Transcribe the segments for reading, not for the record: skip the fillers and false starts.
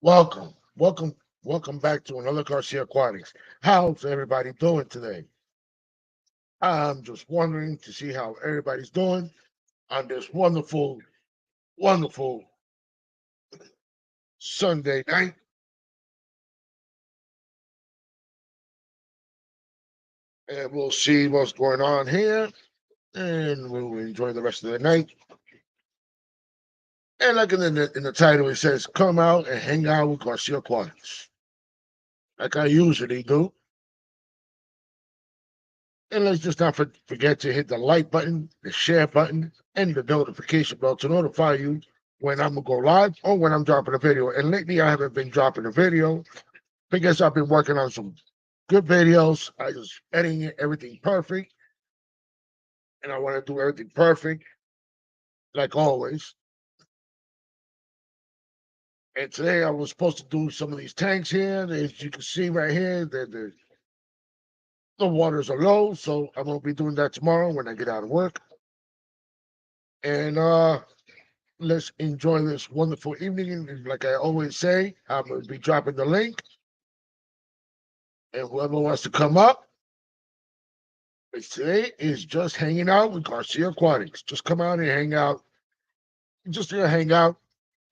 Welcome, welcome, welcome back to another Garcia Aquatics. How's everybody doing today? I'm just wondering to see how everybody's doing on this wonderful, wonderful Sunday night. And we'll see what's going on here. And we'll enjoy the rest of the night. And like in the title, it says, come out and hang out with Garcia Aquatics. Like I usually do. And let's just not forget to hit the like button, the share button, and the notification bell to notify you when I'm gonna go live or when I'm dropping a video. And lately, I haven't been dropping a video because I've been working on some good videos. I just editing everything perfect, and I want to do everything perfect, like always. And today, I was supposed to do some of these tanks here. As you can see right here, the waters are low, so I'm gonna be doing that tomorrow when I get out of work. And let's enjoy this wonderful evening. And like I always say, I'm going to be dropping the link. And whoever wants to come up, today is just hanging out with Garcia Aquatics. Just come out and hang out. Just gonna hang out.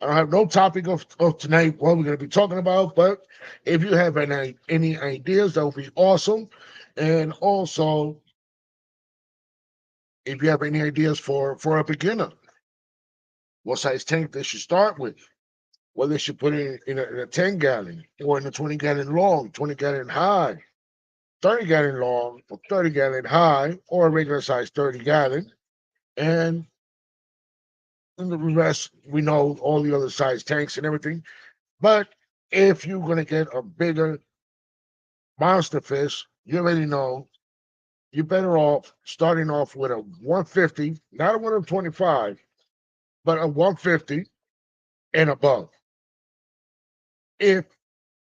I don't have no topic of tonight what we're going to be talking about, but if you have any ideas, that would be awesome. And also, if you have any ideas for a beginner, what size tank they should start with, whether they should put it in a 10 gallon or in a 20-gallon long, 20-gallon high, 30-gallon long, or 30-gallon high, or a regular size 30-gallon. And in the rest, we know all the other size tanks and everything. But if you're going to get a bigger monster fish, you already know you're better off starting off with a 150, not a 125, but a 150 and above. If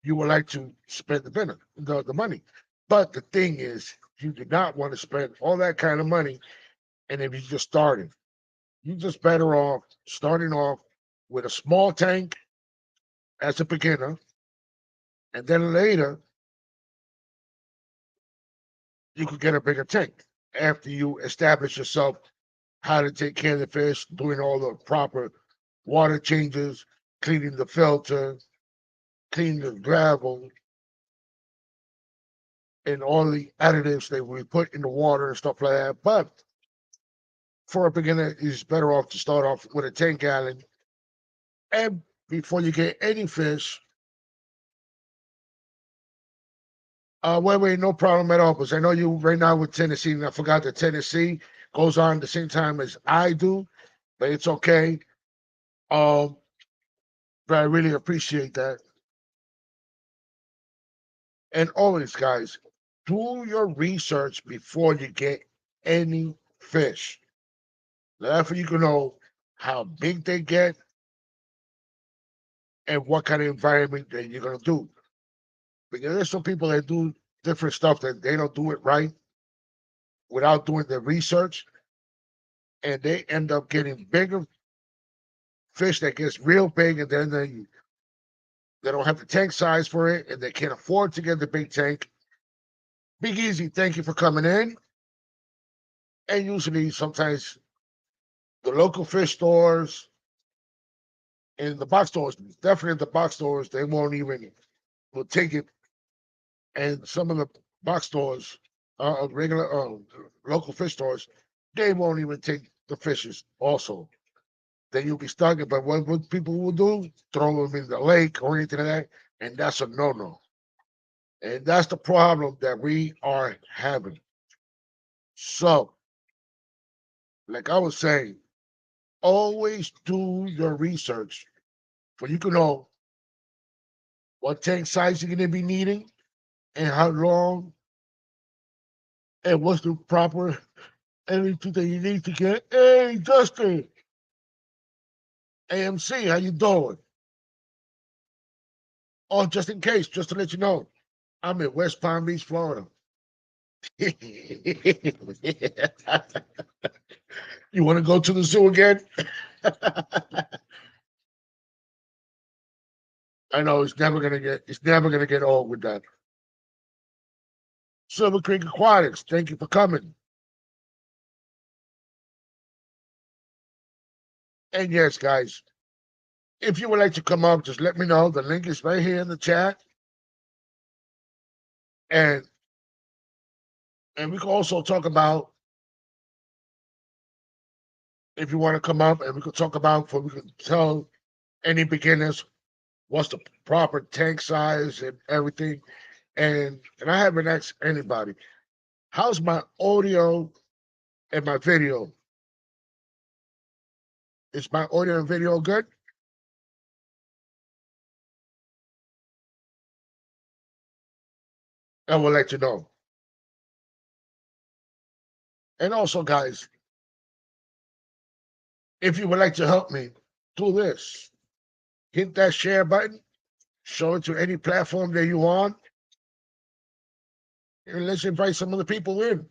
you would like to spend the money. But the thing is, you do not want to spend all that kind of money. And if you just started, you're just better off starting off with a small tank as a beginner. And then later, you could get a bigger tank after you establish yourself how to take care of the fish, doing all the proper water changes, cleaning the filter, cleaning the gravel, and all the additives that we put in the water and stuff like that. But for a beginner, it's better off to start off with a 10 gallon. And before you get any fish, wait, no problem at all. Because I know you right now with Tennessee, and I forgot that Tennessee goes on the same time as I do, but it's okay. Um, but I really appreciate that. And always, guys, do your research before you get any fish. That way you can know how big they get and what kind of environment that you're gonna do. Because there's some people that do different stuff that they don't do it right without doing the research, and they end up getting bigger fish that gets real big, and then they don't have the tank size for it, and they can't afford to get the big tank. Big Easy, thank you for coming in. And usually, sometimes the local fish stores and the box stores, definitely the box stores, they won't even will take it. And some of the box stores, regular local fish stores, they won't even take the fishes. Also, then you'll be stuck. But what people will do, throw them in the lake or anything like that, and that's a no-no. And that's the problem that we are having. So, like I was saying, always do your research for you can know what tank size you're going to be needing and how long and what's the proper everything that you need to get. Hey, Justin, AMC, how you doing? Oh, just in case, just to let you know, I'm in West Palm Beach, Florida. You want to go to the zoo again? I know it's never gonna get old with that. Silver Creek Aquatics, thank you for coming. And yes, guys, if you would like to come up, just let me know. The link is right here in the chat. And we can also talk about, if you want to come up, and we can talk about, we can tell any beginners what's the proper tank size and everything. And I haven't asked anybody, how's my audio and my video? Is my audio and video good? I will let you know. And also, guys, if you would like to help me do this, hit that share button, show it to any platform that you want, and let's invite some of the people in.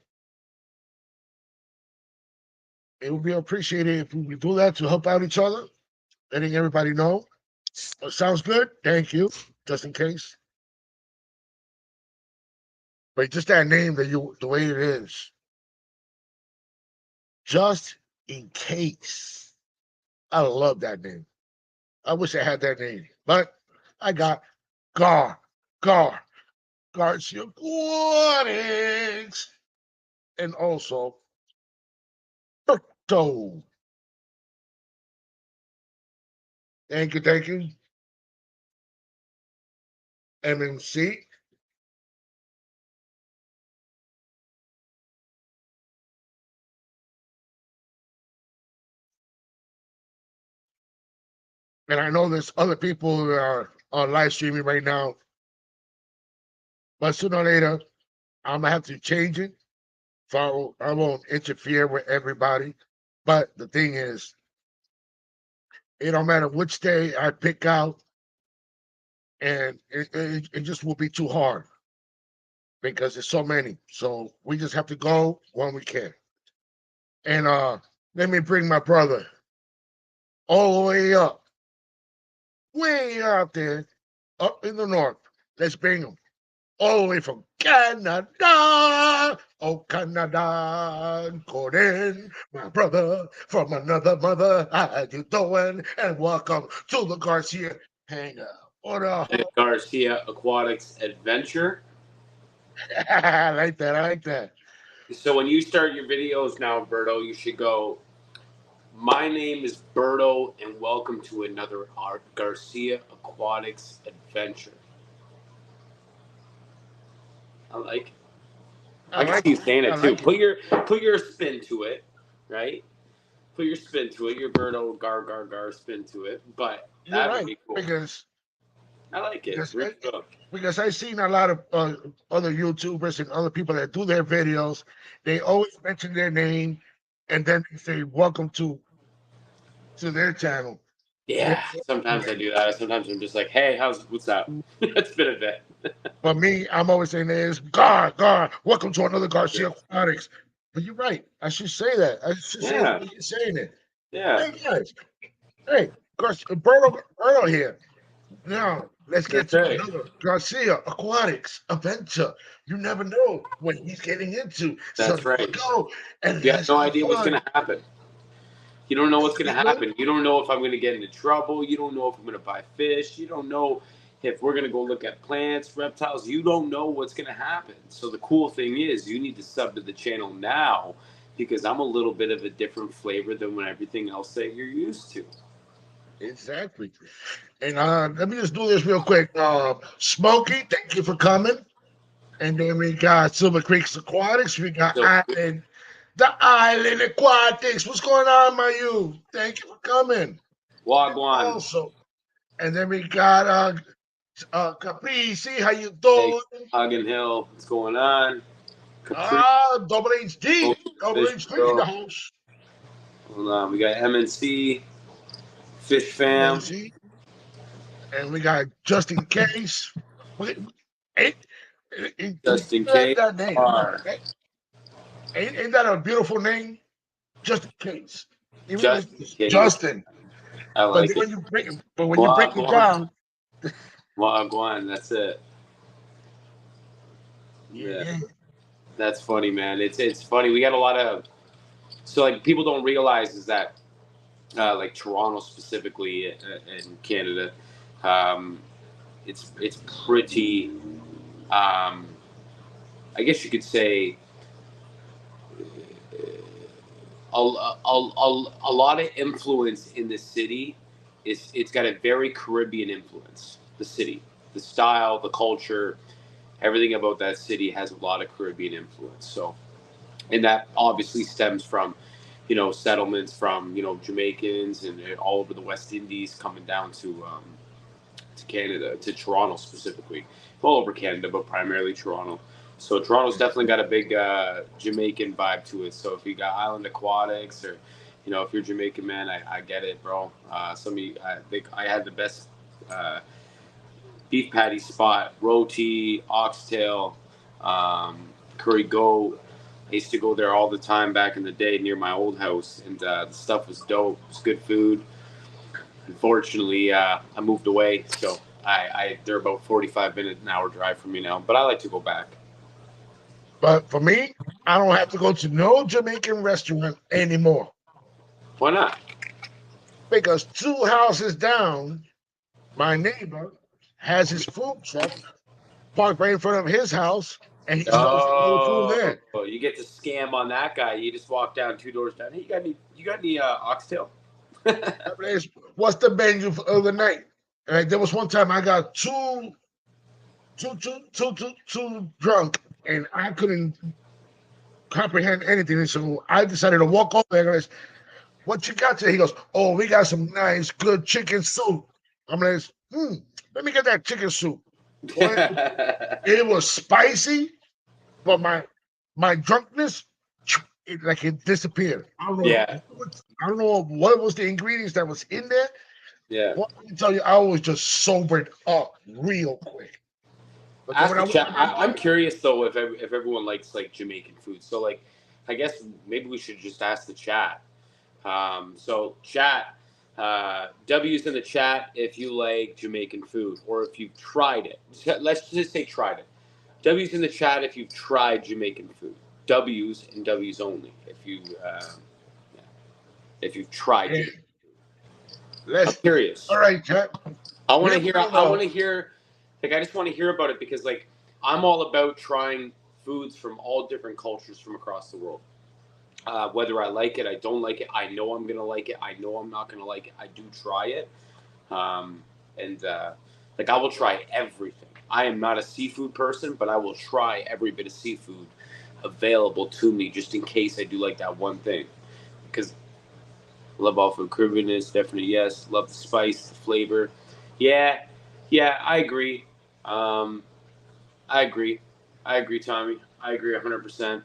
It would be appreciated if we do that to help out each other, letting everybody know. Sounds good. Thank you. Just in case. But just that name the way it is. Just in case. I love that name. I wish I had that name. But I got Garcia Aquatics. And also Berto. Thank you. MMC. And I know there's other people who are on live streaming right now. But sooner or later, I'm gonna have to change it. So I won't interfere with everybody. But the thing is, it don't matter which day I pick out, and it just will be too hard because there's so many. So we just have to go when we can. And let me bring my brother all the way up there, up in the north. Let's bring him all the way from Canada. Oh, Canada, Gordon, my brother from another mother. How you doing? And welcome to the Garcia Hangout. What up? Garcia Aquatics Adventure. I like that. So when you start your videos now, Berto, you should go, my name is Berto, and welcome to another Garcia Aquatics Adventure. I like it. I can see you saying it too. Put your spin to it, right? Put your spin to it. Your Berto gar spin to it. But that would be cool. Because I like it. Because I've seen a lot of other YouTubers and other people that do their videos. They always mention their name, and then they say "Welcome to their channel." Yeah, sometimes I do that. Sometimes I'm just like, "Hey, what's up?" It's been a bit. But me, I'm always saying this, Gar, welcome to another Garcia Aquatics. But you're right. I should say that. I should say it. You're saying it. Yeah. Hey guys. Hey, Berto here. Now let's get to another Garcia Aquatics adventure. You never know what he's getting into. That's right. Go and you have no idea what's going to happen. You don't know what's going to happen. You don't know if I'm going to get into trouble. You don't know if I'm going to buy fish. You don't know if we're going to go look at plants, reptiles. You don't know what's going to happen. So the cool thing is you need to sub to the channel now because I'm a little bit of a different flavor than everything else that you're used to. Exactly. And let me just do this real quick. Smokey, thank you for coming. And then we got Silver Creek Aquatics. We got the Island Aquatics. What's going on, my you? Thank you for coming. Wagwan. Also, and then we got Caprici. How you doing? Hagen Hill. What's going on? Double HD. Double HD in the house. Hold on. We got MNC. Fish Fam. MNC. And we got Just In Case. Just In Case. That name. Ain't that a beautiful name? Just In Case. Justin. I like it. When you break it down, Wagwan, that's it. Yeah. That's funny, man. It's funny. We got a lot of like people don't realize is that like Toronto specifically in Canada, um, it's pretty. I guess you could say a lot of influence in the city. It's got a very Caribbean influence. The city, the style, the culture, everything about that city has a lot of Caribbean influence. So, and that obviously stems from, settlements from Jamaicans and all over the West Indies coming down to Canada, to Toronto specifically, all over Canada, but primarily Toronto. So Toronto's definitely got a big Jamaican vibe to it. So if you got Island Aquatics or, if you're Jamaican, man, I get it, bro. Some of you, I think I had the best beef patty spot, roti, oxtail, curry goat. I used to go there all the time back in the day near my old house, and the stuff was dope. It was good food. Unfortunately, I moved away, so they're about 45 minutes, an hour drive from me now. But I like to go back. But for me, I don't have to go to no Jamaican restaurant anymore Why not? because 2 houses down, my neighbor has his food truck parked right in front of his house, and he sells all the food Oh, there. you get to scam on that guy. You just walk down 2 doors down. Hey, you got any oxtail? I mean, what's the menu for overnight? There was one time I got too drunk, and I couldn't comprehend anything. So I decided to walk over there. And I said, what you got today? He goes, oh, we got some nice, good chicken soup. I'm like, let me get that chicken soup. Well, it was spicy, but my drunkenness, it disappeared. Yeah. I don't know what was the ingredients that was in there. Yeah. Well, I can tell you, I was just sobered up real quick. But then Ask the chat. I'm curious though if everyone likes like Jamaican food. So like, I guess maybe we should just ask the chat. So chat, W's in the chat if you like Jamaican food or if you've tried it. Let's just say tried it. W's in the chat if you've tried Jamaican food. W's and W's only if you've tried it. I'm curious. All right, chat. I want to hear. I want to hear. Like, I just want to hear about it because, like, I'm all about trying foods from all different cultures from across the world. Whether I like it, I don't like it. I know I'm gonna like it. I know I'm not gonna like it. I do try it, and like I will try everything. I am not a seafood person, but I will try every bit of seafood available to me just in case I do like that one thing. Because love all food, Caribbeanness, definitely yes. Love the spice, the flavor. Yeah, I agree. I agree. I agree, Tommy. I agree 100%.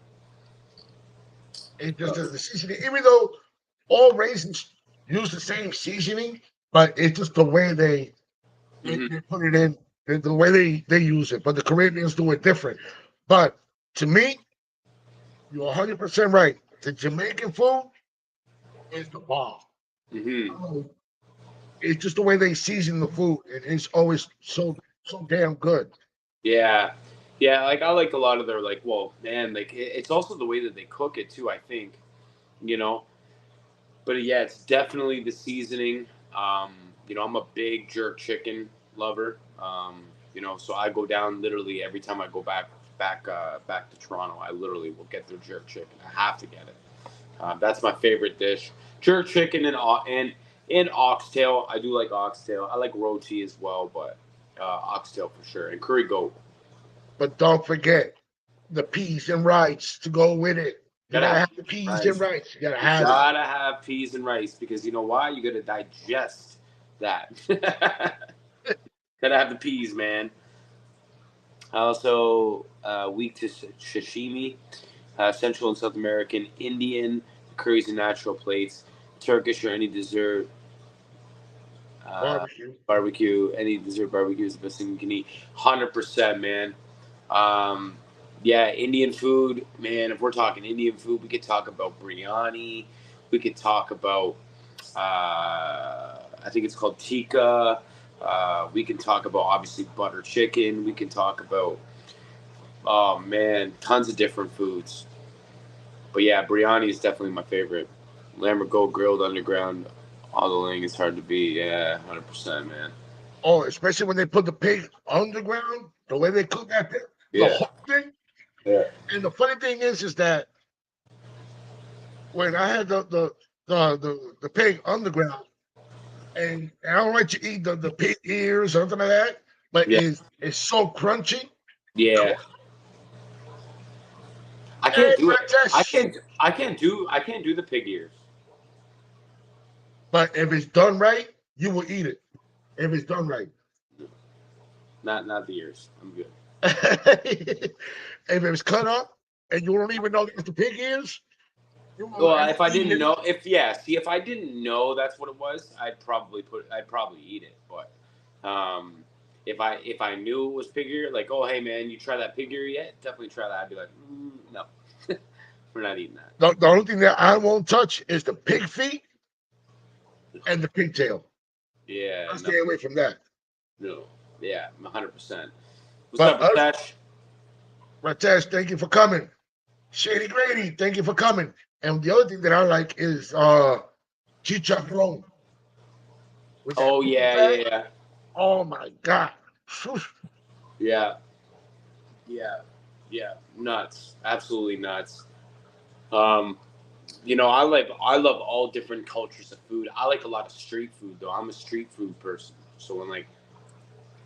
It just the seasoning, even though all raisins use the same seasoning, but it's just the way they put it in, the way they use it. But the Caribbeans do it different. But to me, you're 100% right. The Jamaican food is the bomb. It's just the way they season the food, and it's always so damn good. Yeah, like I like a lot of their like. Well, man, like it's also the way that they cook it too. I think, you know. But yeah, it's definitely the seasoning. I'm a big jerk chicken lover. So I go down literally every time I go back to Toronto. I literally will get their jerk chicken. I have to get it. That's my favorite dish. Jerk chicken and oxtail. I do like oxtail. I like roti as well, but oxtail for sure, and curry goat. But don't forget the peas and rice to go with it. You gotta have the peas and rice. You gotta have peas and rice because you know why? You gotta digest that. Gotta have the peas, man. Also, weak to sashimi, Central and South American, Indian, curries and natural plates, Turkish or any dessert. Barbecue, any dessert barbecue is the best thing you can eat. 100%, man. Indian food, man. If we're talking Indian food, we could talk about biryani. We could talk about, I think it's called tikka. We can talk about obviously butter chicken. We can talk about, oh man, tons of different foods. But yeah, biryani is definitely my favorite. Lamb or goat grilled underground, all the ling is hard to beat. Yeah, 100%, man. Oh, especially when they put the pig underground, the way they cook that thing, the Yeah, whole thing. yeah, And the funny thing is that when I had the pig underground, and I don't like to eat the pig ears or something like that, but yeah, it's so crunchy. yeah. I Hey, can't do it. Rajesh. I can't do the pig ears. But if it's done right, you will eat it. If it's done right. Not the ears. I'm good. If it's cut up and you don't even know that's the pig ears, you will Well, end up if I eating didn't it. know, if I didn't know that's what it was, I'd probably eat it. But if I knew it was pig ear, like, oh hey man, you try that pig ear yet? Definitely try that. I'd be like, no, we're not eating that. The only thing that I won't touch is the pig feet and the pigtail. Yeah, I'll no, stay away from that. no, yeah, 100%. What's But up, Ritesh? Ratesh, thank you for coming. Shady Grady, thank you for coming. And the other thing that I like is chicharron with that Oh beef yeah, fat. yeah, yeah, Oh my god. yeah, yeah, yeah, nuts, absolutely nuts. Um, I love all different cultures of food. I like a lot of street food though. I'm a street food person. So when like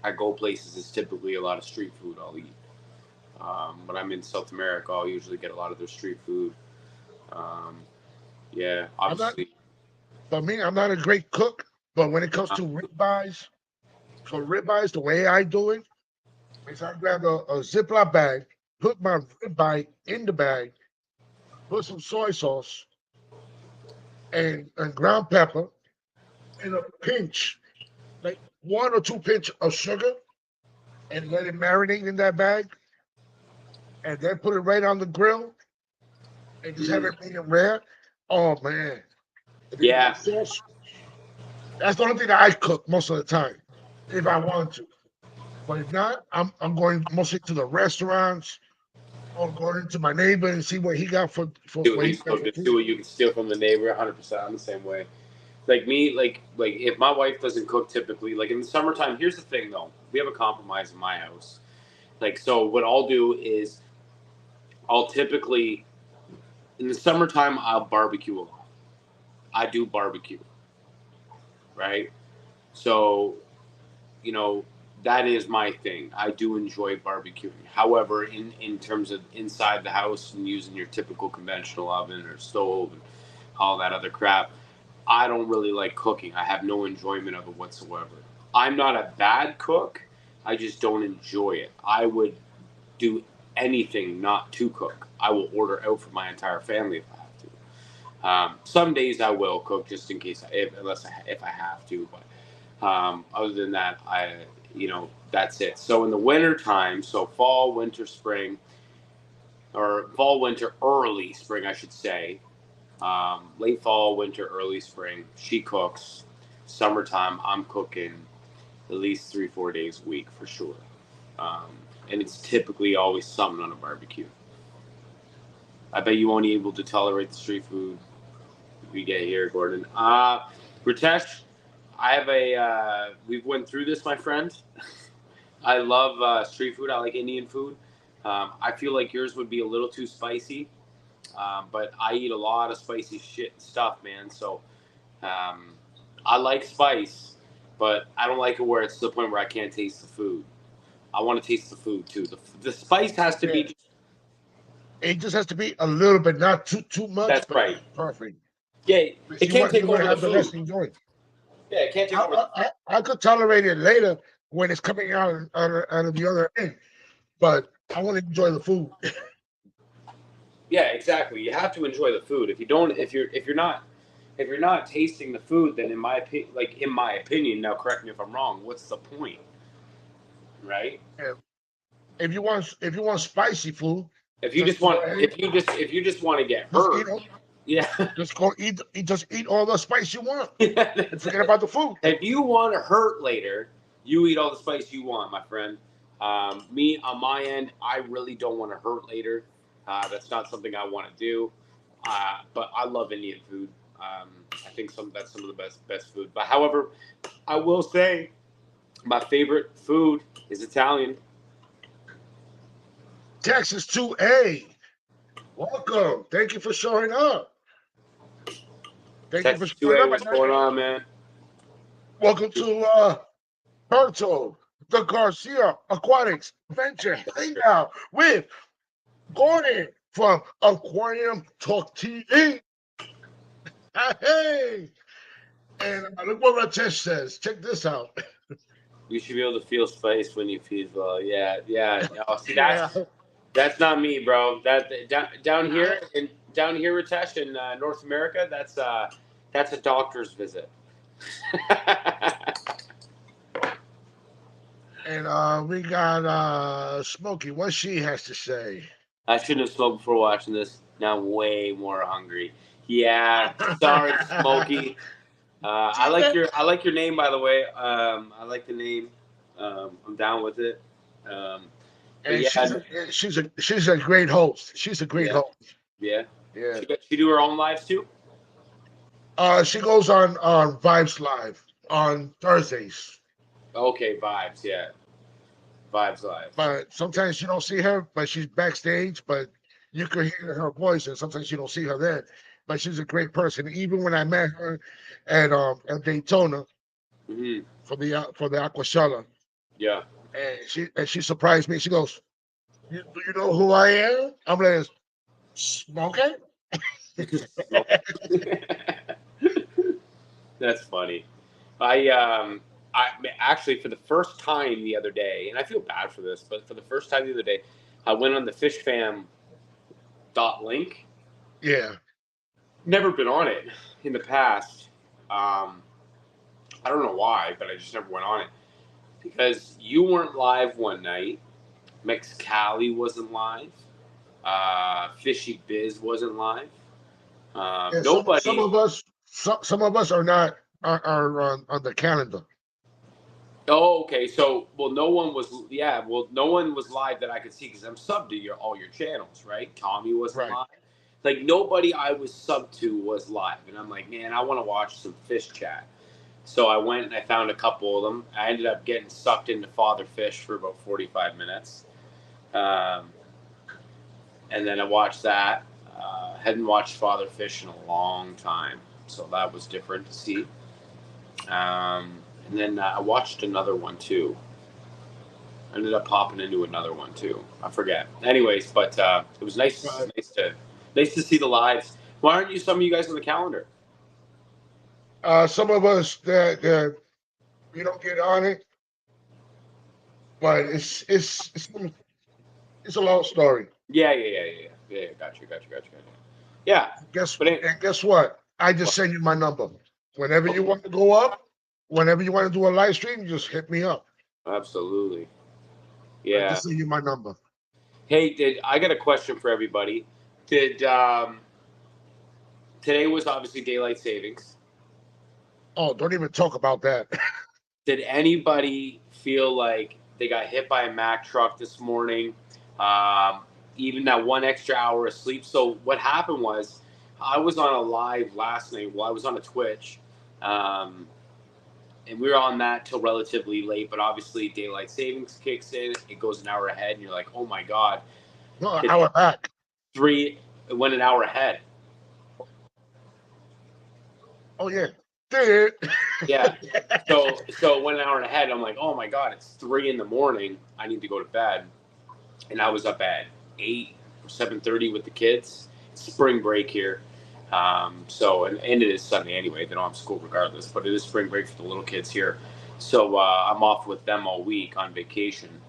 I go places, it's typically a lot of street food I'll eat. When I'm in South America, I'll usually get a lot of their street food. Um, yeah, I'm not obviously. For me, I'm not a great cook, but when it comes Uh, to ribeyes, so ribeyes, the way I do it is I grab a Ziploc bag, put my ribeye in the bag, put some soy sauce and ground pepper and a pinch, like 1 or 2 pinch of sugar, and let it marinate in that bag, and then put it right on the grill and just have mm, it medium rare. Oh man, if you get yeah, sauce, that's the only thing that I cook most of the time, if I want to. But if not, I'm going mostly to the restaurants or going to my neighbor and see what he got for see what what he he's got for cooking. See food. what you can steal from the neighbor. 100%. I'm the same way. Like me, like if my wife doesn't cook typically, like in the summertime. Here's the thing though, we have a compromise in my house. Like so, what I'll do is I'll typically in the summertime I'll barbecue a lot. I do barbecue, right? So you know that is my thing. I do enjoy barbecuing. However, in terms of inside the house and using your typical conventional oven or stove and all that other crap, I don't really like cooking. I have no enjoyment of it whatsoever. I'm not a bad cook. I just don't enjoy it. I would do anything not to cook. I will order out for my entire family if I have to. Some days I will cook just in case, if I have to. But other than that, that's it. So in the winter time, so fall, winter, spring, or fall, winter, early spring, I should say. Late fall, winter, early spring, she cooks. Summertime, I'm cooking at least 3-4 days a week for sure. Um, and it's typically always something on a barbecue. I bet you won't be able to tolerate the street food we get here, Gordon. Ritesh, I have we've went through this, my friend. I love street food. I like Indian food. I feel like yours would be a little too spicy, but I eat a lot of spicy shit and stuff, man. So um, I like spice, but I don't like it where it's to the point where I can't taste the food. I want to taste the food too. The spice has to Yeah, be. it just has to be a little bit, not too much, That's but right. perfect. Yeah, Because it can't take you're over gonna the have the food. rest enjoyed. Yeah, it can't take over. I could tolerate it later when it's coming out of the other end, but I want to enjoy the food. Yeah, exactly. You have to enjoy the food. If you don't, if you're not tasting the food, then in my opinion, now correct me if I'm wrong. What's the point, right? Yeah. If you want spicy food, If you just just go want, ahead, if you just want to get just eat hurt, them. yeah, Just go eat. Just eat all the spice you want. yeah, that's Forget it. about the food. If you want to hurt later, You eat all the spice you want, my friend. Me, on my end, I really don't want to hurt later. That's not something I want to do. But I love Indian food. I think that's some of the best food. But however, I will say my favorite food is Italian. Texas 2A. Welcome. Thank you for showing up. Thank you for Texas showing 2A, up. what's going on, man? Welcome to Berto, the Garcia Aquatics Venture Hangout with Gordon from Aquarium Talk TV. Hey! And look what Rajesh says. Check this out. You should be able to feel space when you feed well. Yeah. Oh, see, Yeah. that's not me, bro. That down here Ritesh, in North America, that's a doctor's visit. And we got Smokey. What she has to say. I shouldn't have smoked before watching this. Now I'm way more hungry. Yeah, sorry, Smokey. I like your name, by the way. I like the name. I'm down with it. And yeah, she's a great host. She's a great host. Yeah. Yeah. She do her own lives too. She goes on Vibes Live on Thursdays. Okay, Vibes. Yeah, Vibes Live. But sometimes you don't see her, but she's backstage. But you can hear her voice, and sometimes you don't see her there. But she's a great person. Even when I met her at Daytona for the Aquashella, Yeah. and she surprised me. She goes, "Do you know who I am?" I'm like, "Smoking." That's funny. I actually, for the first time the other day, and I feel bad for this, but for the first time the other day, I went on the fishfam.link. Yeah. Never been on it in the past. I don't know why, but I just never went on it because you weren't live one night. Mexcali wasn't live. Fishy Biz wasn't live. Nobody. Some of us are not are on the calendar. Oh, okay. So, no one was. Yeah, no one was live that I could see because I'm subbed to all your channels, right? Tommy wasn't live. Like nobody I was subbed to was live, and I'm like, man, I want to watch some fish chat. So I went and I found a couple of them. I ended up getting sucked into Father Fish for about 45 minutes, and then I watched that. Hadn't watched Father Fish in a long time, so that was different to see. And then I watched another one too. I ended up popping into another one too. I forget. Anyways, but it was nice to see the lives. Why aren't some of you guys on the calendar? Some of us that we don't get on it, but it's a long story. Yeah. Gotcha. Yeah. Guess what? I just send you my number. Whenever you want to go up, whenever you want to do a live stream, just hit me up. Absolutely. Yeah. I just send you my number. Hey, I got a question for everybody. Today was obviously daylight savings. Oh, don't even talk about that. Did anybody feel like they got hit by a Mack truck this morning? Even that one extra hour of sleep. So what happened was I was on a live last night. Well, I was on a Twitch. And we were on that till relatively late. But obviously daylight savings kicks in. It goes an hour ahead. And you're like, oh, my God. No, an hour back. It went an hour ahead. Oh, yeah. Yeah. So it went an hour ahead. I'm like, oh my God, it's 3 a.m. I need to go to bed. And I was up at 8 or 7:30 with the kids. It's spring break here. So and it is Sunday anyway. They don't have school regardless, but it is spring break for the little kids here. So I'm off with them all week on vacation.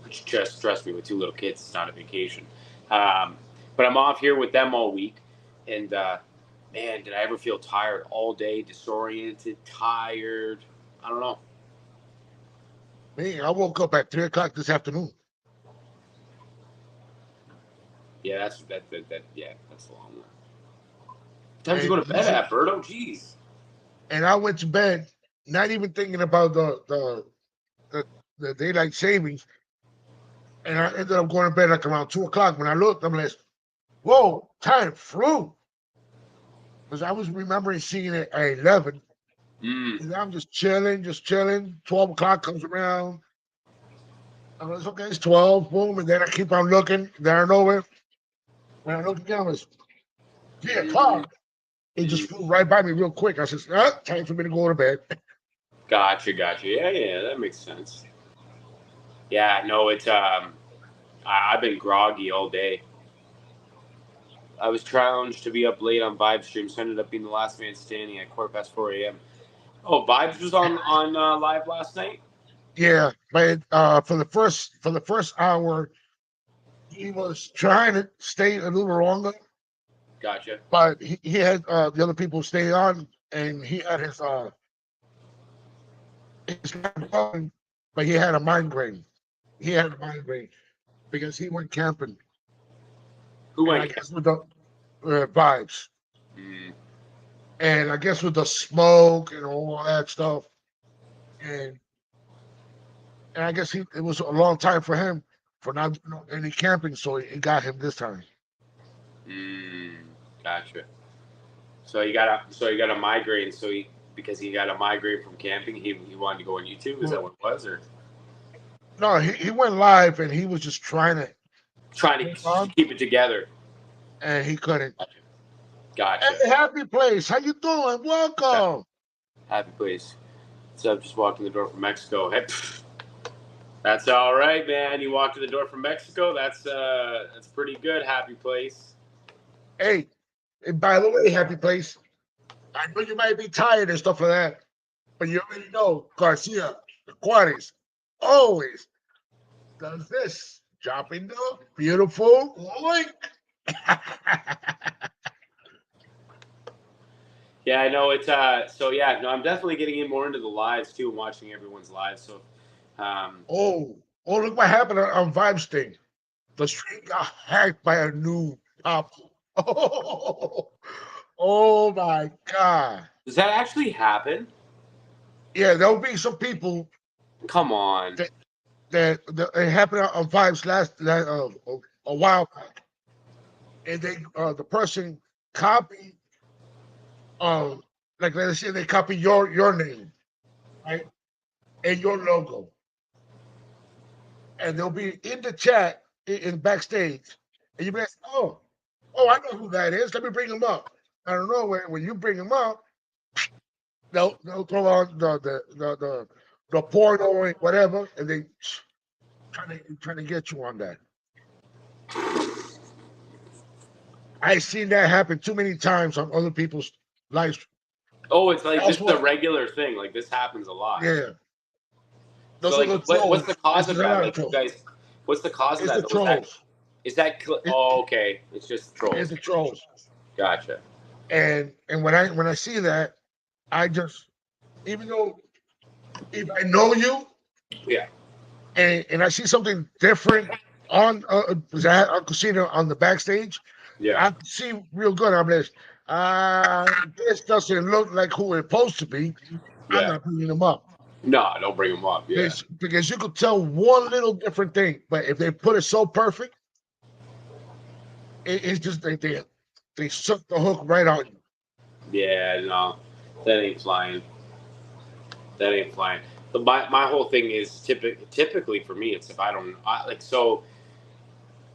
Which just stressed me with 2 little kids. It's not a vacation. But I'm off here with them all week. And man, did I ever feel tired all day, disoriented, tired? I don't know. Me, I woke up at 3:00 this afternoon. Yeah, that's a long one. Time to go to bed at, Berto? Jeez. And I went to bed not even thinking about the the daylight savings, and I ended up going to bed like around 2 o'clock. When I looked, I'm like, "Whoa, time flew," because I was remembering seeing it at 11. And I'm just chilling, just chilling. 12 o'clock comes around. I'm like, okay, it's 12. Boom, and then I keep on looking. Then I know it. When I look again, it's 3 o'clock. It just flew right by me real quick. I said, time for me to go to bed. Gotcha. Yeah, that makes sense. Yeah, no, it's I've been groggy all day. I was challenged to be up late on Vibe stream, so I ended up being the last man standing at 4 a.m. Oh, Vibes was on live last night. Yeah, but for the first hour, he was trying to stay a little longer. Gotcha. But he had the other people stay on, and he had his but he had a migraine. He had a migraine because he went camping. Who And I went? guess with the vibes, Mm. and I guess with the smoke and all that stuff, and I guess it was a long time for him for not doing any camping, so it got him this time. Gotcha. So he got a migraine. So because he got a migraine from camping, he wanted to go on YouTube. Is that what it was, or no? He went live and he was just trying to keep it together, and he couldn't. Gotcha. Hey, happy place, how you doing? Welcome. Happy place. So I'm just walking the door from Mexico. Hey, that's all right, man. You walked to the door from Mexico. That's pretty good. Happy place. Hey, and by the way, happy place. I know you might be tired and stuff like that, but you already know Garcia, the Juarez, always does this. Dropping the beautiful link. Yeah, I know it's so yeah, no, I'm definitely getting in more into the lives too and watching everyone's lives. So look what happened on Vibes thing. The stream got hacked by a new pop. Oh my god. Does that actually happen? Yeah, there'll be some people. Come on. That it happened on Vibes a while back, and they the person copied like let's say they copy your name, right, and your logo, and they'll be in the chat in backstage, and you be like, oh, I know who that is. Let me bring him up. I don't know when you bring him up, they'll throw on the porno or whatever, and they trying to get you on that. I've seen that happen too many times on other people's lives. Oh, it's like this is a regular thing. Like this happens a lot. Yeah. So like, what's the cause of that? Like, you guys, what's the cause of that? The trolls. Oh, okay. It's just trolls. It's the trolls. Gotcha. And when I see that, I just, even though if I know you, yeah, and I see something different on Casino on the backstage, yeah, I see real good. I'm like, this doesn't look like who it's supposed to be. Yeah. I'm not bringing them up. No, don't bring them up. Yeah, because you could tell one little different thing, but if they put it so perfect, it's just they suck the hook right on you. Yeah, no, that ain't flying. But my whole thing is typically for me, it's if I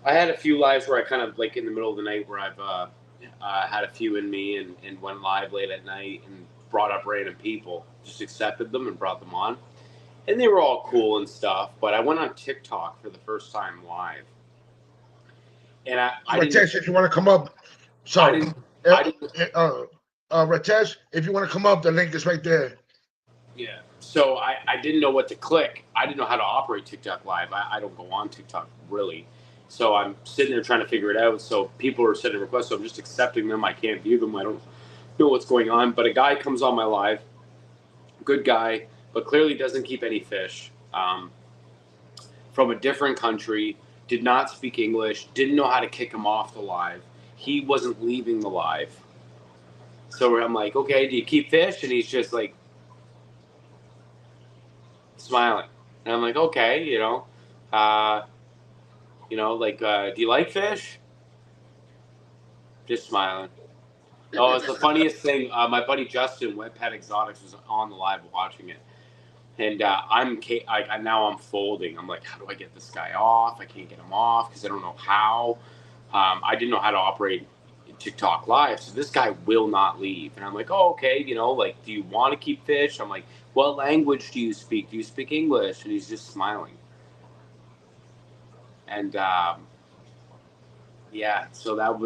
had a few lives where I kind of like in the middle of the night where I've had a few in me and went live late at night and brought up random people, just accepted them and brought them on, and they were all cool and stuff. But I went on TikTok for the first time live, and I Ratesh, if you want to come up, sorry, Ratesh, if you want to come up, the link is right there. Yeah. So I didn't know what to click. I didn't know how to operate TikTok live. I don't go on TikTok really. So I'm sitting there trying to figure it out. So people are sending requests. So I'm just accepting them. I can't view them. I don't know what's going on. But a guy comes on my live, good guy, but clearly doesn't keep any fish. From a different country, did not speak English, didn't know how to kick him off the live. He wasn't leaving the live. So I'm like, okay, do you keep fish? And he's just like smiling. And I'm like, okay, do you like fish? Just smiling. Oh, it's the funniest thing. My buddy Justin, Wet Pet Exotics, was on the live watching it. And now I'm folding. I'm like, how do I get this guy off? I can't get him off because I don't know how. I didn't know how to operate TikTok Live, so this guy will not leave. And I'm like, oh, okay, do you want to keep fish? I'm like, what language do you speak? Do you speak English? And he's just smiling. And yeah, so that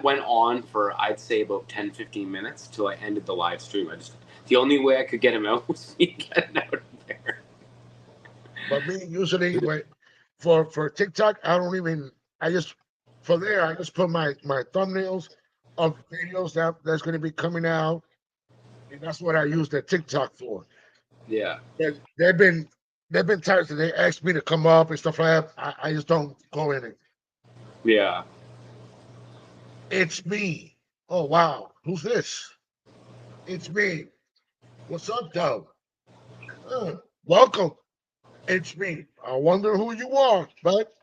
went on for, I'd say, about 10, 15 minutes till I ended the live stream. The only way I could get him out was me getting out of there. But me usually for TikTok, I just put my thumbnails of videos that's going to be coming out, and that's what I use the TikTok for. Yeah. They've been times that they asked me to come up and stuff like that. I just don't go in it. Yeah. It's me. Oh wow, who's this? It's me. What's up, though? Welcome. It's me. I wonder who you are, but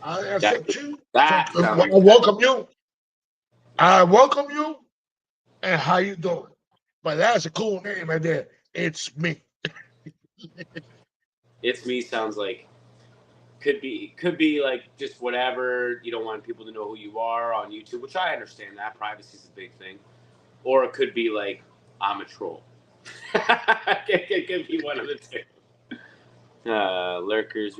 I accept you. I welcome you. I welcome you. And how you doing? But that's a cool name right there. It's me. It's me sounds like could be like just whatever. You don't want people to know who you are on YouTube, which I understand. That privacy is a big thing. Or it could be like, I'm a troll. It could be one of the two. Lurkers.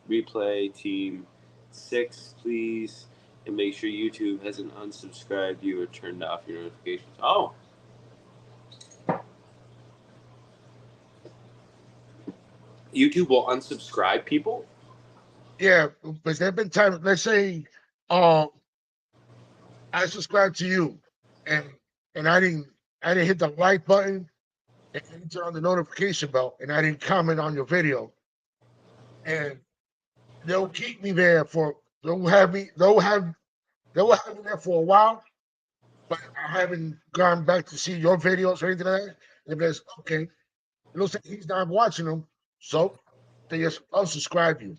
Replay team 6, please. And make sure YouTube hasn't unsubscribed you or turned off your notifications. Oh. YouTube will unsubscribe people? Yeah, but there have been times, let's say, I subscribed to you and I didn't hit the like button and I didn't turn on the notification bell and I didn't comment on your video. And they'll keep me there they'll have me there for a while, but I haven't gone back to see your videos or anything like that. And there's okay, it looks like he's not watching them, so they just unsubscribe you.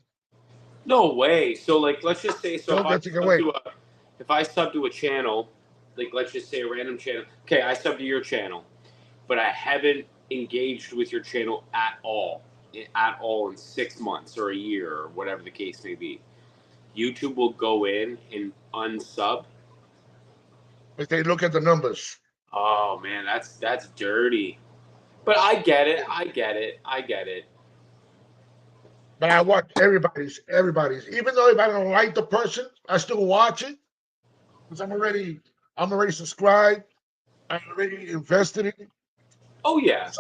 No way. So like, let's just say, if I sub to a channel, like let's just say a random channel. Okay, I sub to your channel, but I haven't engaged with your channel at all in 6 months or a year or whatever the case may be. YouTube will go in and unsub. But they look at the numbers. Oh man, that's dirty. But I get it. But I watch everybody's. Even though if I don't like the person, I still watch it because I'm already subscribed. I'm already invested in it. Oh yeah.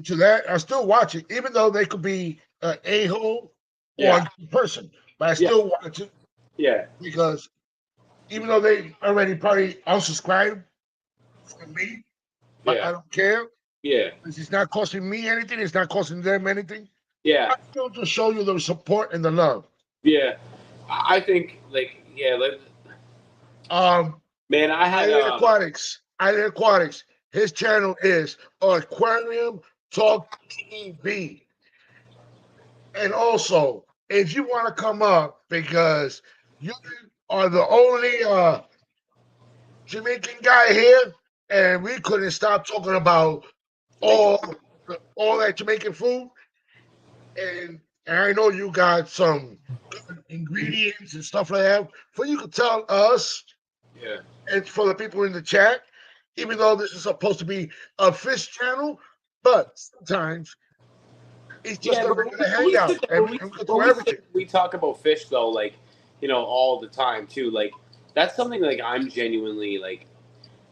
To that, I still watch it, even though they could be an a-hole or a good person. But I still watch it. Yeah. Because even though they already probably unsubscribed from me, but I don't care. Yeah. It's not costing me anything. It's not costing them anything. Yeah. I still to show you the support and the love. Yeah. I think man, I had Island Aquatics. His channel is Aquarium Talk TV. And also, if you want to come up, because you are the only Jamaican guy here, and we couldn't stop talking about all that Jamaican food. And I know you got some good ingredients and stuff like that. For you could tell us, and for the people in the chat, even though this is supposed to be a fish channel, but sometimes it's just a regular hangout. We talk about fish though, like, all the time too. Like, that's something like I'm genuinely like.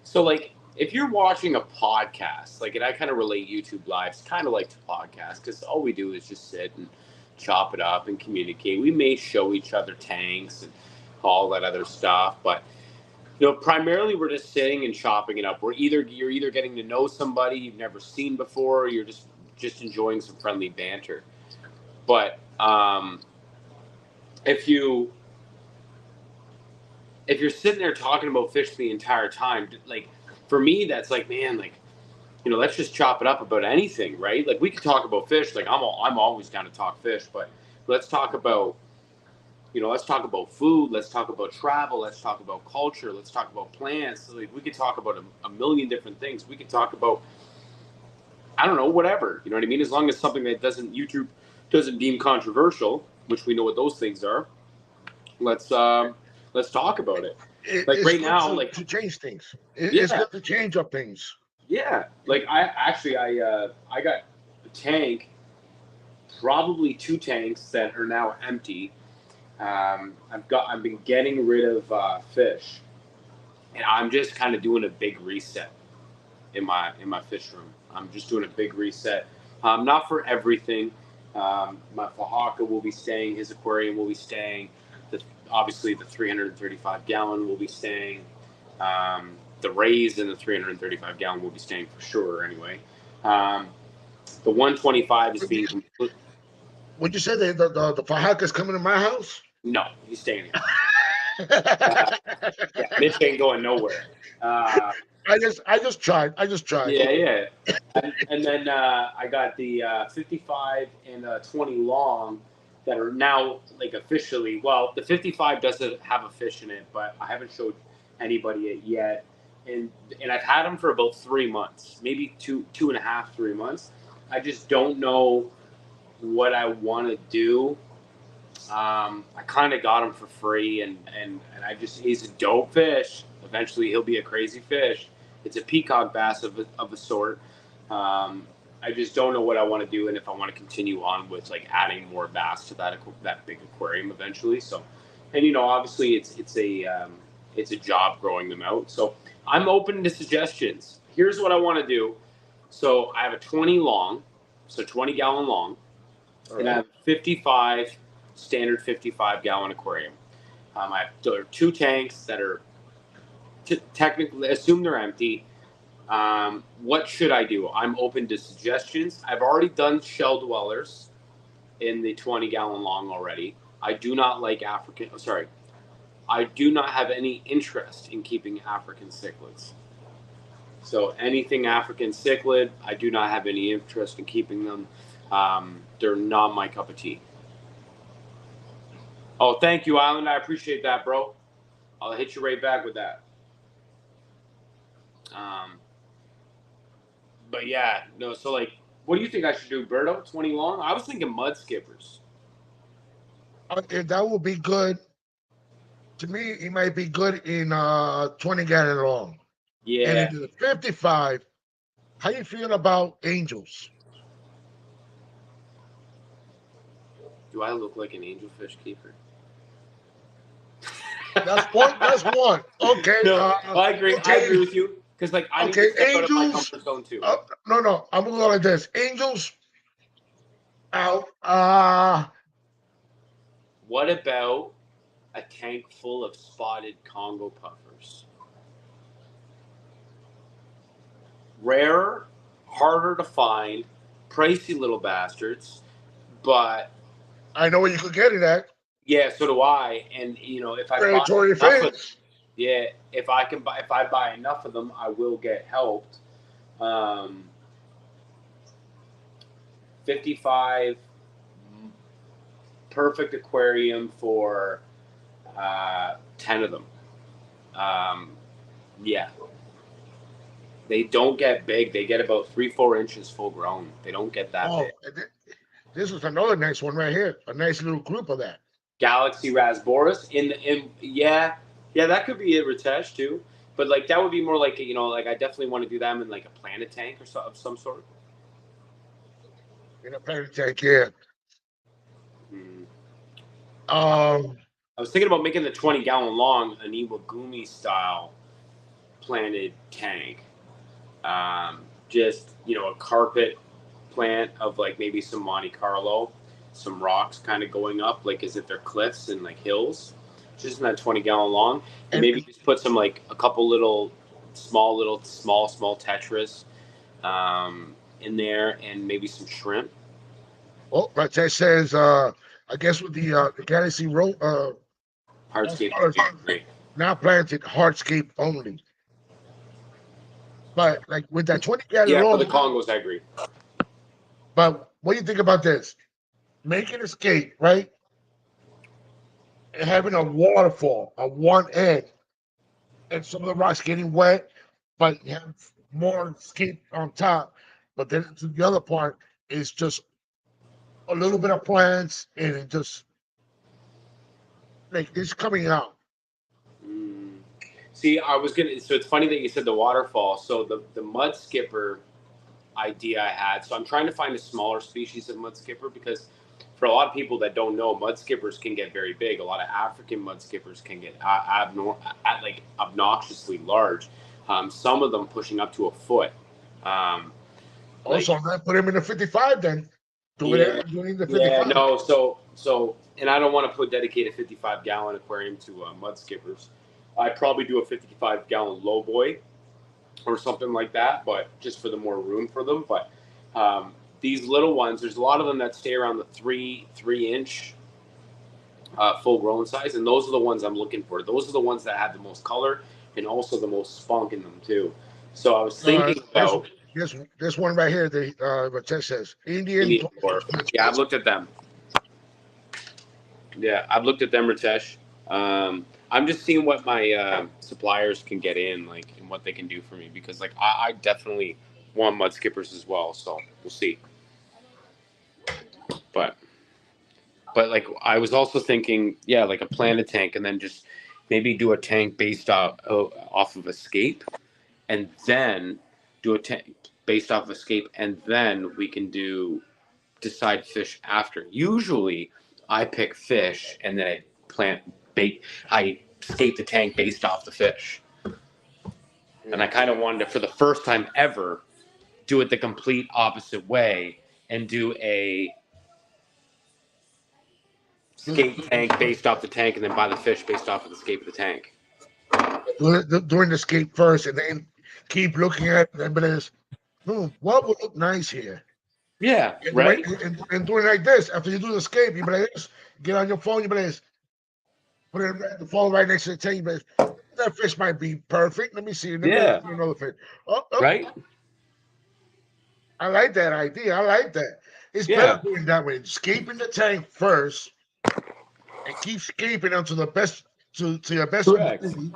So like, if you're watching a podcast, like, and I kind of relate YouTube lives kind of like to podcasts because all we do is just sit and chop it up and communicate. We may show each other tanks and all that other stuff, but primarily we're just sitting and chopping it up. You're either getting to know somebody you've never seen before, or you're just enjoying some friendly banter. But if you're sitting there talking about fish the entire time, like, for me, that's like, man, like, let's just chop it up about anything, right? Like, we could talk about fish. Like, I'm always down to talk fish, but let's talk about, let's talk about food. Let's talk about travel. Let's talk about culture. Let's talk about plants. So, like, we could talk about a million different things. We could talk about, I don't know, whatever. You know what I mean? As long as something that YouTube doesn't deem controversial, which we know what those things are. Let's talk about it. Like It's right good now, like to change things. It's good to change up things. Yeah, like I got a tank, probably 2 tanks that are now empty. I've been getting rid of fish, and I'm just kind of doing a big reset in my fish room. I'm just doing a big reset. Not for everything. My Fahaka will be staying. His aquarium will be staying. Obviously, the 335 gallon will be staying. The raised and the 335 gallon will be staying for sure anyway. The 125 is being complete. Would you say the Fahaka's coming to my house? No, he's staying here. Yeah, Mitch ain't going nowhere. I just tried. Yeah. And then I got the 55 and 20 long that are now like officially. Well, the 55 doesn't have a fish in it, but I haven't showed anybody it yet. And I've had them for about 3 months, maybe 2.5, 3 months. I just don't know what I want to do. I kind of got him for free, and he's a dope fish. Eventually, he'll be a crazy fish. It's a peacock bass of a sort. I just don't know what I want to do, and if I want to continue on with like adding more bass to that big aquarium eventually. So, and obviously it's a job growing them out. So I'm open to suggestions. Here's what I want to do. So I have a 20 long, so 20 gallon long, and I have 55 standard 55 gallon aquarium. There are 2 tanks that are technically, assume they're empty. What should I do? I'm open to suggestions. I've already done shell dwellers in the 20 gallon long already. I do not like I do not have any interest in keeping African cichlids. So anything African cichlid, I do not have any interest in keeping them. They're not my cup of tea. Oh, thank you, Island. I appreciate that, bro. I'll hit you right back with that. But yeah, no. So like, what do you think I should do, Berto? 20 long? I was thinking mud skippers. That would be good. To me, it might be good in 20 gallon long. Yeah. And in the 55, how you feel about angels? Do I look like an angelfish keeper? That's one. Okay. No, I agree. Okay. I agree with you. Because like I need to step out of my comfort zone too. No. I'm gonna go like this. Angels out. What about a tank full of spotted Congo puffers? Rarer, harder to find, pricey little bastards, but I know where you could get it at. Yeah, so do I. And if I predatory buy enough fish. If I buy enough of them, I will get helped. 55 perfect aquarium for 10 of them. Yeah. They don't get big. They get about 3-4 inches full grown. They don't get that big. This is another nice one right here. A nice little group of that. Galaxy Rasboris yeah, that could be a Ritesh too. But like that would be more like like I definitely want to do them in like a planet tank or of some sort. In a planet tank, yeah. I was thinking about making the 20 gallon long an Iwagumi style planted tank. Just a carpet plant of like maybe some Monte Carlo, some rocks kind of going up like as if they're cliffs and like hills, just in that 20 gallon long, and maybe just put some like a couple little small tetras in there, and maybe some shrimp. Oh, but that says I guess with the Galaxy hardscape now planted hardscape only. But like with that 20-gallon Yeah, for roll, the Congos, I agree. but what do you think about this? Making a skate, right? And having a waterfall on one end and some of the rocks getting wet, but you have more skate on top. But then to the other part is just a little bit of plants and it just like it's coming out. Mm. See, I was gonna. So it's funny that you said the waterfall. So the mud skipper idea I had. So I'm trying to find a smaller species of mud skipper because for a lot of people that don't know, mud skippers can get very big. A lot of African mud skippers can get like obnoxiously large. Some of them pushing up to a foot. Um, Also, like I'm gonna put him in the 55 then. Do yeah, it doing the yeah, 55. no. So, and I don't want to put dedicated 55-gallon aquarium to mud skippers. I'd probably do a 55-gallon low boy or something like that, but just for the more room for them. But these little ones, there's a lot of them that stay around the three inch full grown size, and those are the ones I'm looking for. Those are the ones that have the most color and also the most spunk in them too. So I was thinking This, about this one right here, the what Tess says, Indian Indian dwarf. Yeah, I've looked at them. Yeah, I've looked at them, Ritesh. I'm just seeing what my suppliers can get in, like, and what they can do for me because, like, I definitely want mud skippers as well. So we'll see. But like, I was also thinking, yeah, like a planted tank, and then just maybe do a tank based off of escape, and then do a tank based off of escape, and then we can decide fish after. Usually, I pick fish, and then I plant bait. I skate the tank based off the fish. And I kind of wanted to, for the first time ever, do it the complete opposite way and do a skate tank based off the tank and then buy the fish based off of the skate of the tank. Doing the skate first and then keep looking at it and be like, what would look nice here? Yeah, and, right? and doing like this, after you do the escape, you be like this, get on your phone, you be like, put it the phone right next to the tank, you be like, that fish might be perfect. Let me see. Let me Yeah. see another fish. Oh, Right? I like that idea. I like that. It's better doing that way. Escaping the tank first and keep escaping until the best to your best Correct. ability,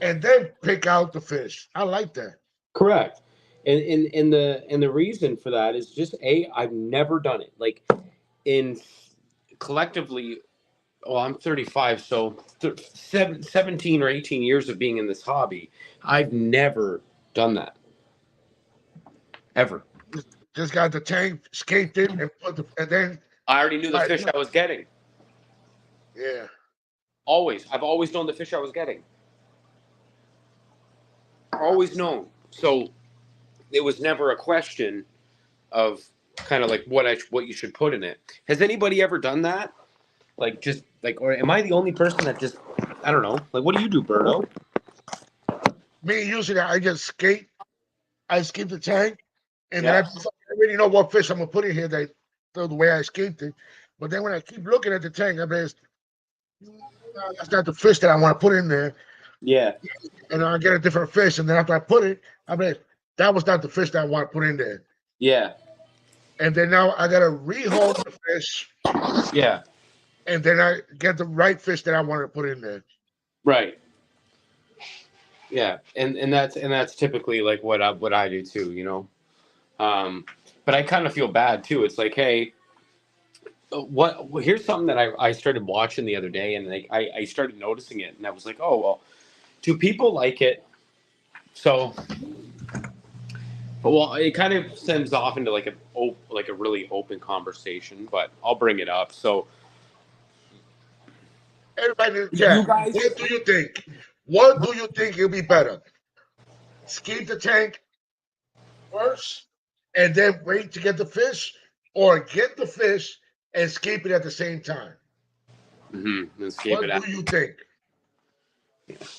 and then pick out the fish. I like that. Correct. And the reason for that is just I've never done it. Like in collectively, well, I'm 35, so 17 or 18 years of being in this hobby, I've never done that. Ever. Just got the tank, escaped it, and then I already knew the fish I was getting. Yeah. I've always known the fish I was getting. Always known. So it was never a question of kind of like what you should put in it. Has anybody ever done that? Like just like, or am I the only person that just, I don't know. Like, what do you do, Berto? Me usually I just skate. I escape the tank, and then I already know what fish I'm gonna put in here. The way I escaped it, but then when I keep looking at the tank, I bet that's not the fish that I want to put in there. Yeah. And I get a different fish, and then after I put it, I bet that was not the fish that I want to put in there. Yeah. And then now I gotta rehold the fish. Yeah. And then I get the right fish that I want to put in there. Right. Yeah, and that's typically like what I do too, you know. But I kind of feel bad too. It's like, hey, here's something that I started watching the other day, and like I started noticing it, and I was like, oh well, do people like it? So, well, it kind of sends off into like a really open conversation, but I'll bring it up. So, everybody in the chat, what do you think? What do you think will be better? Escape the tank first and then wait to get the fish, or get the fish and escape it at the same time? What do you think?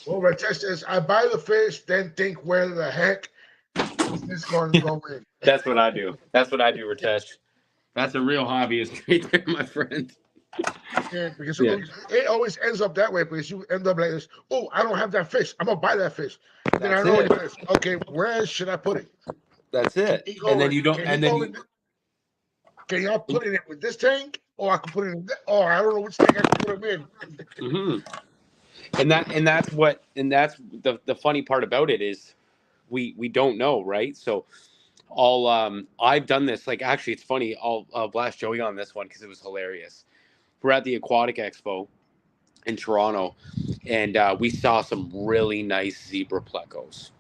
Well, Ratesh says, I buy the fish, then think where the heck is this going to go in? That's what I do. That's what I do, Ratesh. That's a real hobbyist right there, my friend. Yeah, because Yeah, it always ends up that way because you end up like this. Oh, I don't have that fish. I'm gonna buy that fish. And then I that's know it. it's this. Okay, where should I put it? That's Can it. he And go then in? you don't, Can he and then go you, in? Can y'all put it in with this tank? Or I can put it in or I don't know which tank I can put him in. mhm. And that's the funny part about it is we don't know, right? So I've done this, like, actually it's funny, I'll blast Joey on this one because it was hilarious. We're at the Aquatic Expo in Toronto, and we saw some really nice zebra plecos,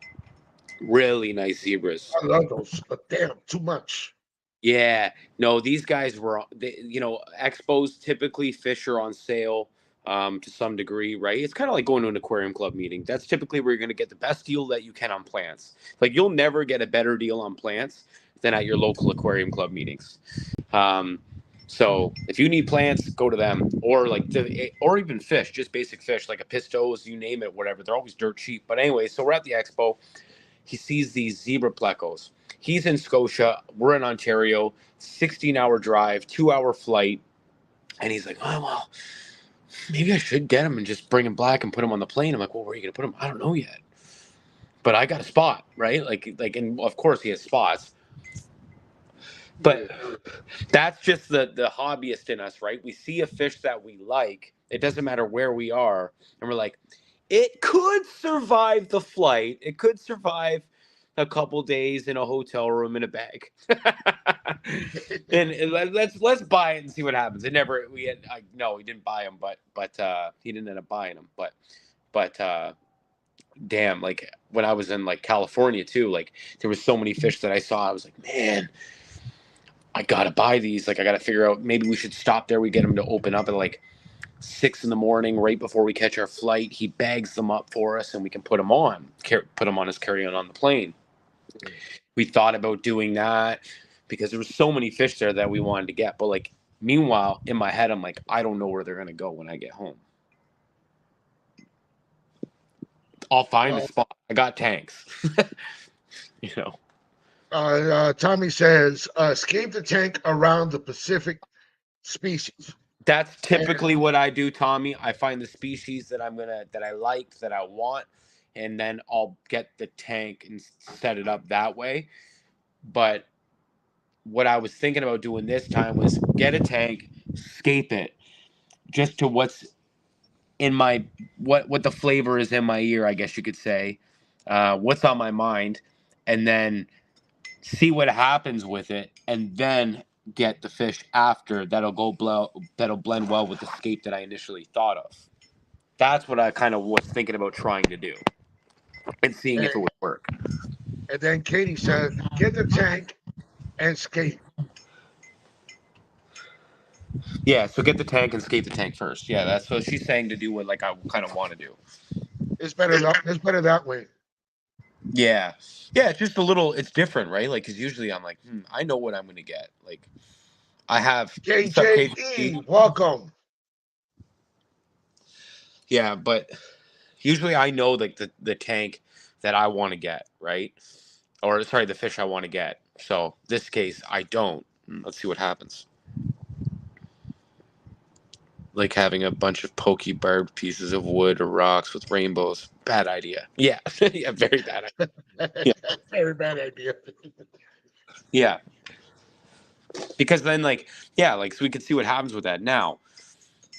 really nice zebras. I love those, but damn, too much. Yeah, no, these guys were, expos typically fish are on sale to some degree, right? It's kind of like going to an aquarium club meeting. That's typically where you're going to get the best deal that you can on plants. Like, you'll never get a better deal on plants than at your local aquarium club meetings. Um, so if you need plants, go to them, or or even fish, just basic fish like a pistos, you name it, whatever. They're always dirt cheap. But anyway, so we're at the expo. He sees these zebra plecos. He's in Scotia. We're in Ontario. 16-hour drive, 2-hour flight, and he's like, "Oh well, maybe I should get him and just bring him back and put him on the plane." I'm like, "Well, where are you gonna put him? I don't know yet, but I got a spot, right? And of course he has spots, Yeah. but that's just the hobbyist in us, right? We see a fish that we like. It doesn't matter where we are, and we're like, it could survive the flight. It could survive a couple days in a hotel room in a bag. And let's buy it and see what happens. It never we had no, we didn't buy him, but he didn't end up buying him. But damn, like when I was in like California too, like there was so many fish that I saw. I was like, man, I gotta buy these. Like I gotta figure out maybe we should stop there. We get them to open up at like 6 in the morning, right before we catch our flight. He bags them up for us, and we can put them on, put them on his carry-on on the plane. We thought about doing that because there was so many fish there that we wanted to get. But like, meanwhile, in my head, I'm like, I don't know where they're gonna go when I get home. I'll find a Uh, spot. I got tanks, you know. Tommy says, escape the tank around the Pacific species. That's And typically what I do, Tommy. I find the species that I like, that I want, and then I'll get the tank and set it up that way. But what I was thinking about doing this time was get a tank, scape it, just to what's in my what the flavor is in my ear, I guess you could say, what's on my mind, and then see what happens with it, and then get the fish after that'll blend well with the scape that I initially thought of. That's what I kind of was thinking about trying to do and seeing if it and, would work. and then Katie said, get the tank and skate. Yeah, so get the tank and skate the tank first. Yeah, that's what she's saying to do. What like I kind of want to do. It's better that way. Yeah, yeah. It's just a little. It's different, right? Like, because usually I'm like, I know what I'm gonna get. Like, I have what's up, KJE, KG? welcome. Yeah, but usually I know like the tank that I want to get, right? Or sorry, the fish I want to get. So this case, I don't. Let's see what happens. Like having a bunch of pokey barbed pieces of wood or rocks with rainbows. Bad idea. Yeah, yeah, very bad idea. Yeah, Very bad idea. yeah. Because then, like, yeah, like so we could see what happens with that now.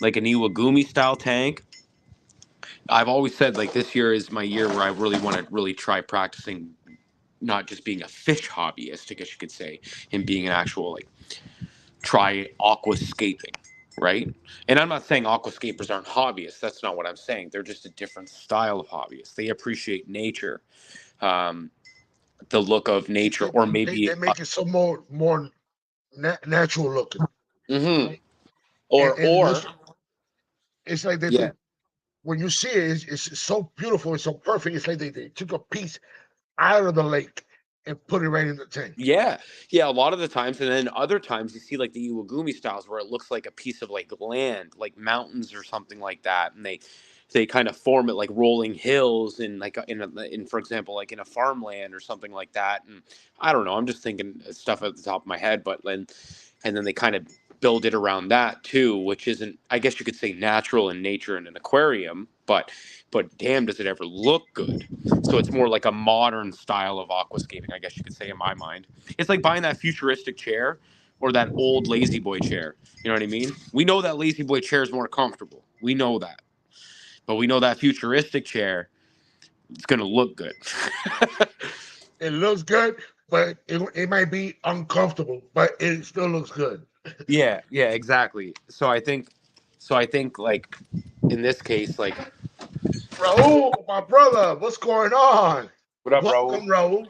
Like an Iwagumi style tank. I've always said like this year is my year where I really want to really try practicing not just being a fish hobbyist, I guess you could say, and being an actual like try aquascaping, right? And I'm not saying aquascapers aren't hobbyists. That's not what I'm saying. They're just a different style of hobbyists. They appreciate nature, um, the look of nature, They, or they maybe, make it so more natural looking. mm-hmm. And or listen, it's like yeah, when you see it, it's so beautiful, it's so perfect. It's like they took a piece out of the lake and put it right in the tank. yeah, yeah. A lot of the times, and then other times you see like the Iwagumi styles where it looks like a piece of like land, like mountains or something like that, and they kind of form it like rolling hills and like in for example like in a farmland or something like that. And I don't know, I'm just thinking stuff at the top of my head, but then and then they kind of build it around that too, which isn't, I guess you could say, natural in nature in an aquarium, but damn, does it ever look good? So it's more like a modern style of aquascaping, I guess you could say, in my mind. It's like buying that futuristic chair or that old lazy boy chair. You know what I mean? We know that lazy boy chair is more comfortable. We know that, but we know that futuristic chair, it's gonna look good. It looks good, but it might be uncomfortable, but it still looks good. Yeah, exactly. So I think like in this case, like, Raul, my brother, what's going on? what up, Welcome, Raul? Raul.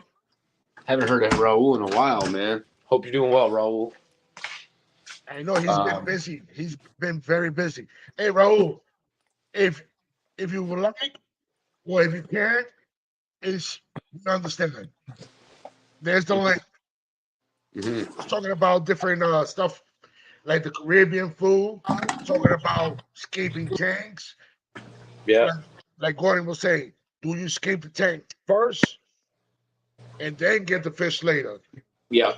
Haven't heard of Raul in a while, man. Hope you're doing well, Raul. I know he's been busy. He's been very busy. Hey, Raul, if you would like, or if you can, is you understand. There's the link. Mm-hmm. It's talking about different stuff like the Caribbean food, talking about escaping tanks. Yeah, Like Gordon was saying, do you escape the tank first and then get the fish later? yeah.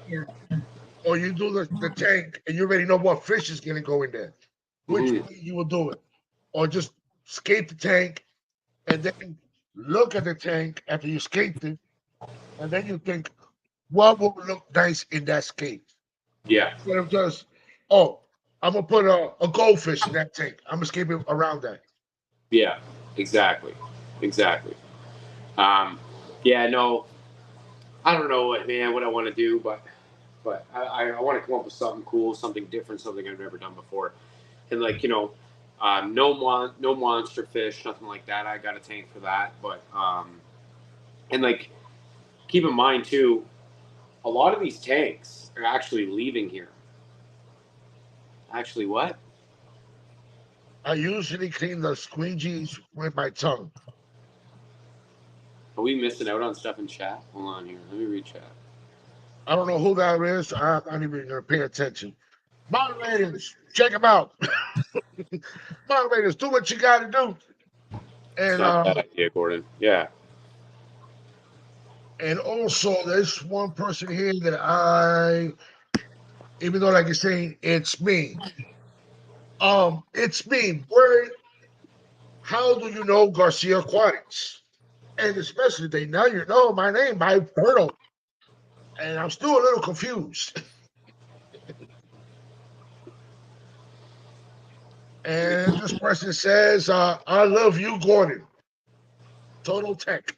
Or you do the tank and you already know what fish is going to go in there? Which Mm-hmm. way you will do it? Or just escape the tank and then look at the tank after you escaped it, and then you think, what will look nice in that escape? Yeah, Instead of just, oh, I'm going to put a goldfish in that tank. I'm escaping around that. yeah. Exactly. Um, yeah, no, I don't know what I want to do, but I want to come up with something cool, something different, something I've never done before, and like, no monster fish, nothing like that. I got a tank for that, but and like, keep in mind too, a lot of these tanks are actually leaving here. Actually, what? I usually clean the squeegees with my tongue. Are we missing out on stuff in chat? Hold on here. Let me read chat. I don't know who that is. I'm not even going to pay attention. Moderators, check them out. Moderators, do what you got to do. It's And not a bad idea, Gordon. Yeah. also, there's one person here that even though like you're saying, it's me. It's me. How do you know Garcia Aquatics? And especially they now you know my name. I've heard of, and I'm still a little confused. And this person says, I love you, Gordon. Total Tech.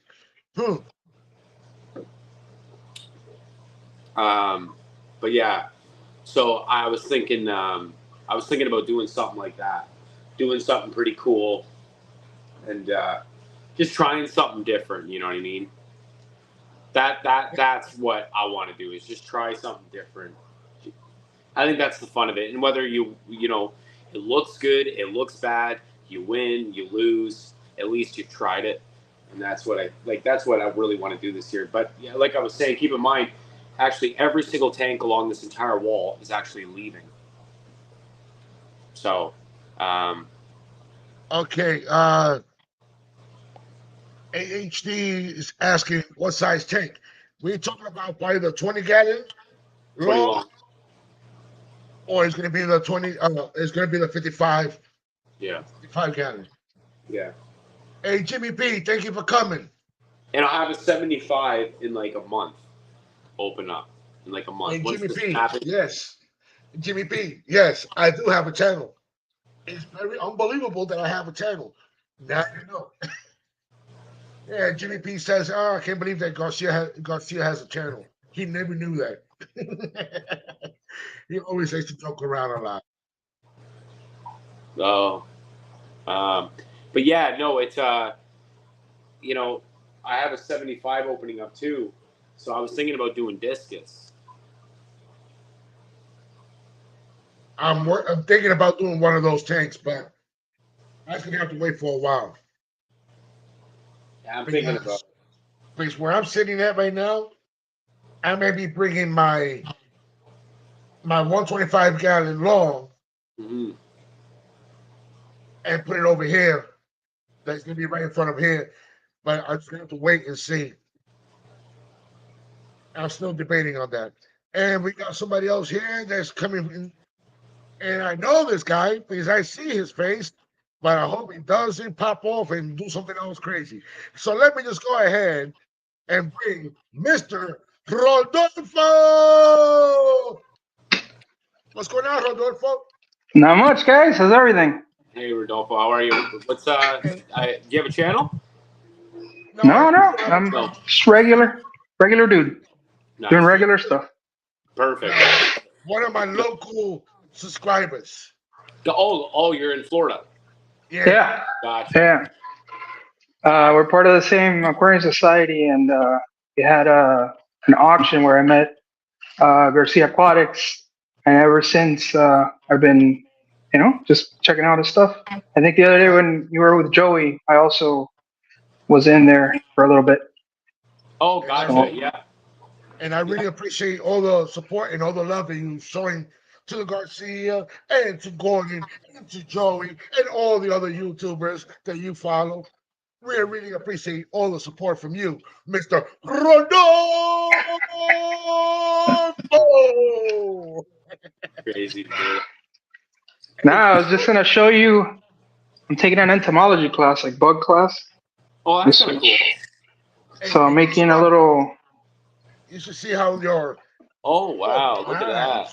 But yeah. So I was thinking about doing something like that, doing something pretty cool, and just trying something different. You know what I mean? That's what I want to do, is just try something different. I think that's the fun of it. And whether it looks good, it looks bad, you win, you lose, at least you tried it. And that's what I like. That's what I really want to do this year. But yeah, like I was saying, keep in mind, actually, every single tank along this entire wall is actually leaving. So, Okay. AHD is asking what size tank. We're talking about probably the 20-gallon 20 long, long. or it's going to be the 20. It's going to be the 55. Yeah. 55-gallon. Yeah. Hey, Jimmy P, thank you for coming. And I'll have a 75 in like a month. Open up in like a month. Hey, Once Jimmy this P, happens. yes. Jimmy P, yes, I do have a channel. It's very unbelievable that I have a channel. Now you know. Yeah, Jimmy P says, "Oh, I can't believe that Garcia has a channel. He never knew that." He always likes to joke around a lot. Oh. But yeah, no, it's I have a 75 opening up too. So I was thinking about doing discus. I'm thinking about doing one of those tanks, but I'm gonna have to wait for a while. Yeah, I'm thinking about. Because where I'm sitting at right now, I may be bringing my 125-gallon long Mm-hmm. and put it over here. That's gonna be right in front of here, but I just have to wait and see. I'm still debating on that. And we got somebody else here that's coming in. And I know this guy because I see his face, but I hope he doesn't pop off and do something else crazy. So let me just go ahead and bring Mr. Rodolfo. What's going on, Rodolfo? Not much, guys. How's everything? Hey, Rodolfo, how are you? What's do you have a channel? No, I'm No. just regular dude doing Nice. regular stuff. Perfect. One of my local subscribers. Oh, you're in Florida. Yeah, Gotcha. yeah. We're part of the same aquarium society, and we had an auction where I met Garcia Aquatics, and ever since I've been, just checking out his stuff. I think the other day when you were with Joey, I also was in there for a little bit. Oh, gotcha. Yeah. And I really appreciate all the support and all the love that you're showing to the Garcia and to Gordon and to Joey and all the other YouTubers that you follow. We really appreciate all the support from you, Mr. Rodolfo. Crazy, dude. Now I was just gonna show you. I'm taking an entomology class, like bug class. Oh, that's kind of cool. So I'm making a little. You should see how your. Oh wow! Look at that.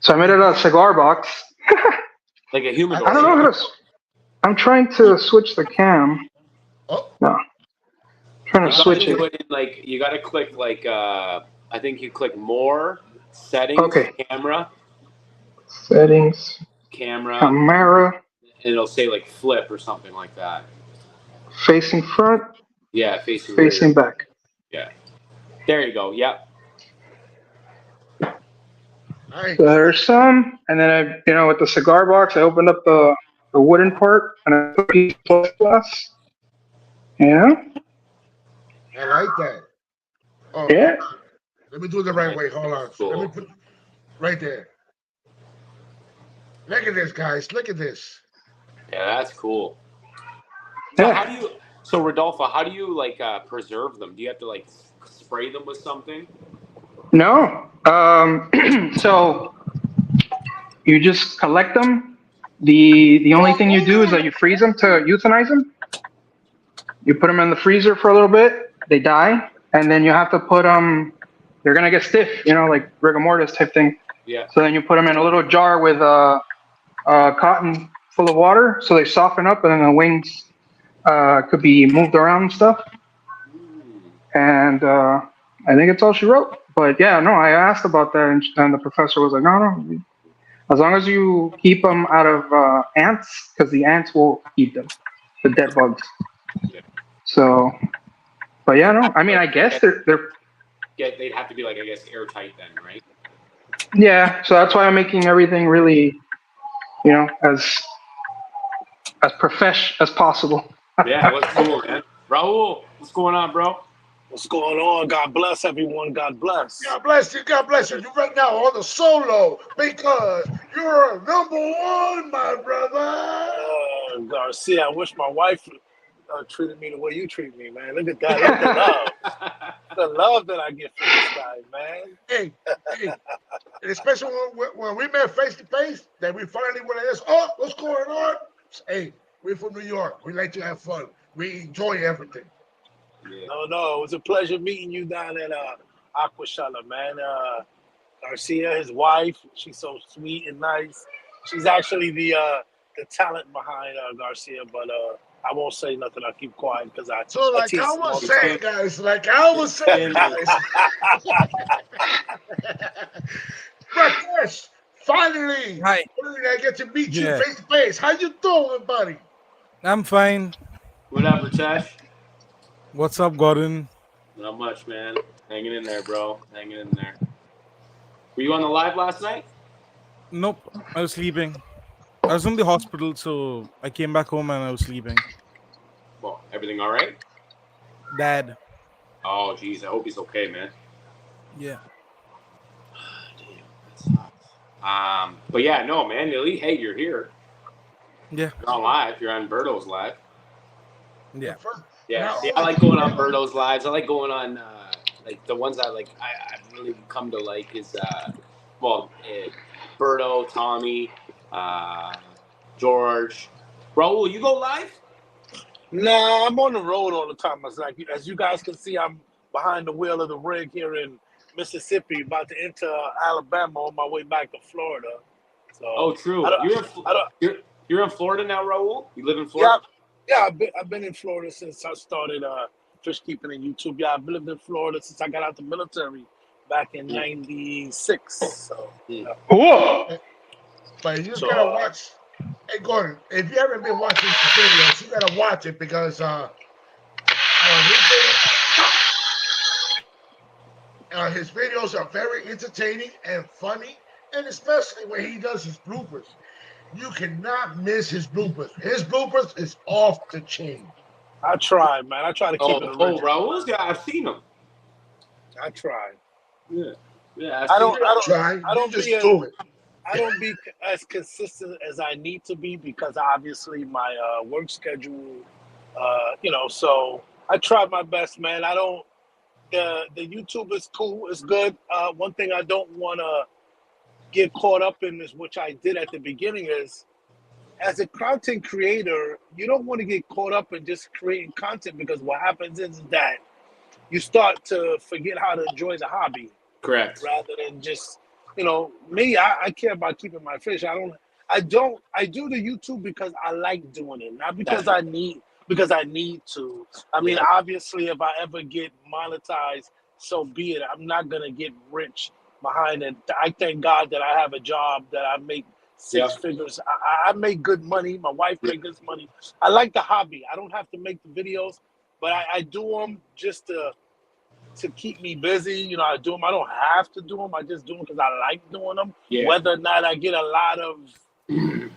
So I made it a cigar box. Like a humidor. I don't know how to. I'm trying to switch the cam. Oh. No. I'm trying to switch it. You got to click I think you click more settings. Okay. Camera. Settings. Camera. And it'll say like flip or something like that. Facing front. Yeah, facing rear. Back. Yeah. There you go. Yep. Nice. So there's some, and then I, with the cigar box, I opened up the wooden part and I put a piece of plexiglass. I like that. Oh, yeah. Let me do it the right way. Hold on. Cool. Let me put right there. Look at this, guys. Look at this. Yeah, that's cool. So So Rodolfo, how do you preserve them? Do you have to spray them with something? No. So you just collect them. The only thing you do is that you freeze them to euthanize them. You put them in the freezer for a little bit. They die, and then you have to put them. They're gonna get stiff, like rigor mortis type thing. Yeah. So then you put them in a little jar with cotton full of water, so they soften up, and then the wings could be moved around and stuff. And I think it's all she wrote. But yeah, no, I asked about that, and the professor was like, no. As long as you keep them out of ants, because the ants will eat them, the dead bugs. Yeah. So, but yeah, no. I mean, I guess they're. Yeah, they'd have to be airtight then, right? Yeah, so that's why I'm making everything really, as profesh as possible. Yeah, what's cool, man? Raul, what's going on, bro? What's going on? God bless everyone. God bless. God bless you. God bless you. You're right now on the solo because you're number one, my brother. Garcia, I wish my wife treated me the way you treat me, man. Look at that. Look at the love. The love that I get from this guy, man. Hey. And especially when we met face to face, that we finally went like this. Oh, what's going on? Hey, we're from New York. We like to have fun. We enjoy everything. Yeah. No, it was a pleasure meeting you down at Aquashala, man. Garcia, his wife, she's so sweet and nice. She's actually the talent behind Garcia, but I won't say nothing. I'll keep quiet because I. So, like I was saying, guys, Rakesh, finally, Hi. I get to meet you face to face. How you doing, buddy? I'm fine. What up, Rakesh? What's up, Gordon? Not much, man. Hanging in there, bro. Hanging in there. Were you on the live last night? Nope, I was sleeping. I was in the hospital, so I came back home and I was sleeping. Well, everything all right? Dad. Oh, geez. I hope he's okay, man. Yeah. Damn, that sucks. But yeah, no, man. Hey, you're here. Yeah. You're on live. You're on Berto's live. Yeah. Yeah. See, I like going on Berto's lives. I like going on like the ones I like. I really come to like is Berto, Tommy, George, Raul. You go live? Nah, I'm on the road all the time. It's like, as you guys can see, I'm behind the wheel of the rig here in Mississippi, about to enter Alabama on my way back to Florida. So, Oh, true. I don't, I don't, You're in Florida now, Raul. You live in yeah, Florida? yeah. I've been in Florida since I started fish keeping in YouTube. Yeah, I've lived in Florida since I got out the military back in '96. So, Mm. Whoa! But you just So, gotta watch. Hey Gordon, if you haven't been watching the videos, you gotta watch it because his videos are very entertaining and funny, and especially when he does his bloopers. You cannot miss his bloopers. His bloopers is off the chain. I try, man. I try to keep it original. Raul's guy. I've seen him. I try. Yeah. I don't. You don't try. I You don't just be as do it. I don't be as consistent as I need to be because obviously my work schedule, so I try my best, man. I don't. The YouTube is cool. It's good. One thing I don't want to get caught up in is, which I did at the beginning, is as a content creator, you don't want to get caught up in just creating content because what happens is that you start to forget how to enjoy the hobby Correct. rather than just, me. I care about keeping my fish. I do the YouTube because I like doing it, not because I need to. I mean, obviously, if I ever get monetized, so be it. I'm not gonna get rich behind it. I thank God that I have a job that I make six figures. I make good money. My wife makes good money. I like the hobby. I don't have to make the videos, but I do them just to keep me busy. I do them. I don't have to do them. I just do them because I like doing them. Yeah. Whether or not I get a lot of, a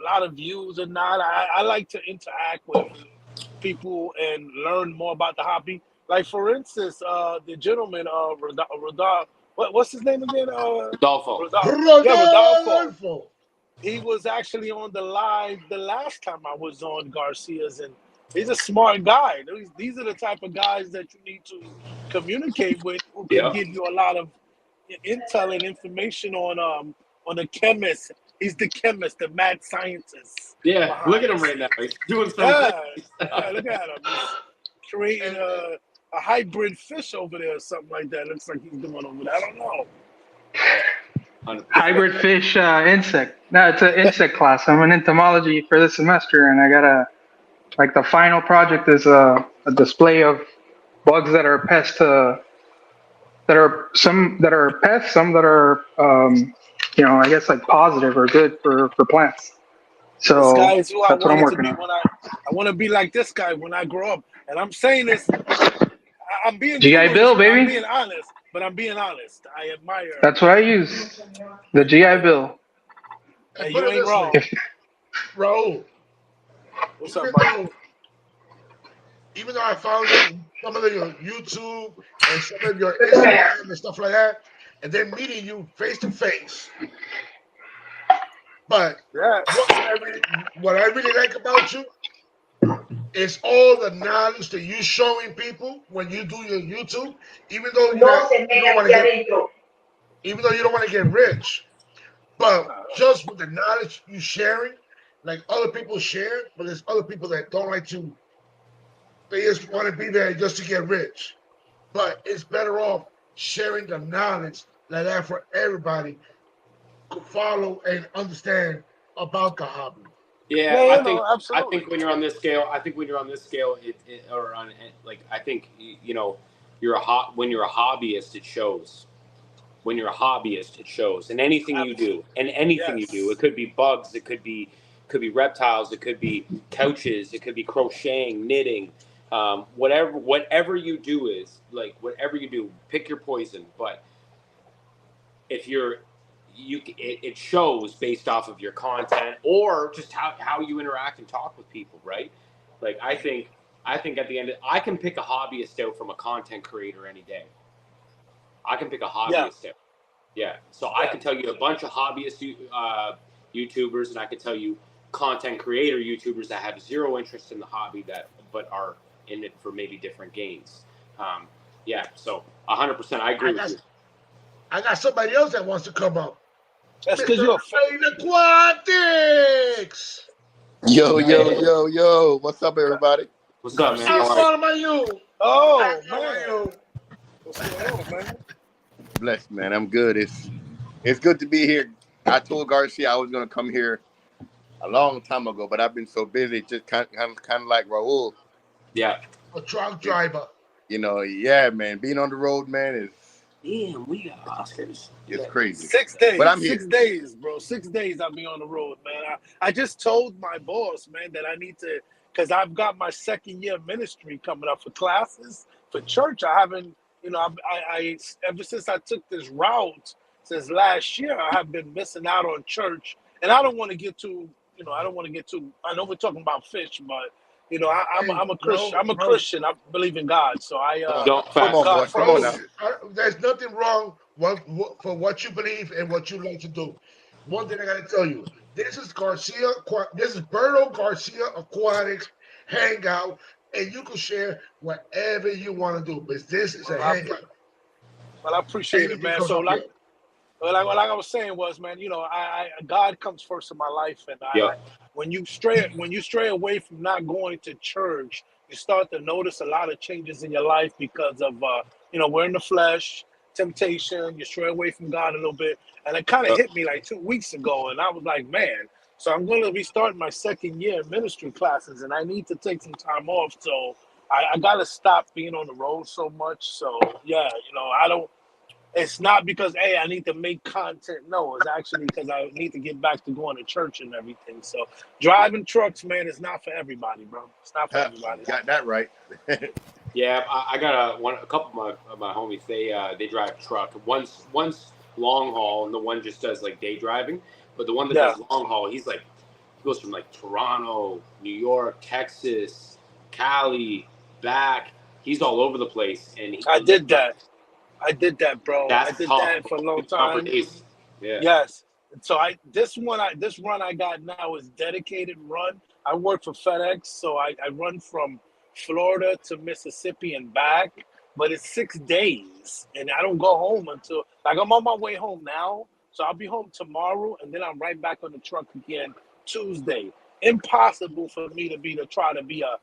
lot of views or not, I like to interact with people and learn more about the hobby. Like, for instance, the gentleman, Rodolfo, what's his name again? Rodolfo. Rodolfo. Rodolfo. He was actually on the live the last time I was on Garcia's, and he's a smart guy. These are the type of guys that you need to communicate with, who can give you a lot of intel and information on the chemist. He's the chemist, the mad scientist. Yeah, look at him right now. He's doing something. Yeah, look at him. He's creating a hybrid fish over there or something like that. Looks like he's doing over there. I don't know. Hybrid fish insect. No, it's an insect class. I'm in entomology for this semester, and I got the final project is a display of bugs that are pests some that are pests, some that are I guess like positive or good for plants. So this guy is who I that's what I'm wanted to working be on. when I want to be like this guy when I grow up. And I'm saying this, I'm being GI Bill, baby. I'm being honest, but I'm being honest. I admire. That's what I use. The GI Bill. Hey, you ain't wrong. Raul. What's up, buddy? Even though I found some of your YouTube and some of your Instagram and stuff like that, and then meeting you face to face. But what I really like about you is all the knowledge that you're showing people when you do your YouTube, even though you don't want to get rich, but just with the knowledge you sharing, like other people share, but there's other people that don't like to. They just want to be there just to get rich, but it's better off sharing the knowledge like that for everybody to follow and understand about the hobby. Yeah, absolutely. I think when you're on this scale, I think when you're a hobbyist, it shows. When you're a hobbyist, it shows. And anything you do, it could be bugs, it could be reptiles, it could be couches, it could be crocheting, knitting, whatever you do is like whatever you do, pick your poison. But if it shows based off of your content or just how you interact and talk with people, right? Like I think at the end I can pick a hobbyist out from a content creator any day. I can pick a hobbyist out. Yeah. So I can tell you a bunch of hobbyist YouTubers, and I can tell you content creator YouTubers that have zero interest in the hobby but are in it for maybe different gains. Yeah, so 100%. I agree with you. I got somebody else that wants to come up. That's because you're a fan. Aquatics. Yo. What's up, everybody? What's up, man? How How are are you? Oh, How are man. you? What's going on, man? Blessed, man. I'm good. It's good to be here. I told Garcia I was gonna come here a long time ago, but I've been so busy, just kind of like Raul. Yeah. A truck driver. You know, yeah, man. Being on the road, man, is Damn, we got Oscars. it's crazy. 6 days. But I'm here. 6 days, bro. 6 days I'll be on the road, man. I just told my boss, man, that I need to, because I've got my second year ministry coming up for classes for church. I haven't, I ever since I took this route since last year, I have been missing out on church. And I don't want to get too, I know we're talking about fish, but I'm a Christian. I'm a Christian. I believe in God, so Don't Come on, boy. Come on now. There's nothing wrong for what you believe and what you like to do. One thing I got to tell you, this is Garcia. This is Berto Garcia Aquatics Hangout, and you can share whatever you want to do. But this is a hangout. Well, I appreciate it, man. So like I was saying was, man, God comes first in my life, and when you stray away from not going to church, you start to notice a lot of changes in your life because of we're in the flesh, temptation. You stray away from God a little bit, and it kind of hit me like 2 weeks ago, and I was like, man. So I'm going to be starting my second year ministry classes, and I need to take some time off. So I got to stop being on the road so much. So yeah, I don't. It's not because, hey, I need to make content. No, it's actually because I need to get back to going to church and everything. So driving trucks, man, is not for everybody, bro. It's not for everybody. Got that right. Yeah, I got a couple of my homies. They drive truck. One's long haul, and the one just does like day driving. But the one that does long haul, he goes from like Toronto, New York, Texas, Cali, back. He's all over the place. And I did that, bro. I did that for a long time. Yeah. Yes. So this run I got now is dedicated run. I work for FedEx, so I run from Florida to Mississippi and back. But it's 6 days, and I don't go home until I'm on my way home now. So I'll be home tomorrow, and then I'm right back on the truck again Tuesday. Impossible for me to try to be a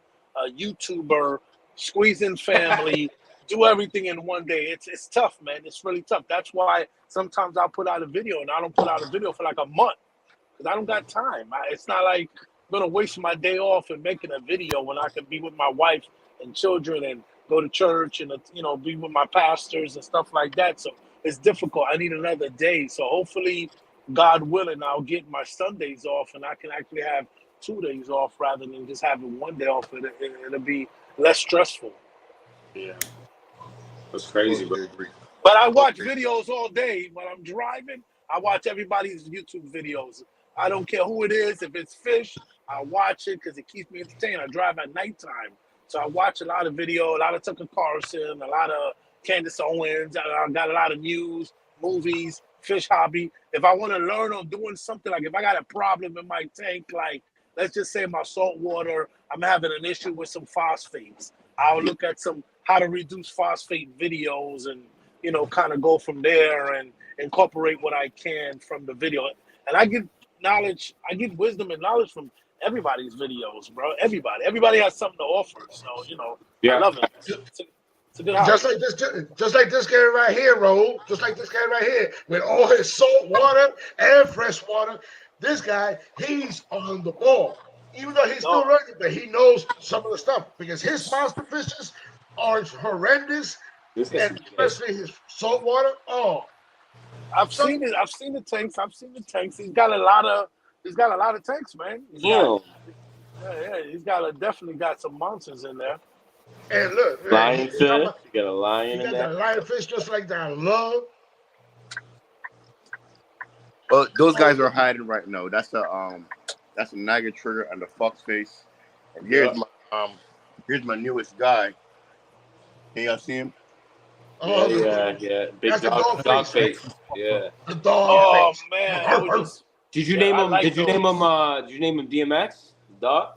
YouTuber, squeeze in family, do everything in one day. It's tough, man. It's really tough. That's why sometimes I'll put out a video, and I don't put out a video for like a month because I don't got time. It's not like I'm going to waste my day off and making a video when I can be with my wife and children and go to church and, be with my pastors and stuff like that. So it's difficult. I need another day. So hopefully, God willing, I'll get my Sundays off and I can actually have 2 days off rather than just having 1 day off. It'll be less stressful. Yeah. That's crazy, bro. But I watch videos all day when I'm driving. I watch everybody's YouTube videos. I don't care who it is. If it's fish, I watch it because it keeps me entertained. I drive at nighttime. So I watch a lot of video, a lot of Tucker Carlson, a lot of Candace Owens. I got a lot of news, movies, fish hobby. If I want to learn on doing something, like if I got a problem in my tank, like let's just say my salt water, I'm having an issue with some phosphates. I'll look at some how to reduce phosphate videos and, kind of go from there and incorporate what I can from the video. And I get knowledge, I get wisdom and knowledge from everybody's videos, bro. Everybody has something to offer. So, I love it. It's a good house. Just like this guy right here, Raul. Just like this guy right here, with all his salt water and fresh water. This guy, he's on the ball. Even though he's still learning, but he knows some of the stuff because his monster fishes are horrendous, and especially his salt water. Oh, I've seen it. I've seen the tanks. He's got a lot of tanks, man. He's definitely got some monsters in there. And look, lionfish. You got a lion in there. He got a lionfish just like that. I love. Well, those guys are hiding right now. That's a Niger trigger and the fox face. And here's my newest guy. Can y'all see him? Oh yeah. Big dog face. Yeah. The dog face. Man. Did you name him DMX? Dog?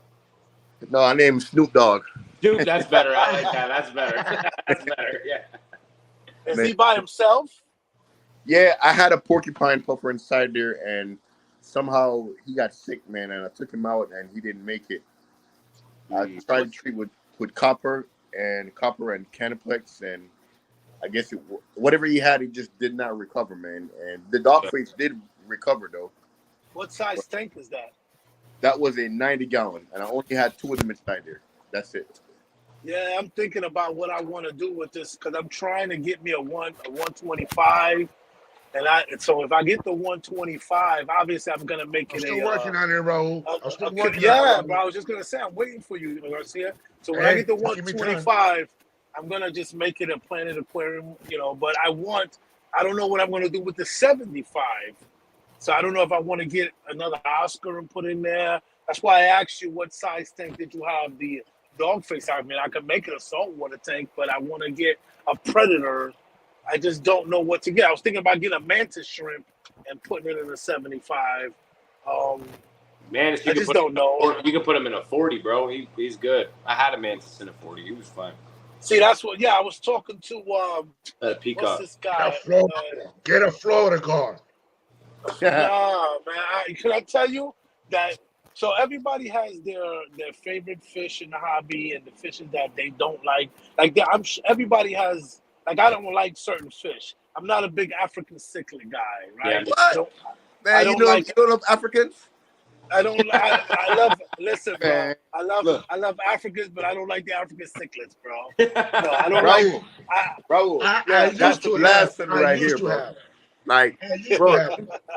No, I named him Snoop Dogg. Dude, that's better. I like that. That's better. That's better. Yeah. Is Man. he by himself? Yeah, I had a porcupine puffer inside there, and somehow he got sick, man. And I took him out, and he didn't make it. I tried to treat with copper and Canaplex, and I guess whatever he had, he just did not recover, man. And the dog face did recover though. What size tank is that? That was a 90-gallon, and I only had 2 of them inside there. That's it. Yeah, I'm thinking about what I want to do with this because I'm trying to get me a 125, so if I get the 125, obviously I'm gonna make I'm it still working on it, Raul. I'm still working yeah, on it. bro. I was just gonna say I'm waiting for you, Garcia. So when Hey, I get the give me time. 125, I'm gonna just make it a Planet Aquarium, But I don't know what I'm gonna do with the 75. So I don't know if I want to get another Oscar and put in there. That's why I asked you what size tank did you have the dog face. I mean, I could make it a saltwater tank, but I want to get a predator. I just don't know what to get. I was thinking about getting a mantis shrimp and putting it in a 75. Mantis, I just don't know. You can put him in a 40, bro. He's good. I had a mantis in a 40. He was fine. See, that's what. Yeah, I was talking to Peacock. what's this guy? Get a Florida guard. Nah, man. Can I tell you that? So everybody has their favorite fish in the hobby and the fishes that they don't like. Everybody has I don't like certain fish. I'm not a big African cichlid guy, right? Yeah. What? Man, you don't love Africans? I don't. I love. Listen, bro. Man, I love Africans, but I don't like the African cichlids, bro. No, I don't like. Bro, that's the blasphemy right here, bro. Like,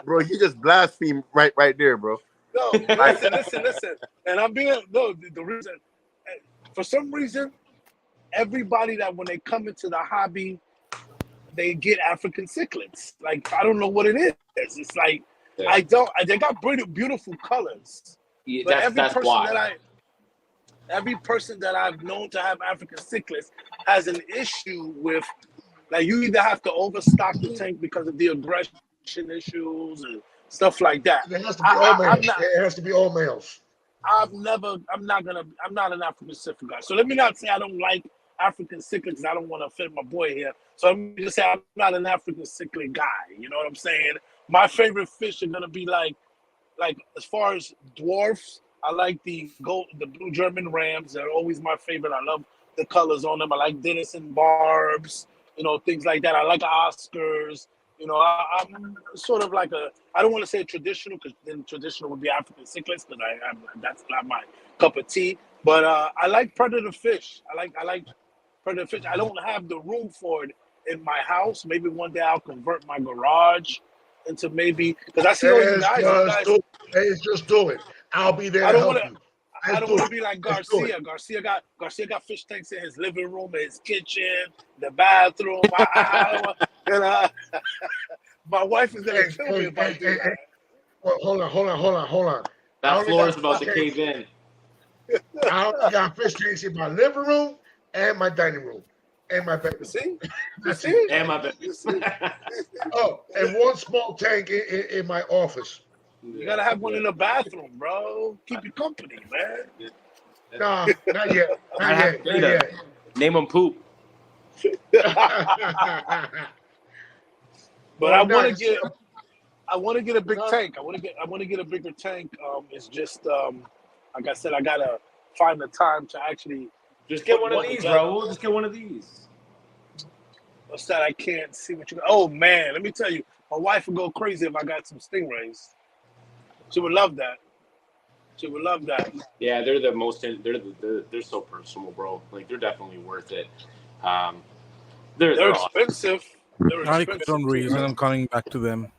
bro, you just blaspheme right there, bro. No, listen. And I'm being the reason. For some reason, everybody that when they come into the hobby, they get African cichlids. Like I don't know what it is. It's like they got beautiful colors. Yeah, but every person that I've known to have African cichlids has an issue with, like, you either have to overstock the tank because of the aggression issues and stuff like that. It has to be all males. It has to be all males. I'm not an African cichlid guy. So let me not say I don't like African cichlids because I don't want to offend my boy here. So let me just say I'm not an African cichlid guy. You know what I'm saying? My favorite fish are gonna be like as far as dwarfs, I like the blue German rams. They're always my favorite. I love the colors on them. I like Denison barbs, things like that. I like Oscars. I'm sort of like I don't want to say traditional because then traditional would be African cichlids because that's not my cup of tea. But I like predator fish. I like predator fish. I don't have the room for it in my house. Maybe one day I'll convert my garage into because I see all you guys. Just do it. I'll be there to help you. I don't want to be like Garcia. Garcia got fish tanks in his living room, in his kitchen, the bathroom. My wife is gonna kill me if I do that. Well, hold on. That floor is about to cave in. I only got fish tanks in my living room and my dining room and my bedroom. You see? And my bedroom. Oh, and one small tank in my office. You gotta have one in the bathroom, bro. Keep you company, man. Nah, not yet. Not yet. Name them Poop. But I want to get a big tank. I want to get a bigger tank. It's just like I said, I gotta find the time to actually just get one of these, bro. Just get one of these. What's that? I can't see what you got. Oh man, let me tell you, my wife would go crazy if I got some stingrays. She would love that. Yeah, they're the most. They're so personal, bro. Like they're definitely worth it. They're expensive. They're I expensive. don't reason I'm coming back to them.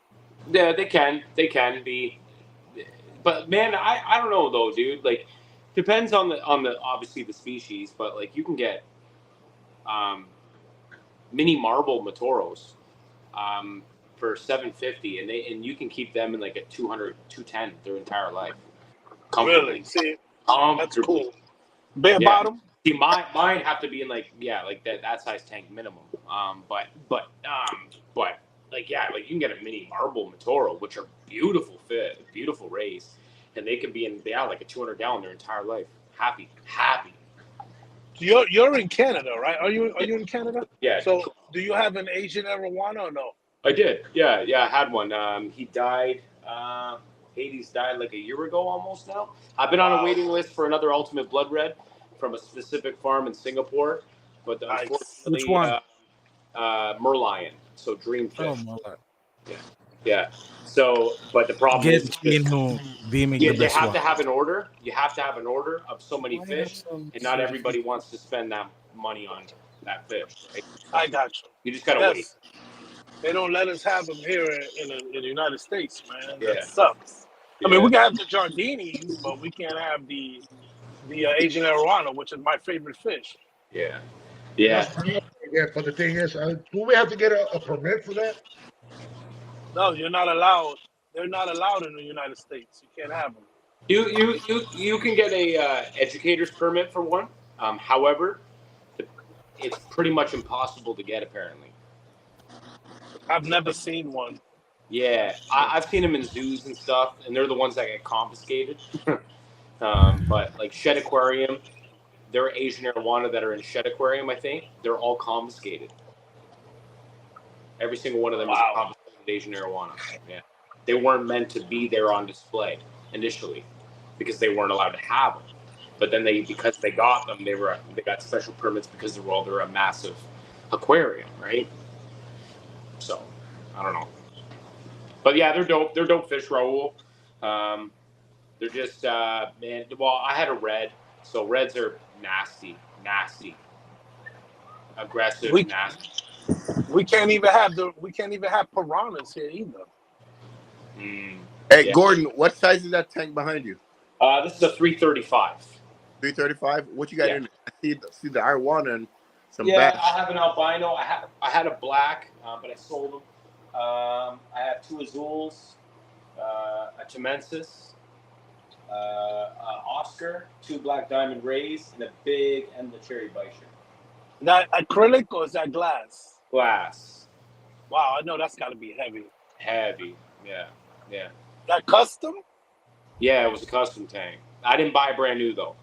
Yeah, they can be, but man, I don't know though, dude. Like, depends on the obviously the species, but like you can get mini marble Matoros for $750, and you can keep them in like a 200, 210 their entire life. Really? See, that's cool. Bare bottom. See, mine have to be in like that size tank minimum. But like you can get a mini marble Matoro, which are beautiful rays, and they can be in like a 200 gallon their entire life. Happy. You're in Canada, right? Are you in Canada? Yeah. So do you have an Asian arowana or no? I did. Yeah, I had one. He died. Hades died like a year ago almost now. I've been on a waiting list for another Ultimate Blood Red from a specific farm in Singapore, but Nice. unfortunately, Which one? Merlion. So Dreamfish. Oh my God. Yeah. So, but the problem Get is, Chain who they make yeah, the they best have one. to have an order. You have to have an order of so many Why you have fish, some and not sweet everybody wants to spend that money on that fish. Right? I got you. You just gotta wait. Yes. They don't let us have them here in the United States, man. Yeah. That sucks. I mean, Yeah. we can have the Jardinis, but we can't have the Asian arowana, which is my favorite fish. Yeah. Yeah. Yeah, but the thing is, do we have to get a permit for that? No, you're not allowed. They're not allowed in the United States. You can't have them. You can get a educator's permit for one. However, it's pretty much impossible to get apparently. I've never seen one. Yeah, I've seen them in zoos and stuff, and they're the ones that get confiscated. But like Shed Aquarium, they're Asian arowana that are in Shed Aquarium. I think they're all confiscated. Every single one of them is a confiscated Asian arowana. Yeah, they weren't meant to be there on display initially because they weren't allowed to have them. But then because they got them, they got special permits because they're a massive aquarium, right? So I don't know. But yeah, they're dope. They're dope fish, Raul. They're just man. Well, I had a red, so reds are nasty, aggressive, nasty. We can't even have piranhas here either. Hey, Gordon, what size is that tank behind you? This is a 335. 335. What you got in? I see the arowana and some. Yeah, bass. I have an albino. I had a black, but I sold them. I have two azules, a chimensis, Oscar, two black diamond rays, and the cherry bisher. That acrylic or is that glass? Glass. Wow, I know that's got to be heavy. Heavy. Yeah. That custom? Yeah, it was a custom tank. I didn't buy brand new though.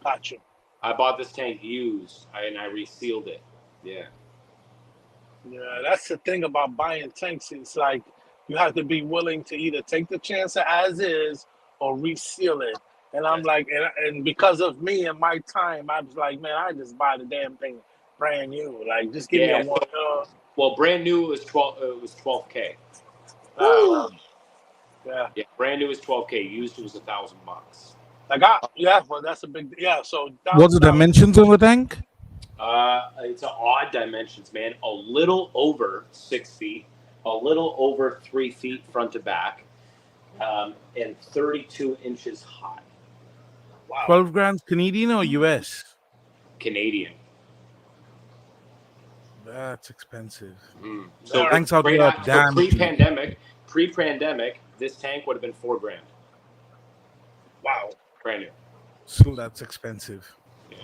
Gotcha. I bought this tank used, and I resealed it. Yeah. Yeah, that's the thing about buying tanks. It's like you have to be willing to either take the chance as is or reseal it. And I'm like, and because of me and my time, I was like, man, I just buy the damn thing brand new. Like, just give me a one. Well, brand new was 12. It was 12K. Yeah. Yeah, brand new is 12K. Used it was $1,000. Well, that's a big, So what's the dimensions of a tank? It's an odd dimensions, man. A little over 6 feet, a little over 3 feet front to back, and 32 inches high. Wow. 12 grams Canadian or US? Canadian. That's expensive. So thanks out there, damn. Pre-pandemic, this tank would have been $4,000. Wow. Brand new. So that's expensive.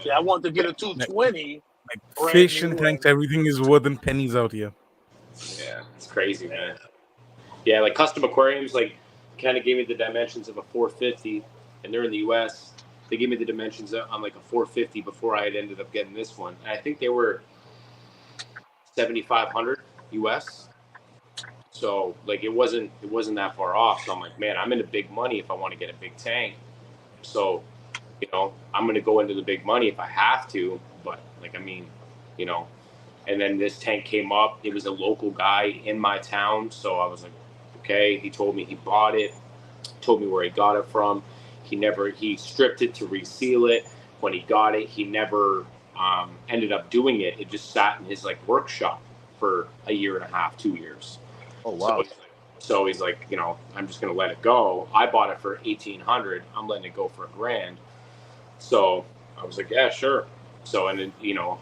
Yeah, I want to get a 220. Like fish and tanks, everything is worth in pennies out here. Yeah, it's crazy, man. Yeah, like custom aquariums, like kind of gave me the dimensions of a 450, and they're in the US. They gave me the dimensions on like a 450 before I had ended up getting this one. And I think they were 7,500 US. So like it wasn't that far off. So I'm like, man, I'm into big money if I want to get a big tank. So, I'm going to go into the big money if I have to. But like, I mean, and then this tank came up. It was a local guy in my town. So I was like, okay. He told me he bought it, told me where he got it from. He stripped it to reseal it. When he got it, he never ended up doing it. It just sat in his like workshop for a year and a half, 2 years. Oh, wow. So he's like, I'm just going to let it go. I bought it for $1,800. I'm letting it go for $1,000. So I was like, yeah, sure. So, and then,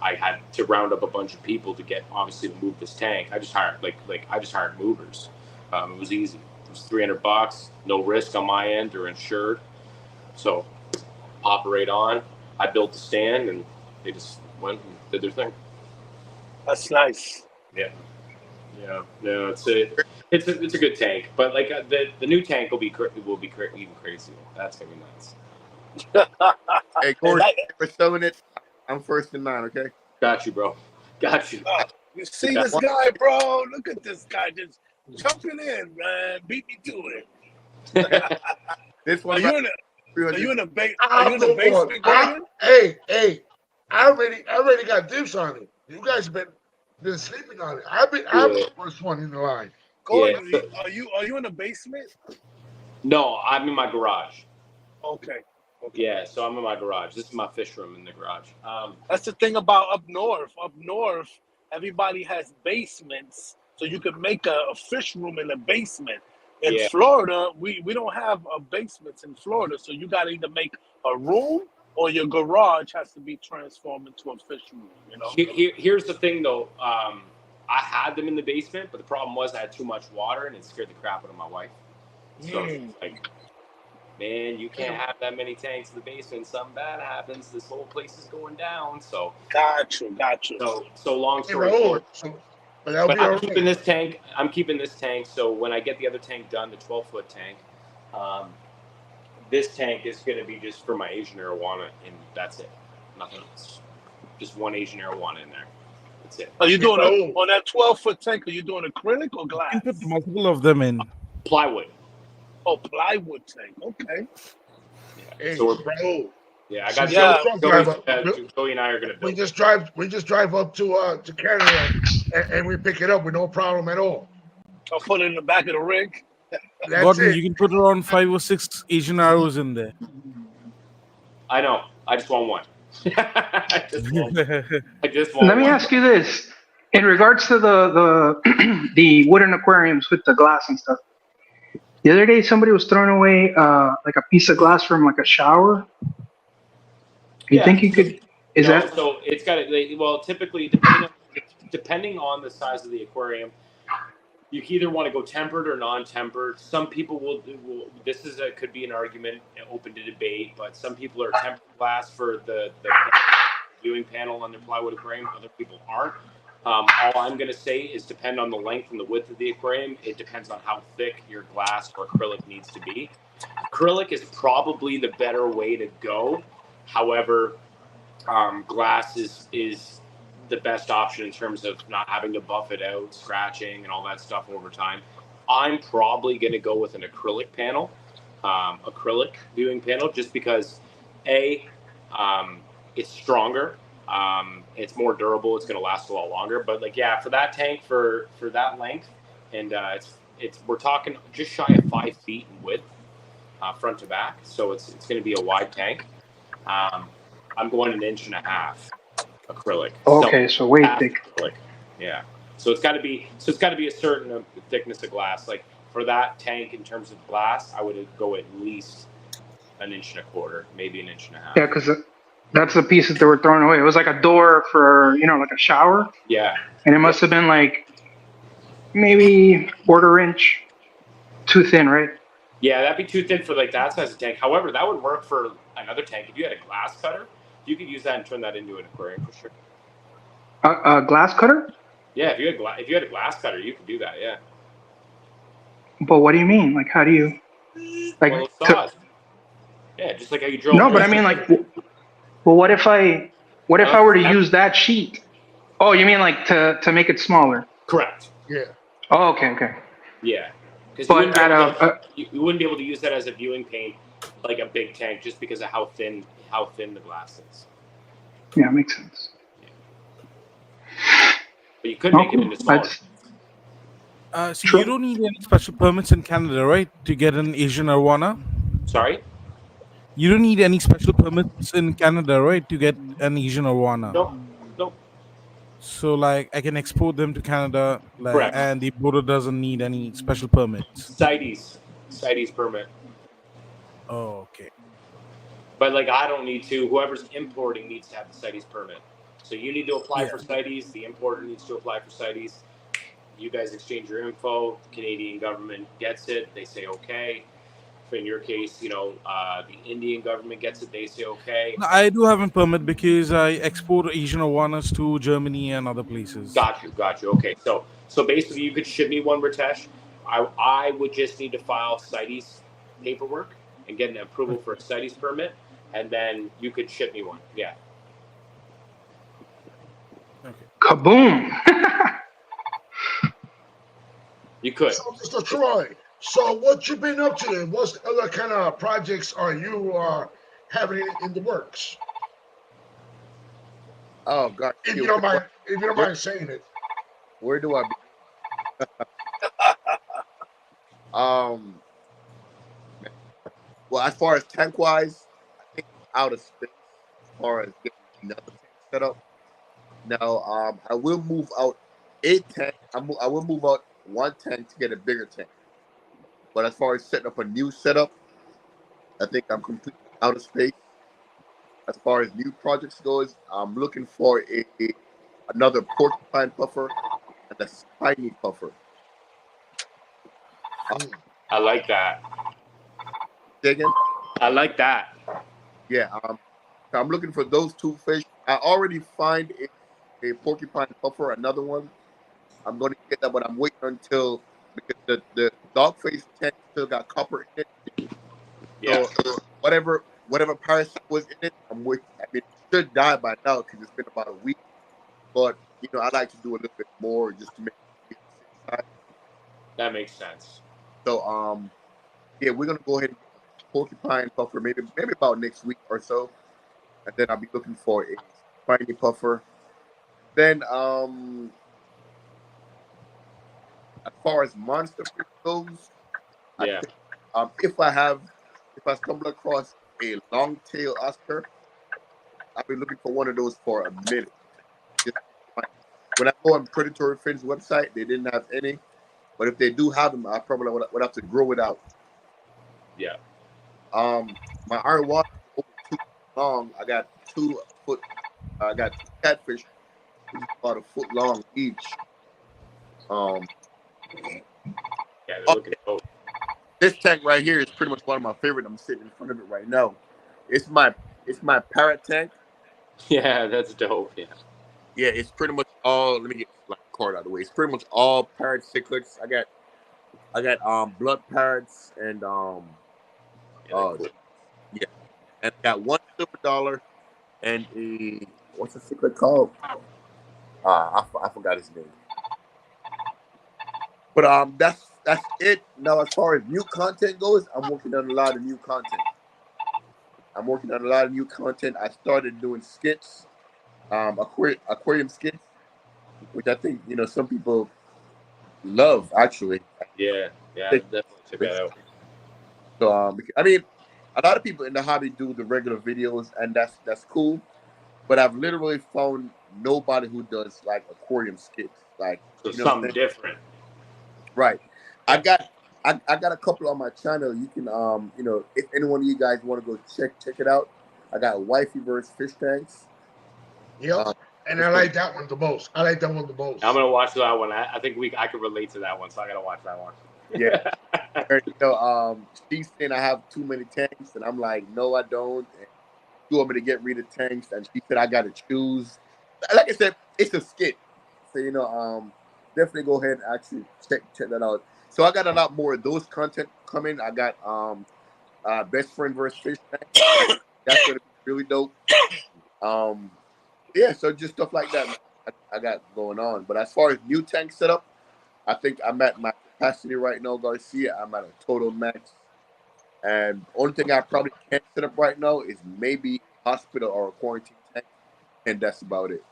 I had to round up a bunch of people to obviously to move this tank. I just hired, I just hired movers. It was easy. It was $300, no risk on my end. They're insured. So pop it right on. I built the stand and they just went and did their thing. That's nice. Yeah. Yeah. No, it's a good tank, but like the new tank will be even crazier. That's gonna be nice. Hey, Gordon, for selling it, I'm first in line. Okay. Got you, bro. Got you. You see this guy, bro? Look at this guy just jumping in, man. Beat me to it. This one. Are you in a basement, Gordon? Hey, I already got dibs on it. You guys been sleeping on it. I'm the first one in the line. Gordon, Yeah. are you in a basement? No, I'm in my garage. Okay. Yeah, so I'm in my garage. This is my fish room in the garage. That's the thing about up north. Up north, everybody has basements, so you can make a fish room in a basement. In Florida, we don't have basements in Florida, so you got to either make a room or your garage has to be transformed into a fish room. You know. Here's the thing, though. I had them in the basement, but the problem was I had too much water, and it scared the crap out of my wife. So like, man, you can't have that many tanks in the basement. Something bad happens. This whole place is going down. So got you. So long story short. But I'm keeping this tank. So when I get the other tank done, the 12-foot tank, this tank is going to be just for my Asian arowana, and that's it. Nothing else. Just one Asian arowana in there. That's it. Are you doing on that 12-foot tank? Are you doing acrylic or glass? You can put multiple of them in. Plywood. Oh, plywood tank. Okay. Yeah. Hey, So bro. Yeah, I got Joey and I are gonna build. We just drive up to Canada and we pick it up with no problem at all. I'll put it in the back of the rig. Gordon, you can put around 5 or 6 Asian arrows in there. I know. I just want one. I just want Let me ask you this: in regards to the the wooden aquariums with the glass and stuff. The other day, somebody was throwing away like a piece of glass from like a shower. You think you could? So it's got it. Well, typically, depending on the size of the aquarium, you either want to go tempered or non-tempered. Some people will. This could be an argument open to debate, but some people are tempered glass for the viewing panel on their plywood aquarium. Other people aren't. All I'm going to say is depend on the length and the width of the aquarium. It depends on how thick your glass or acrylic needs to be. Acrylic is probably the better way to go. However, glass is the best option in terms of not having to buff it out, scratching, and all that stuff over time. I'm probably going to go with an acrylic panel, acrylic viewing panel, just because, it's stronger. It's more durable. It's going to last a lot longer. But for that tank, for that length, and we're talking just shy of 5 feet in width, front to back. So it's going to be a wide tank. I'm going 1.5 inches acrylic. Okay, so way thick. Acrylic. Yeah. So it's got to be a certain thickness of glass. Like for that tank, in terms of glass, I would go at least 1.25 inches, maybe 1.5 inches. Yeah, because that's the piece that they were throwing away. It was like a door for, like a shower. Yeah. And it must have been like maybe 1/4 inch too thin, right? Yeah, that'd be too thin for that size of tank. However, that would work for another tank. If you had a glass cutter, you could use that and turn that into an aquarium for sure. A glass cutter? Yeah, if you had a glass cutter, you could do that. Yeah. But what do you mean? Like, how do you yeah, just like how you drill. No, but I mean, well, what if I were to use that sheet? Oh, you mean like to make it smaller? Correct. Yeah. Oh, okay. Yeah. Because you wouldn't be able to use that as a viewing paint, like a big tank, just because of how thin the glass is. Yeah, makes sense. Yeah. But you could make it into smaller. So you don't need any special permits in Canada, right, to get an Asian arowana? Sorry? You don't need any special permits in Canada, right, to get an Asian arowana? Nope. So, I can export them to Canada, Correct. And the border doesn't need any special permits. CITES permit. Oh, okay. But I don't need to. Whoever's importing needs to have the CITES permit. So you need to apply for CITES. The importer needs to apply for CITES. You guys exchange your info. The Canadian government gets it. They say okay. In your case, the Indian government gets it. They say okay. No, I do have a permit because I export Asian arowanas to Germany and other places. Got you. Okay. So basically, you could ship me one, Ritesh. I would just need to file CITES paperwork and get an approval for a CITES permit, and then you could ship me one. Yeah. Kaboom! You could. So, Mr. Troy, so what you been up to then? What other kind of projects are you having in the works? Oh God, If you don't mind, if you don't mind saying it. where do I begin? Well, as far as tank wise, I think I'm out of space as far as getting another tank set up. Now, I will move out a tank. I will move out one tank to get a bigger tank. But as far as setting up a new setup, I think I'm completely out of space. As far as new projects goes, I'm looking for another porcupine puffer and a spiny puffer. I like that. Say again? I like that. Yeah, so I'm looking for those two fish. I already find a porcupine puffer, another one. I'm going to get that, but I'm waiting until because the dogface tank still got copper in it. Yeah. So whatever parasite was in it, I'm waiting. I mean, it should die by now because it's been about a week. But I like to do a little bit more just to make it on the safe side. That makes sense. So yeah, we're gonna go ahead and get the porcupine puffer maybe about next week or so, and then I'll be looking for a spiny puffer. Then as far as monster fish goes, I Yeah. think if I stumble across a long tail Oscar, I'll be looking for one of those for a minute. Just when I go on Predatory Fins website, they didn't have any, but if they do have them, I probably would have to grow it out. Yeah. My iron water is over 2 feet long. I got 2 foot. I got 2 catfish, which is about a foot long each. Yeah, they're Oh, looking dope. this tank right here is pretty much one of my favorite. I'm sitting in front of it right now. It's my parrot tank. Yeah, that's dope. Yeah. Yeah, it's pretty much all. Let me get this like card out of the way. It's pretty much all parrot cichlids. I got blood parrots and Yeah, they're cool. yeah, and I got one silver dollar and a what's the cichlid called? I forgot his name. But that's it. Now as far as new content goes, I'm working on a lot of new content. I started doing skits, aquarium skits, which I think some people love actually. Yeah, definitely check that out. So I mean, a lot of people in the hobby do the regular videos, and that's cool. But I've literally found nobody who does like aquarium skits, like So you know what I'm something saying? different. Right. I Yeah. got I got a couple on my channel. You can if any one of you guys want to go check it out. I got wifey versus fish tanks. Yep. And I like that one the most. I like that one the most. I'm gonna watch that one. I think I can relate to that one, so I gotta watch that one. Yeah. She's saying I have too many tanks, and I'm like, no, I don't. And she want me to get rid of tanks, and she said I got to choose. Like I said, it's a skit, so definitely go ahead and actually check that out. So I got a lot more of those content coming. I got best friend versus fish tank. That's gonna be really dope. Yeah, so just stuff like that I got going on. But as far as new tank setup, I think I'm at my capacity right now, Garcia. I'm at a total max. And only thing I probably can't set up right now is maybe a hospital or a quarantine tank, and that's about it.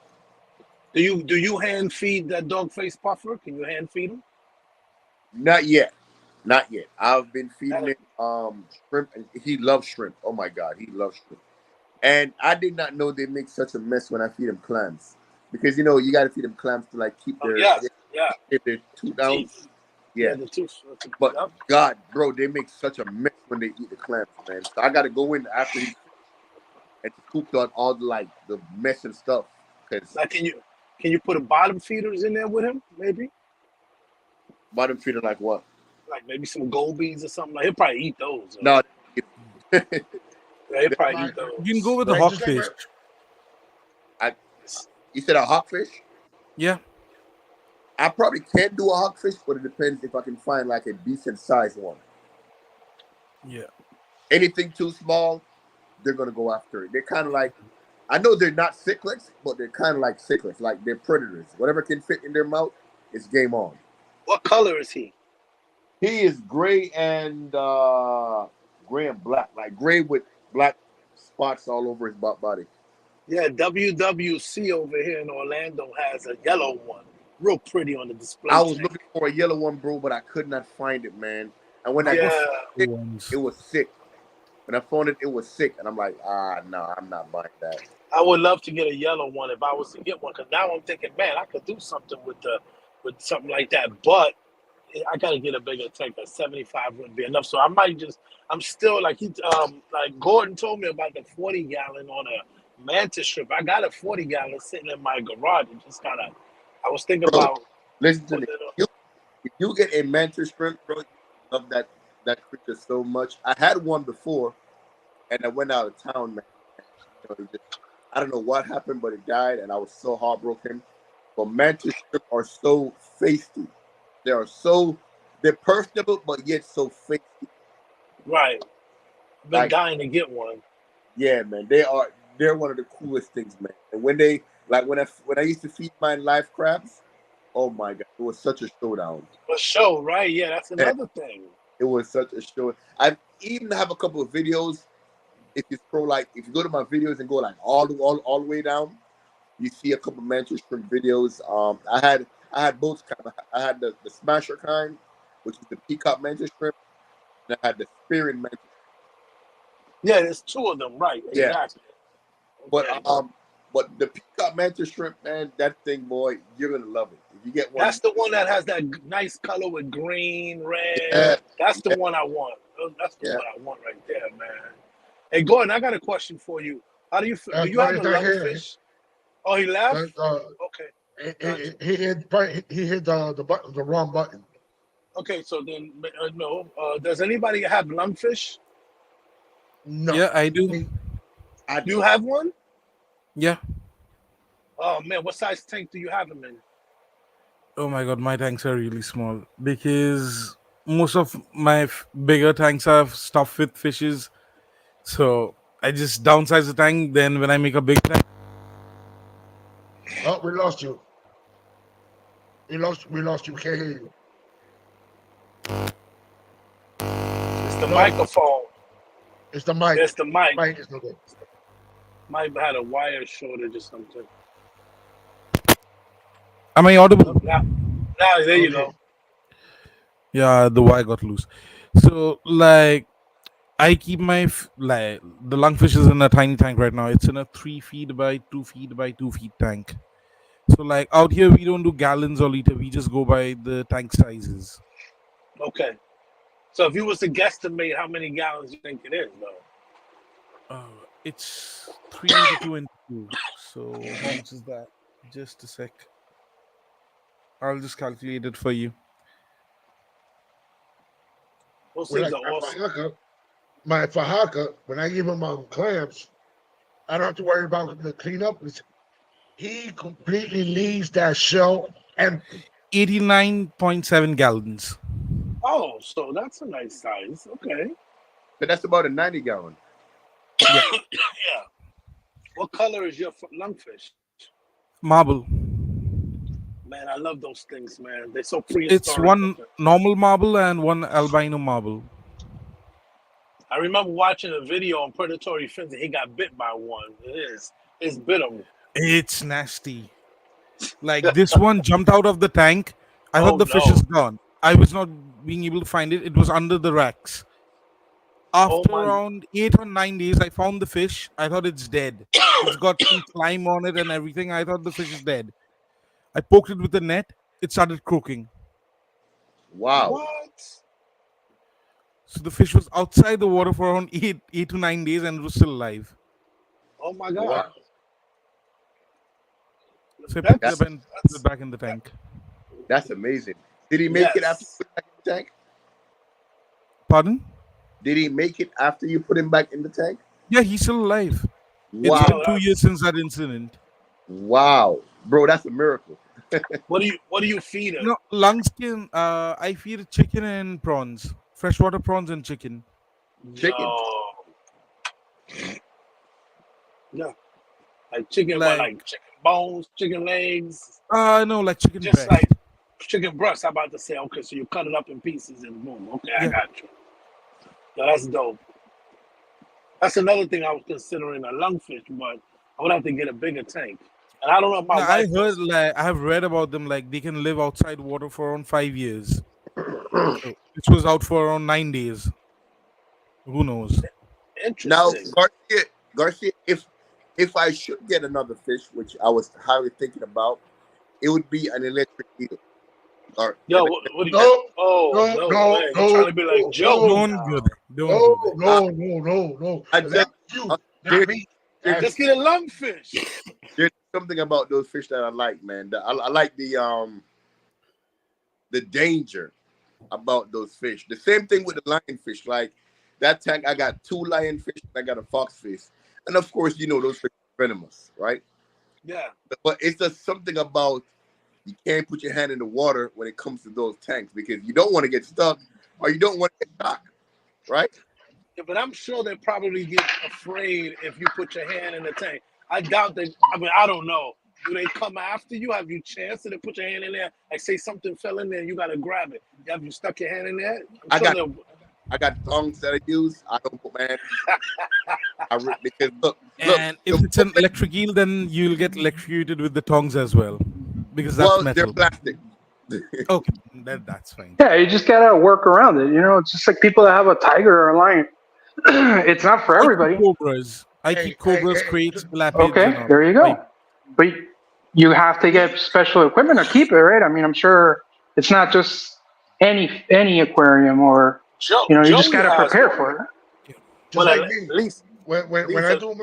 Do you hand feed that dog face puffer? Can you hand feed him? Not yet. Not yet. I've been feeding him shrimp, and he loves shrimp. Oh my god, he loves shrimp. And I did not know they make such a mess when I feed him clams. Because you gotta feed them clams to like keep their tooth down. Teeth. Yeah. The tooth. But God, bro, they make such a mess when they eat the clams, man. So I gotta go in after he and scooped on all the mess and stuff. Cause Like, can you put a bottom feeders in there with him? Maybe. bottom feeder like what? Like maybe some gobies or something. Like he'll probably eat those. No. Yeah, he'll probably eat those. You can go with the Right, just hawkfish. You said a hawkfish? Yeah. I probably can do a hawkfish, but it depends if I can find like a decent sized one. Yeah. Anything too small, they're gonna go after it. They're kind of like I know they're not cichlids, but they're kind of like cichlids. Like they're predators. Whatever can fit in their mouth, it's game on. What color is he? He is gray and black, like gray with black spots all over his body. Yeah, WWC over here in Orlando has a yellow one. Real pretty on the display. I was tank. looking for a yellow one, bro, but I could not find it, man. And when I I got Yeah. it, ones. it was sick. When I found it, it was sick, and I'm like, no, I'm not buying that. I would love to get a yellow one if I was to get one, because now I'm thinking, man, I could do something with something like that. But I gotta get a bigger tank. That 75 wouldn't be enough. So I might just. I'm still like like Gordon told me about the 40-gallon on a mantis strip. I got a 40-gallon sitting in my garage. It just kind of. I was thinking Bro, about. listen to me. If you get a mantis shrimp, bro, you love that creature so much. I had one before, and I went out of town, man. I don't know what happened, but it died, and I was so heartbroken. But mantis shrimp are so feisty. They're personable, but yet so feisty. Right. Been Like, dying to get one. yeah, man, they're one of the coolest things, man. And when they when I used to feed my live crabs, oh my god, it was such a showdown. A show, right? Yeah, that's another thing. It was such a show. I even have a couple of videos. If you scroll if you go to my videos and go all the way down, you see a couple of mantis shrimp videos. I had both kind. I had the smasher kind, which is the peacock mantis shrimp, and I had the spearing mantis. Yeah, there's two of them, right? Yeah. Exactly. Okay. Okay. But the peacock mantis shrimp, man, that thing, boy, you're gonna love it. If you get one, That's the one that has that nice color with green, red. Yeah. That's the one I want. That's the Yeah. one I want right there, man. Hey, Gordon, I got a question for you. How do you feel? Do you have a lungfish? Oh, he left? Okay. He hit the wrong button. Okay, so then no. Does anybody have lungfish? No. Yeah, I do. You have one? Yeah. Oh man, what size tank do you have them in? Oh my god, my tanks are really small because most of my bigger tanks are stuffed with fishes. So I just downsize the tank. Then when I make a big tank, Oh, we lost you. We lost you. We can't hear you. It's the microphone. It's the mic. It's the mic. Mic is no good. Might have had a wire shortage or something. am I audible? Now there you go. Yeah, the wire got loose. So like, I keep my the lungfish is in a tiny tank right now. It's in a 3 feet by 2 feet by 2 feet tank. So like out here we don't do gallons or liter. We just go by the tank sizes. Okay. So if you was to guesstimate how many gallons you think it is, though? It's 3 into 2 into 2. So how much is that? Just a sec. I'll just calculate it for you. Those Well, things like are awesome. my Fahaka, when I give him clams, I don't have to worry about the cleanup. He completely leaves that shell empty. 89.7 gallons. Oh, so that's a nice size. Okay. So that's about a 90-gallon. Yeah. What color is your lungfish? Marble. Man, I love those things, man. They're so prehistoric. It's one normal marble and one albino marble. I remember watching a video on predatory fins and he got bit by one. It's bit him. It's nasty. Like this one jumped out of the tank. I thought the fish is gone. I was not being able to find it. It was under the racks. After around 8 or 9 days, I found the fish. I thought it's dead. It's got some slime on it and everything. I thought the fish is dead. I poked it with a net. It started croaking. Wow. What? So the fish was outside the water for around 8 to 9 days and it was still alive. Oh my God. Wow. So I picked it up and put it back in the tank. That's amazing. Did he make it after you put it back in the tank? Pardon? Did he make it after you put him back in the tank? Yeah, he's still alive. Wow. It's been 2 years since that incident. Wow. Bro, that's a miracle. What do you feed him? No, lungskin, I feed chicken and prawns. Freshwater prawns and chicken. Chicken. Yeah. Like chicken, like chicken bones, chicken legs, no, like chicken just breast. like chicken breast. I'm about to say, okay, so you cut it up in pieces and boom. Okay, I Yeah. got you. Yeah, that's dope. That's another thing I was considering a lungfish, but I would have to get a bigger tank. And I don't know if my No, I wife heard wants. I have read about them. Like they can live outside water for around 5 years. So this was out for around 9 days. Who knows? Now, Interesting. Garcia, if I should get another fish, which I was highly thinking about, it would be an electric eel. Or Yo, what do you? No, Oh no, no, no, man! You're no, trying to be like no, Joey Don't now. go there. Don't no, go there. no. I That's just you, there, not me. there, Just get a lungfish. there's something about those fish that I like, man. I like the danger about those fish. The same thing with the lionfish. Like that tank, I got 2 lionfish and I got a foxfish, and of course, those fish are venomous, right? Yeah. But it's just something about you can't put your hand in the water when it comes to those tanks because you don't want to get stuck or you don't want to get shocked, right? Yeah, but I'm sure they probably get afraid if you put your hand in the tank. I doubt that. I mean, I don't know. Do they come after you? Have you chanced to put your hand in there? Like, say something fell in there, and you gotta grab it. Have you stuck your hand in there? I got tongs that I use. I don't put my hand. Because look. And if it's an electric eel, then you'll get electrocuted with the tongs as well, because that's they're metal. plastic. Okay, that's fine. Yeah, you just gotta work around it. It's just like people that have a tiger or a lion. It's not for everybody. I keep cobras, crates, lapids, Okay, and all. there you go. But you have to get special equipment to keep it, right? I mean, I'm sure it's not just any aquarium, or you just Joey gotta has prepare one. for it. Just Well, like me. at least When I do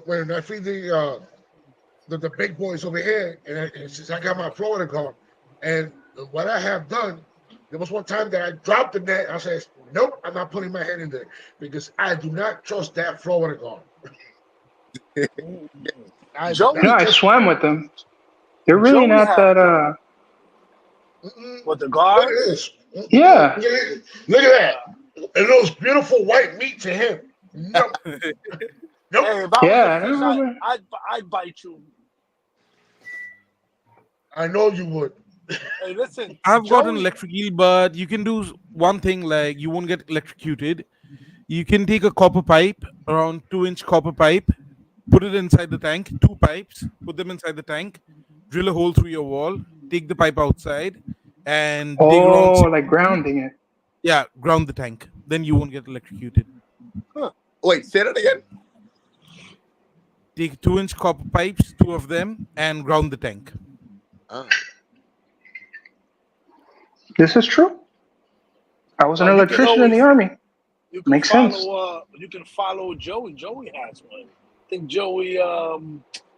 when I feed the big boys over here, and since I got my Florida gone, and what I have done, there was one time that I dropped the net. I said, "Nope, I'm not putting my hand in there because I do not trust that Florida gone." I swam with them. They're really Joey not that. What, the Look guards? at this. Yeah. Look at that. And those beautiful white meat to him. Nope. Nope. Hey, if I was a fish, I'd bite you. I know you would. Hey, listen. I've got an electric eel, but you can do one thing, like you won't get electrocuted. You can take a copper pipe, around 2-inch copper pipe, put it inside the tank, 2 pipes, put them inside the tank, drill a hole through your wall, take the pipe outside, and dig around. Like grounding it. Yeah, ground the tank. Then you won't get electrocuted. Huh. Wait, say that again. Take 2-inch copper pipes, 2 of them, and ground the tank. This is true. I was an electrician in the army. Makes sense. You can follow Joey. Joey has one. I think Joey,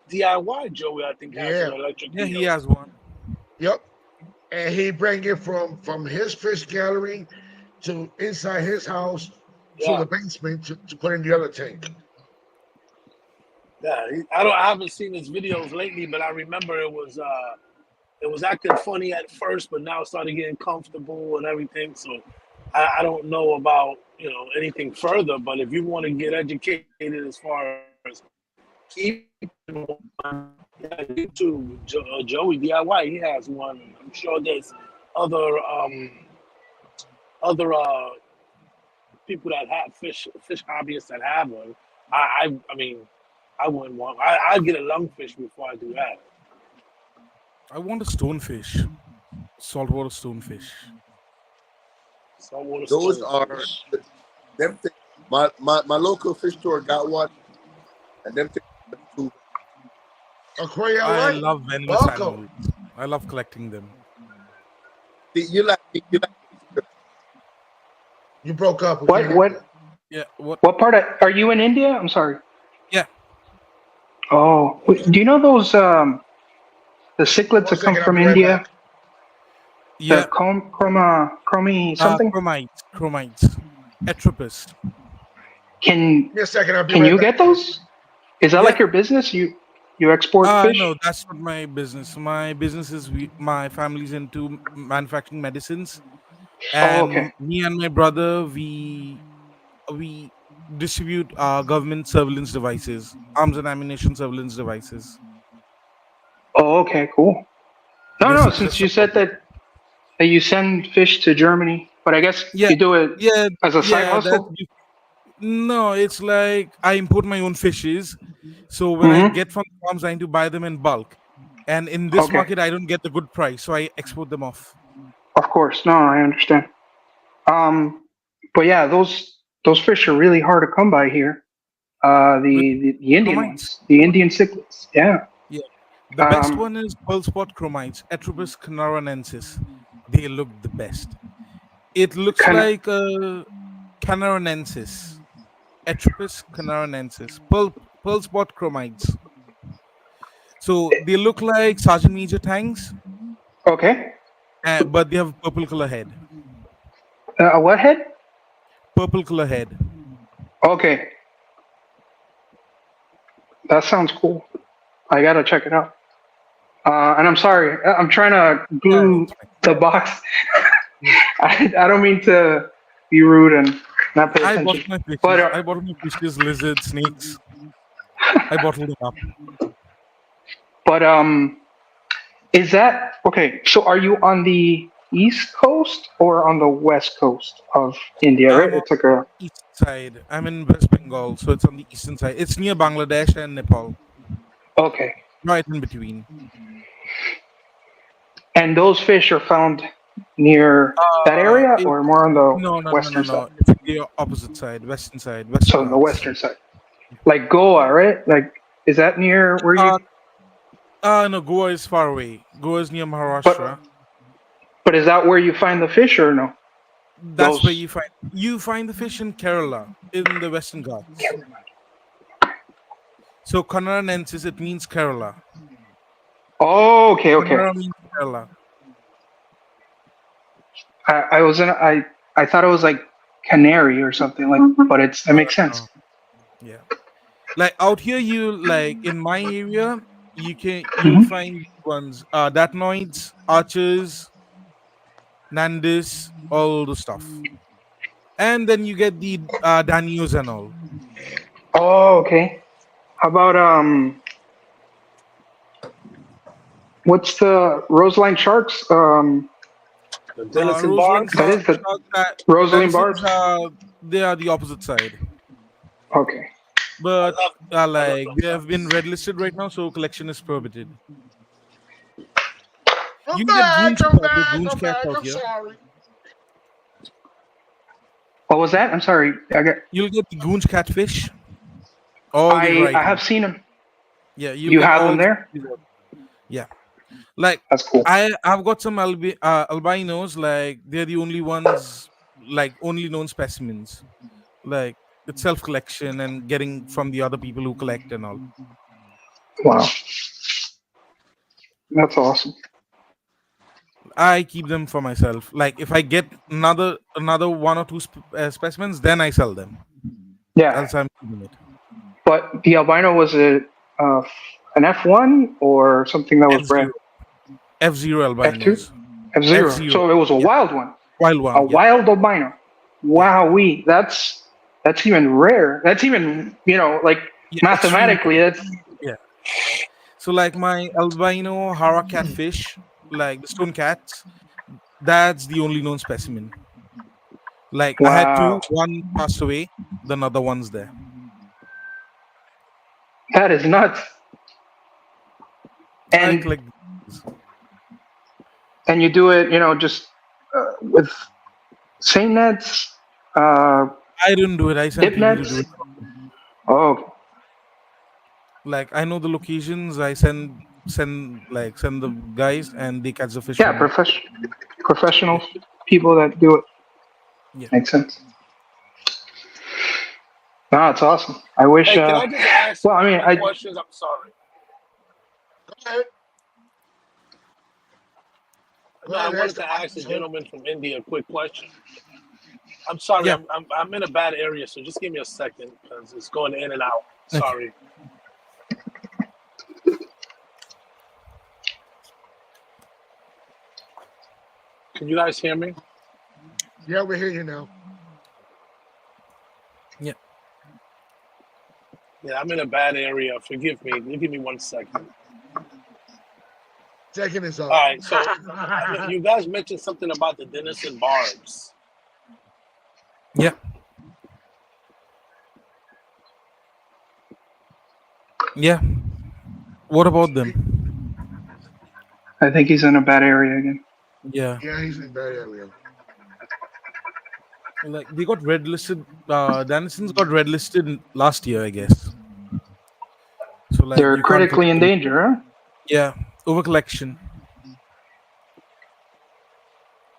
DIY Joey, I think has an electric eel. Yeah, he has one. Yep. And he bring it from his fish gallery to inside his house to the basement to put in the other tank. Yeah, I haven't seen his videos lately, but I remember it was acting funny at first, but now it started getting comfortable and everything. So I don't know about anything further, but if you want to get educated as far as keeping one, YouTube, Joey DIY, he has one. I'm sure there's other people that have fish hobbyists that have one. I mean, I wouldn't want. I'd get a lungfish before I do that. I want a stonefish, saltwater stonefish. Those are them. My local fish store got one, and them. I love venomous animals. I love collecting them. You like. You broke up. What? Yeah. What part are you in India? I'm sorry. Yeah. Oh, do you know those the cichlids that come from India? Yeah. The chromi something. Chromites. Atropus. Can Give me a second. I'll be can right you back. get those? Is that like your business? You export fish? No, that's not my business. My business is my family's into manufacturing medicines, and me and my brother we distribute government surveillance devices, arms and ammunition surveillance devices. Oh, okay, cool. No, This no. is Since just you said about. that you send fish to Germany, but I guess Yeah, you do it yeah, as a side yeah. That hustle. no, it's like I import my own fishes. So when I Mm-hmm. get from the farms, I need to buy them in bulk. And in this Okay, market, I don't get the good price, so I export them off. of course. No, I understand. Um, but yeah, those fish are really hard to come by here. With The Indian chromites. ones, the Indian cichlids. Yeah. Yeah. The best Um, one is pearl spot chromites, Atropus canarensis. They look the best. It looks kind of. like a canarensis, Atropus canarensis, pearl spot chromites. So they look like Sergeant Major tanks, Okay. but they have purple color head. A what head? Purple color head. Okay, that sounds cool. I gotta check it out. And I'm sorry, I'm trying to Yeah, glue it's fine. the box. Yeah. I don't mean to be rude and not pay I bought attention, my but fishes. I bought my fishes, lizards, snakes. I bottled them up. but is that okay? So are you on the east coast or on the west coast of India? Right? I'm on It's like a the east side. I'm in West Bengal, so it's on the eastern side. It's near Bangladesh and Nepal, okay, right in between. and those fish are found near that area It or more on the no, no, no, no, western side? no. It's the opposite side, western side, Western So on the Ghats. western side, like Goa, right? Like, is that near where you? Uh, no, Goa is far away. Goa is near But Maharashtra. but is that where you find the fish or no? That's where Those. you find the fish in Kerala, in the Western Ghats. So Kanaranensis, it means Kerala. Oh, okay, okay. Kanara means Kerala. I was in. I thought it was like canary or something like, but it's that makes sense. No, yeah. Like out here, you like in my area, you'll Hmm. find ones datnoids, archers, nandis, all the stuff, and then you get the danios and all. Oh, okay. How about what's the Roseline sharks? The Denison Roseline That barbs. is the shark, Rosaline Denisons, barbs. they are the opposite side, Okay. I but love I love like those they have been sharks. red listed right now, so collection is prohibited. I'm You can get back. goonch I'm cat, the back. goonch I'm cats back. out I'm here. sorry. What was that? I'm sorry. You'll get the goonch catfish, all the I varieties. have seen them. Yeah, you'll You get have them all the there. varieties. Yeah, like That's cool. I've got some albinos. Like they're the only ones, like only known specimens. Like it's self collection and getting from the other people who collect and all. Wow, that's awesome. I keep them for myself. Like if I get another one or two specimens, then I sell them. Yeah, Else I'm keeping it. but the albino was uh, an F1 or something that was F bred zero, F0 F2, albinos, F0. F0. So it was a Yeah, wild one, wild a one. Yeah, wild albino. yeah, Wow, that's even rare. That's even like yeah. Extremely. mathematically that's Yeah. So like my albino hara catfish, like the stone cats, that's the only known specimen. Like I had two, wow. one passed away, the other one's there. That is nuts. I And collect. you do it, just with seine nets, uh, I don't do it. I send dip people to do nets. it. Oh, Like I know the locations. I send the guys and they catch the fish for yeah, me. professional people that do it. Yeah. Makes sense. No, it's awesome. I wish. Hey, can I just ask Well, I mean, quick questions? I'm sorry. Go ahead. Go No, I ahead. wanted Ask the to ask the questions, sir. gentleman from India a quick question. I'm sorry, Yeah. I'm in a bad area, so just give me a second because it's going in and out. Okay. Sorry. Can you guys hear me? Yeah, we hear you now. Yeah. Yeah, I'm in a bad area. Forgive me. Give me 1 second. Second is up. All right, so you guys mentioned something about the Denison barbs. Yeah. Yeah. What about them? I think he's in a bad area again. Yeah. Yeah, he's in a bad area. Like they got red listed. Denison's got red listed last year, I guess. So like They're you can't collect critically them. endangered, huh? Yeah. Over collection.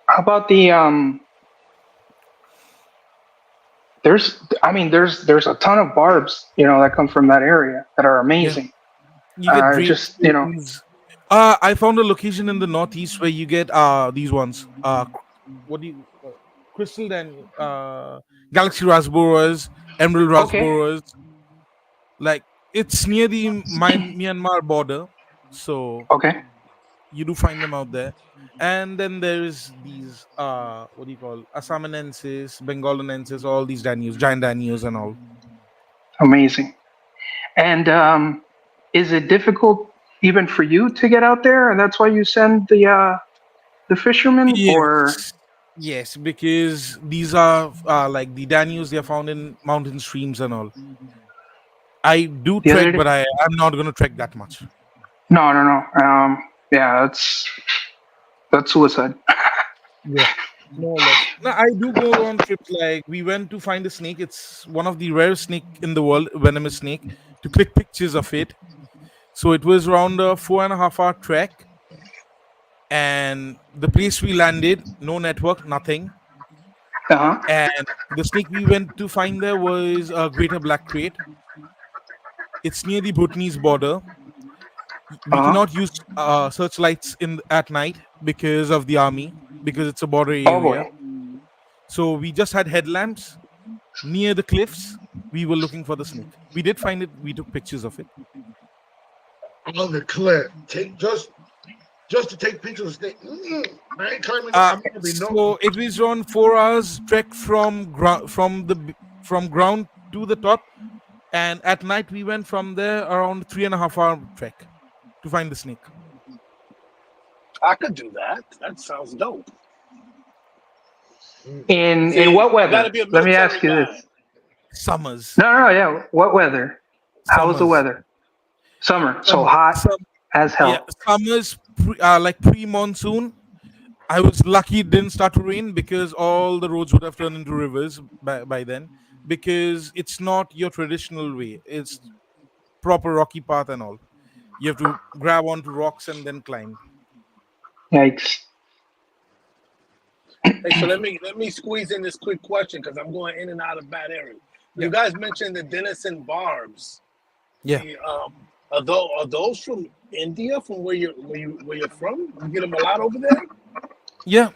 How about the there's a ton of barbs, that come from that area that are Yeah. amazing. You get Just draperies. I found a location in the northeast where you get these ones. What do you crystal and galaxy raspberries, emerald okay, raspberries. Like it's near the Myanmar border, so okay, you do find them out there. And then there's these what do you call Assamanensis, Bengalinensis, all these Danios, giant Danios and all. amazing. And is it difficult even for you to get out there, and that's why you send the fishermen, or Yes. Yes, because these are like the Danios, they are found in mountain streams and all. I do the trek, other? but I'm not going to trek that much. No, no, no. Yeah, that's suicide. Yeah, more or less. No, I do go on trips. Like we went to find a snake. It's one of the rarest snake in the world, venomous snake. To click pictures of it. So it was around a 4.5 hour trek, and the place we landed, no network, nothing. Uh huh. And the snake we went to find there was a greater black crate. It's near the Bhutanese border. We Uh huh. cannot use searchlights in at night because of the army, because it's a border Oh area. boy. So we just had headlamps near the cliffs. We were looking for the snake. We did find it. We took pictures of it. On the cliff. Just to take pictures of snake. I ain't climbing. Uh, I'm gonna be no. so it was around 4 hours trek from from ground to the top, and at night we went from there around 3.5 hour trek to find the snake. I could do that. That sounds dope. In See, what you got to weather? be a Let me military ask you guy. this. Summers, No, no, no, yeah. What weather? How's the summers, weather? Summer. So summer, hot some as yeah, hell. summers like pre-monsoon. I was lucky it didn't start to rain because all the roads would have turned into rivers by then. Because it's not your traditional way; it's proper rocky path and all. You have to grab onto rocks and then climb. Yikes. Hey, so let me squeeze in this quick question because I'm going in and out of bad areas. Yeah, You guys mentioned the Denison barbs. yeah, Are those from India, from where you're from? You get them a lot over there. yeah.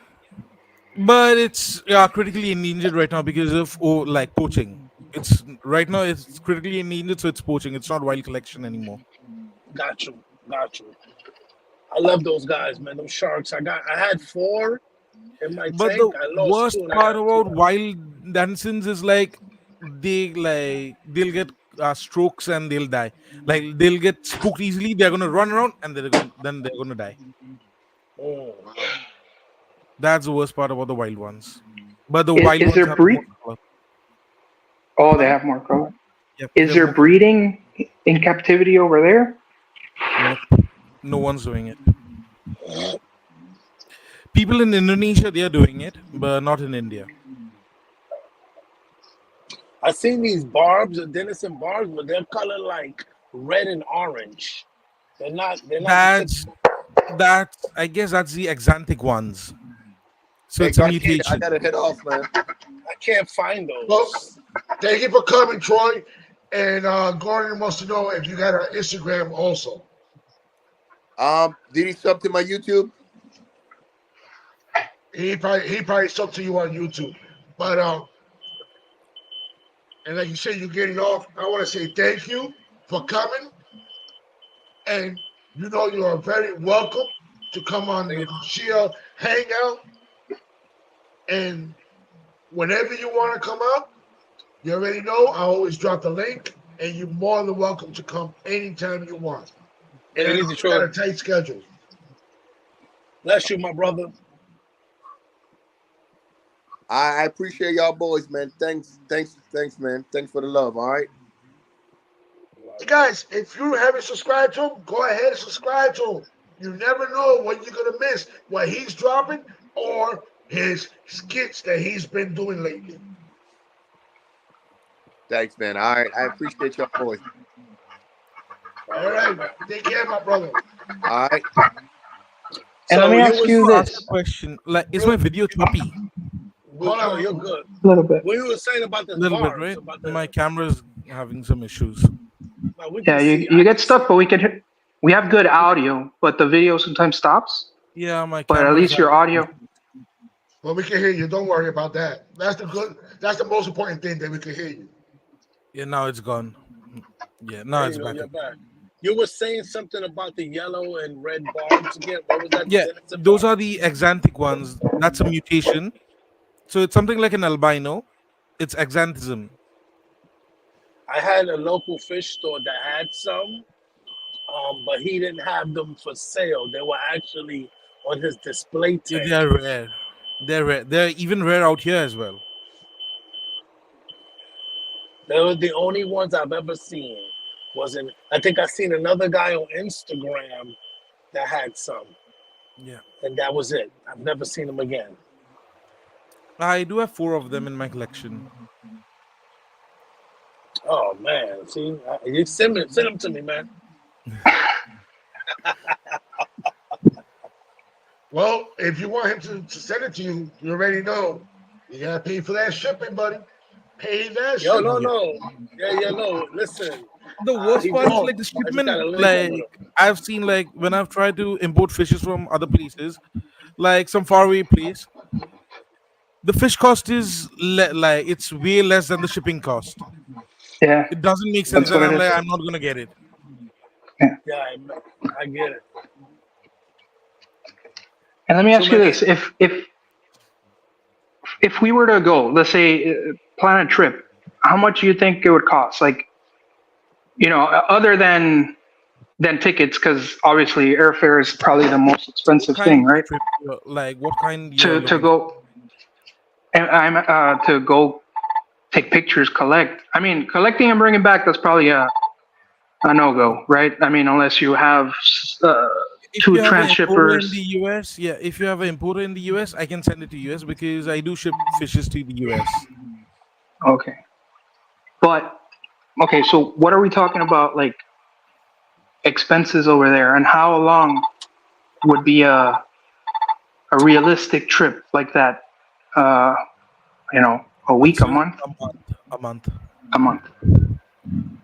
But it's critically endangered right now because of like poaching. It's right now it's critically endangered, so it's poaching. It's not wild collection anymore. Got you, got you. I love those guys, man. Those sharks. I had 4 in my But the tank. I lost worst 2, and I part got 2 about more. wild dancings is like they'll get strokes and they'll die. Like they'll get spooked easily. They're gonna run around and then they're gonna die. Mm. That's the worst part about the wild ones. But the Is, wild is ones there have breed? more color. Oh, they Pardon? have more color. Yeah, they Is have there more color. breeding in captivity over there? Nope. No one's doing it. People in Indonesia they are doing it, but not in India. I seen these barbs, the Denison barbs, but they're color like red and orange. They're not the That's typical. I guess that's the exanthic ones. So Hey, it's a Garcia, I mutation. gotta head off, man. I can't find Well, those. thank you for coming, Troy. And Gordon wants to know if you got an Instagram also. Did he sub to my YouTube? He probably stuck to you on YouTube. But and like you said, you're getting off. I want to say thank you for coming, and you are very welcome to come on the Garcia Hangout. And whenever you want to come out, you already know I always drop the link. and you're more than welcome to come anytime you want. Take And it I know easy, you got a Troy. tight schedule. Bless you, my brother. I appreciate y'all boys, man. Thanks, man. Thanks for the love. All right. Hey guys, if you haven't subscribed to him, go ahead and subscribe to him. You never know what you're gonna miss, what he's dropping, or his skits that he's been doing lately. Thanks, man. All right. I appreciate y'all boys. All right, take care, my brother. All right. And let So me you ask you was Ask a this question. Like, is my video choppy? Hold no, on. you're good. a little bit. What you were saying about the A little bit, bars, right? about My the camera's having some issues. we Yeah, can see. you I get can see. stuff, but we have good audio, but the video sometimes stops. Yeah, my But at camera's least your having. audio. Well, we can hear you. Don't worry about that. That's the good. That's the most important thing that we can hear you. Yeah, now it's gone. Yeah, now There it's you go. back. You're back. You were saying something about the yellow and red barbs again. What was that? Yeah, Innocent those bar? are the axanthic ones. That's a mutation. So it's something like an albino. It's axanthism. I had a local fish store that had some, but he didn't have them for sale. They were actually on his display Yeah, tank. they are rare. They're rare. They're even rare out here as well. They were the only ones I've ever seen. Wasn't I think I seen another guy on Instagram that had some, Yeah. and that was it. I've never seen them again. I do have 4 of them in my collection. Oh man, see, you send them to me, man. Well, if you want him to send it to you, you already know. You gotta pay for that shipping, buddy. Pay that Yo, shipping. no, yeah, no. Listen, The worst he part just is Oh, like the I just got shipment. a link over Like, there. I've seen, like, when I've tried to import fishes from other places, like some faraway place, the fish cost is like it's way less than the shipping cost. Yeah, It doesn't make sense, that's and what it I'm is. like, I'm not gonna get it. Yeah, I get it. And let me Too ask you many. this: if we were to go, let's say, plan a trip, how much do you think it would cost? Like, other than tickets, because obviously airfare is probably the most What expensive kind thing, of right? trip? Like, what kind you're To looking for? go, and to go take pictures, collect. I mean, collecting and bringing back, that's probably a no go, right? I mean, unless you have uh, If two you have an importer in transshippers. the US, yeah, if you have an importer in the US, I can send it to US because I do ship fishes to the US. Okay, but okay, so what are we talking about? Like expenses over there, and how long would be a realistic trip like that? Uh, a week, a Consider month, a month, a month. a month,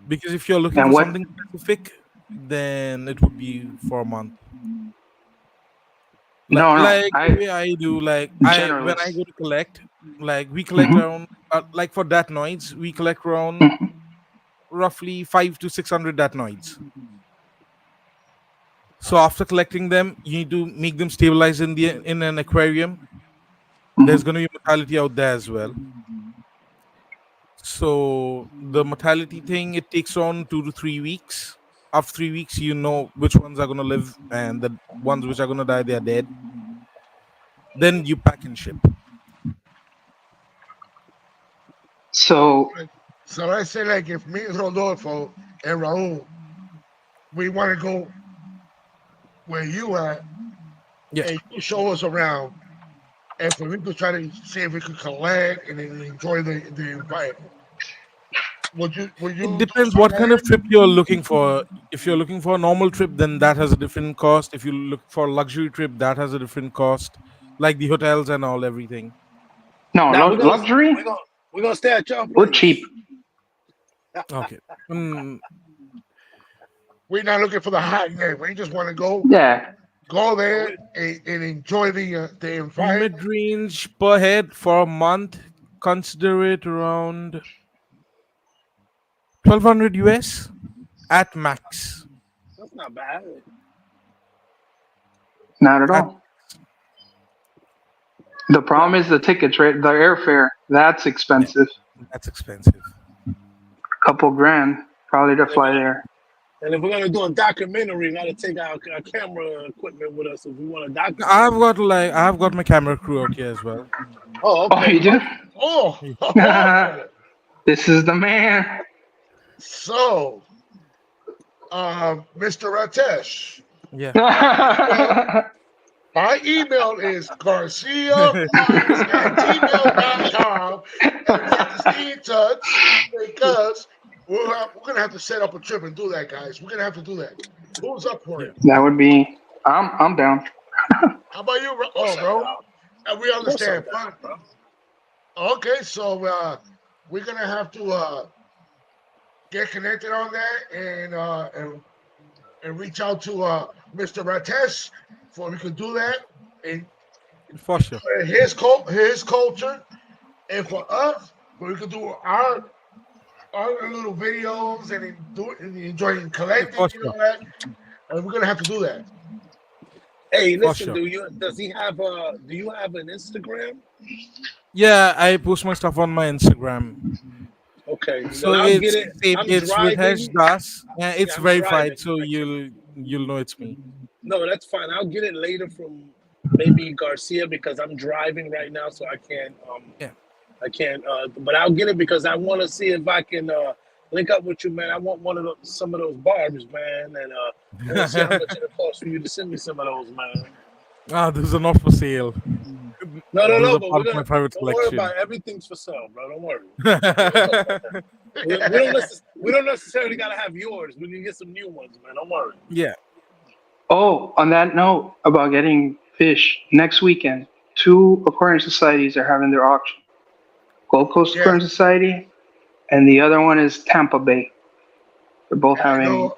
Because if you're looking and for what? something specific, then it would be for a month. Like, No, no, like the I way I do, like I when I generalist. go to collect, like we collect Hmm. around, like for dat noise, we collect around Hmm. roughly 5 to 600 dat noise. So after collecting them, you need to make them stabilize in an aquarium. There's Hmm. going to be mortality out there as well. So the mortality thing, it takes on 2 to 3 weeks. After 3 weeks, you know which ones are going to live, and the ones which are going to die, they are dead. Then you pack and ship. So so let's say like if me, Rodolfo, and Raul, we want to go where you at, Yeah, and you show us around, and for we could try to see if we could collect and then enjoy the environment. Would you it do depends something what like kind of that? trip you're looking for. If you're looking for a normal trip, then that has a different cost. If you look for a luxury trip, that has a different cost, like the hotels and all everything. no, Now luxury, we're gonna stay at your we're cheap. place. Okay. Mm, We're not looking for the high end. We just want to Yeah, go No, there and enjoy the environment. mid-range per head for a month, consider it around 1200 US at max. that's not bad. not at At all. The problem is the tickets, right? The airfare, that's Yeah, expensive. that's expensive. Couple grand. Probably to fly there. And if we're gonna do a documentary, we gotta take our camera equipment with us if we want to document. I've got my camera crew out here as well. Oh, Oh, okay. you do? Oh, This is the man. so, Mr. Ratesh, Yeah. my email is garciaprice@gmail.com, and we have to stay in touch because we're gonna have to set up a trip and do that, guys. We're gonna have to do that. Who's up for it? That would be. I'm down. How about you? Oh, bro, and we understand. Fine, bro. Okay, so we're gonna have to get connected on that and reach out to Mr. Ratesh for we could do that and For sure. his culture, and for us, we could do our little videos and enjoying collecting For and all sure. that. And we're gonna have to do that. Hey, For listen, sure. does he have do you have an Instagram? Yeah, I post my stuff on my Instagram. Okay, So then I'll it's get it. same. I'm It's Ritesh driving. Das. It's I'm verified, driving. so you'll know it's me. No, that's fine. I'll get it later from maybe Garcia because I'm driving right now, so I can't. Yeah. I can't. But I'll get it because I want to see if I can link up with you, man. I want some of those barbs, man, and I want to see how much it costs for you to send me some of those, man. Those are not for sale. No, Those are but part we're of my gonna. private Don't worry collection. about it. Everything's for sale, bro. Don't worry. We don't necessarily gotta have yours. We can get some new ones, man. Don't worry. Yeah. Oh, on that note about getting fish, next weekend, 2 aquarium societies are having their auction. Gold Coast Yeah. Aquarium Society, and the other one is Tampa Bay. They're both I having. know.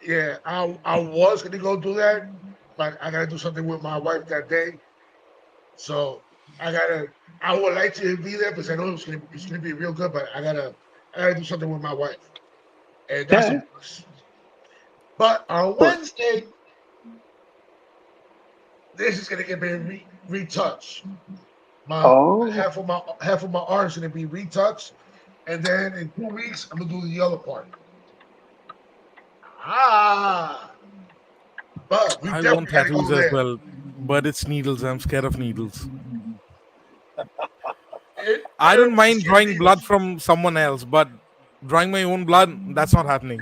Yeah, I was gonna go do that, but I gotta do something with my wife that day. So I would like to be there because I know it's gonna be real good, but I gotta do something with my wife, and that's Yeah. But on Wednesday, this is gonna get me retouched. Oh. Half of my art is gonna be retouched, and then in 2 weeks I'm gonna do the other part. But we I definitely want gotta go tattoos as there. well, but it's needles. I'm scared of needles. It- I don't mind it's drawing blood needles. from someone else, but drawing my own blood, that's not happening.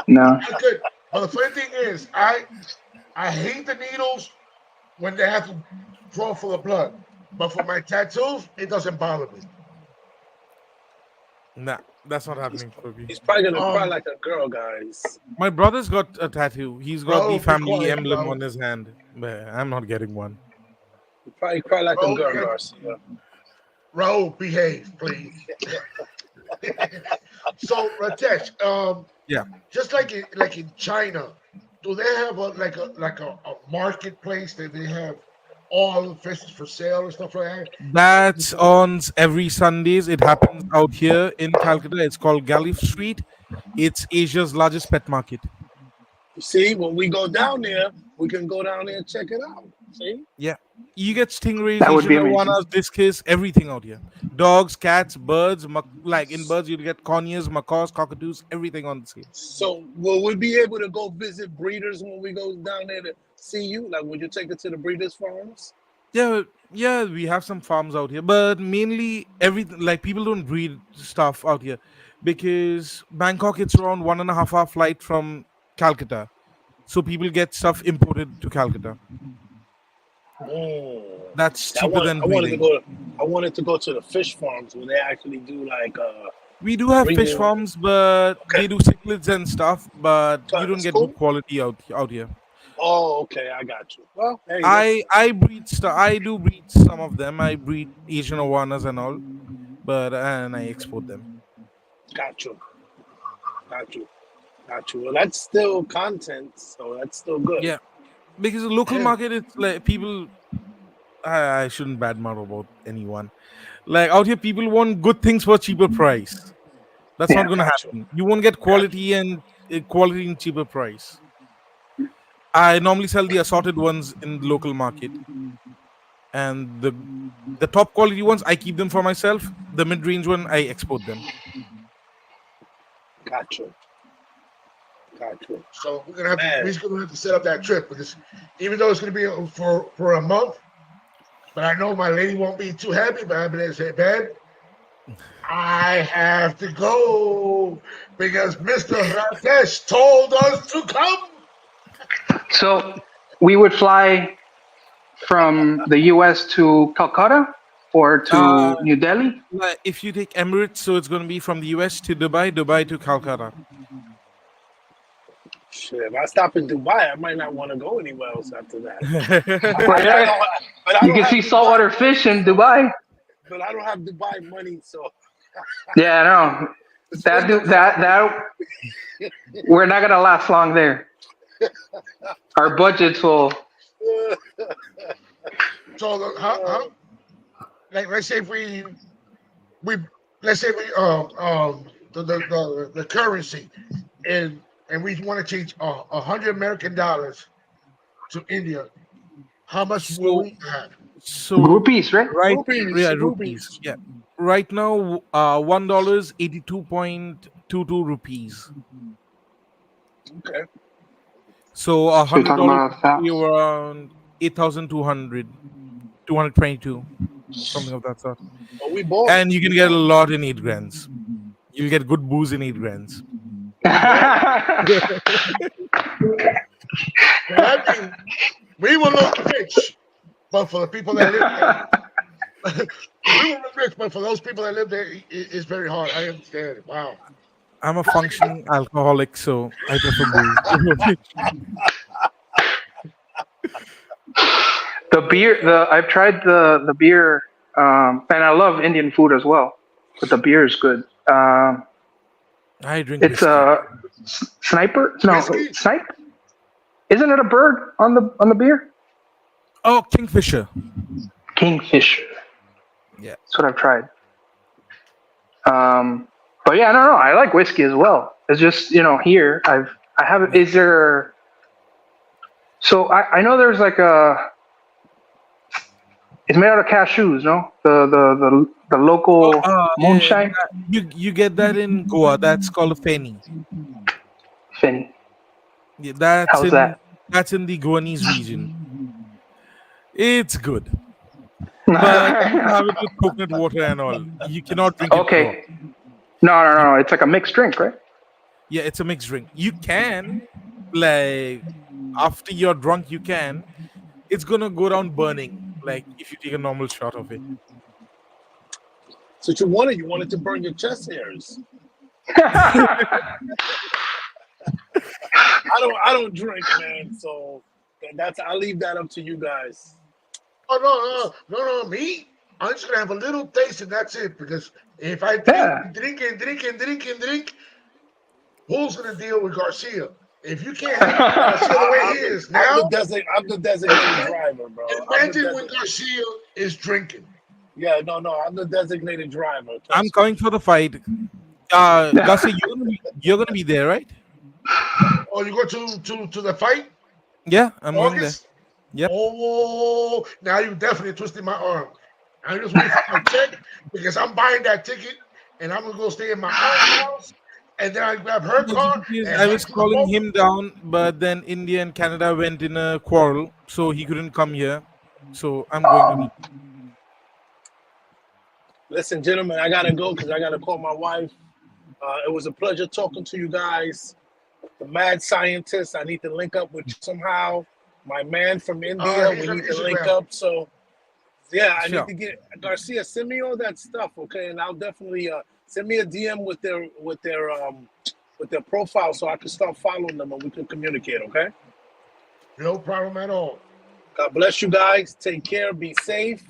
No. I could, but the funny thing is, I hate the needles when they have to draw full of blood. But for my tattoos, it doesn't bother me. Nah, that's not happening for me. He's probably gonna cry Um, like a girl, guys. My brother's got a tattoo. He's got Bro, the be family quiet, emblem bro. on his hand. But I'm not getting one. He probably cry like a Bro, girl, yeah. Garcia. Raul, behave, please. So, Ratesh, Yeah. just like in China, do they have a marketplace that they have all the fishes for sale and stuff like that? That's on every Sundays. It happens out here in Calcutta. It's called Gallif Street. It's Asia's largest pet market. You see, when we go down there, we can go down there and check it out. See? Yeah. You get stingrays, That would Asian be amazing. iguanas, discus, everything out here. Dogs, cats, birds. Like in birds, you'll get conures, macaws, cockatoos, everything on the sale. So will we be able to go visit breeders when we go down there to see you? Like, would you take it to the breeders' farms? Yeah, we have some farms out here, but mainly everything like people don't breed stuff out here because Bangkok it's around 1.5 hour flight from Calcutta, so people get stuff imported to Calcutta. That's cheaper than breeding. I wanted to go to the fish farms where they actually do like We do have fish breeding. farms, but Okay. they do cichlids and stuff, but you don't That's get cool. good quality out here. Oh, okay, I got you. Well, hey, I breed stuff. I do breed some of them. I breed Asian iguanas and all, and I export them. got you. Well, that's still content, so that's still good. Yeah, because the local Yeah. market, it's like people. I shouldn't badmouth about anyone. Like out here, people want good things for cheaper price. That's Yeah. not gonna Gotcha. happen. You won't get quality and quality in cheaper price. I normally sell the assorted ones in the local market, and the top quality ones I keep them for myself. The mid range one I export them. Gotcha. So we're gonna have Man. to set up that trip because even though it's gonna be for a month, but I know my lady won't be too happy. But I'm gonna say, "Ben, I have to go because Mr. Rakesh told us to come." So we would fly from the U.S. to Calcutta or Uh, to New Delhi. like, if you take Emirates, so it's going to be from the US to Dubai, Dubai to Calcutta. Shit, if I stop in Dubai, I might not want to go anywhere else after that. Well, yeah, But I you don't can have see Dubai saltwater money, fish in so- Dubai. But I don't have Dubai money, so Yeah, no, that we're not gonna last long there. Our budgets will. So like let's say if we let's say we the currency and we want to change $100 American to India, how much will So, we have? so Rupees, right? right, rupees, yeah, rupees. rupees, yeah. Right now, $1 82.22 rupees. Okay. So a So you're hundred talking dollars about would be around 8,200, 222, something of that sort. But we bought it. And you can get a lot in 8 grands. You'll get good booze in 8 grands. So that means we will look rich, but for the people that live there, we will look rich, but for those people that live there, it's very hard. I understand. Wow. I'm a functioning alcoholic, so I prefer booze. The beer, I've tried the beer, and I love Indian food as well. But the beer is good. I drink It's whiskey. a sniper. No, Whiskey? snipe. Isn't it a bird on the beer? Oh, Kingfisher. Kingfisher. Yeah. That's what I've tried. But yeah, no, I like whiskey as well. It's just here I haven't. Is there? So I know there's like a. It's made out of cashews, no? The local Yeah, moonshine. you get that in Goa. That's called a feni. Finn. Yeah, How's that? that's in the Goanese region. It's good, but you have it with coconut water and all. You cannot drink it raw. Okay. No. It's like a mixed drink, right? Yeah, it's a mixed drink. You can, like, after you're drunk, you can. It's gonna go down burning, like if you take a normal shot of it. So you wanted to burn your chest hairs. I don't drink, man. So I'll leave that up to you guys. Oh no, me. I'm just gonna have a little taste and that's it. Because if I Yeah. drink, who's gonna deal with Garcia? If you can't handle Garcia the way he is now, I'm the designated driver, bro. imagine when Garcia is drinking. Yeah, no, I'm the designated driver. I'm coming for the fight. Garcia, you're gonna be there, right? Oh, you go to the fight? Yeah, I'm going there. August? Yep. Oh, now you definitely twisted my arm. I just waiting for my check because I'm buying that ticket and I'm gonna go stay in my aunt's house and then I grab her car. And I was head to the calling mall. him down, but then India and Canada went in a quarrel, so he couldn't come here. So I'm going to meet. Listen, gentlemen, I gotta go because I gotta call my wife. It was a pleasure talking to you guys. The mad scientist. I need to link up with you somehow. My man from India. he's We on need to link Instagram. up. So yeah, I Sure. need to get Garcia. Send me all that stuff, okay? And I'll definitely send me a DM with their profile so I can start following them and we can communicate. Okay. No problem at all. God bless you guys. Take care. Be safe.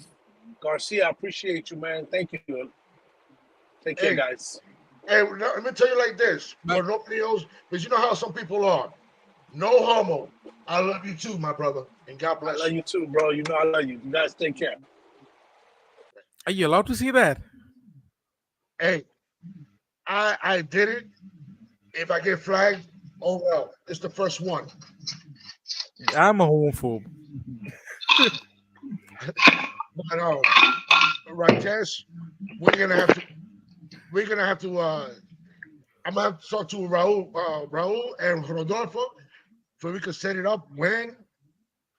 Garcia, I appreciate you, man. Thank you. Take care, Hey. guys. Hey, let me tell you like this. For nobody else, because you know how some people are. No homo. I love you too, my brother. And God I bless love you too, bro. You know I love you. You guys take care. Are you allowed to see that? Hey, I did it. If I get flagged, oh well. It's the first one. I'm a homophobe. But Rakesh, we're gonna have to I'm gonna have to talk to Raul and Rodolfo, so we can set it up when,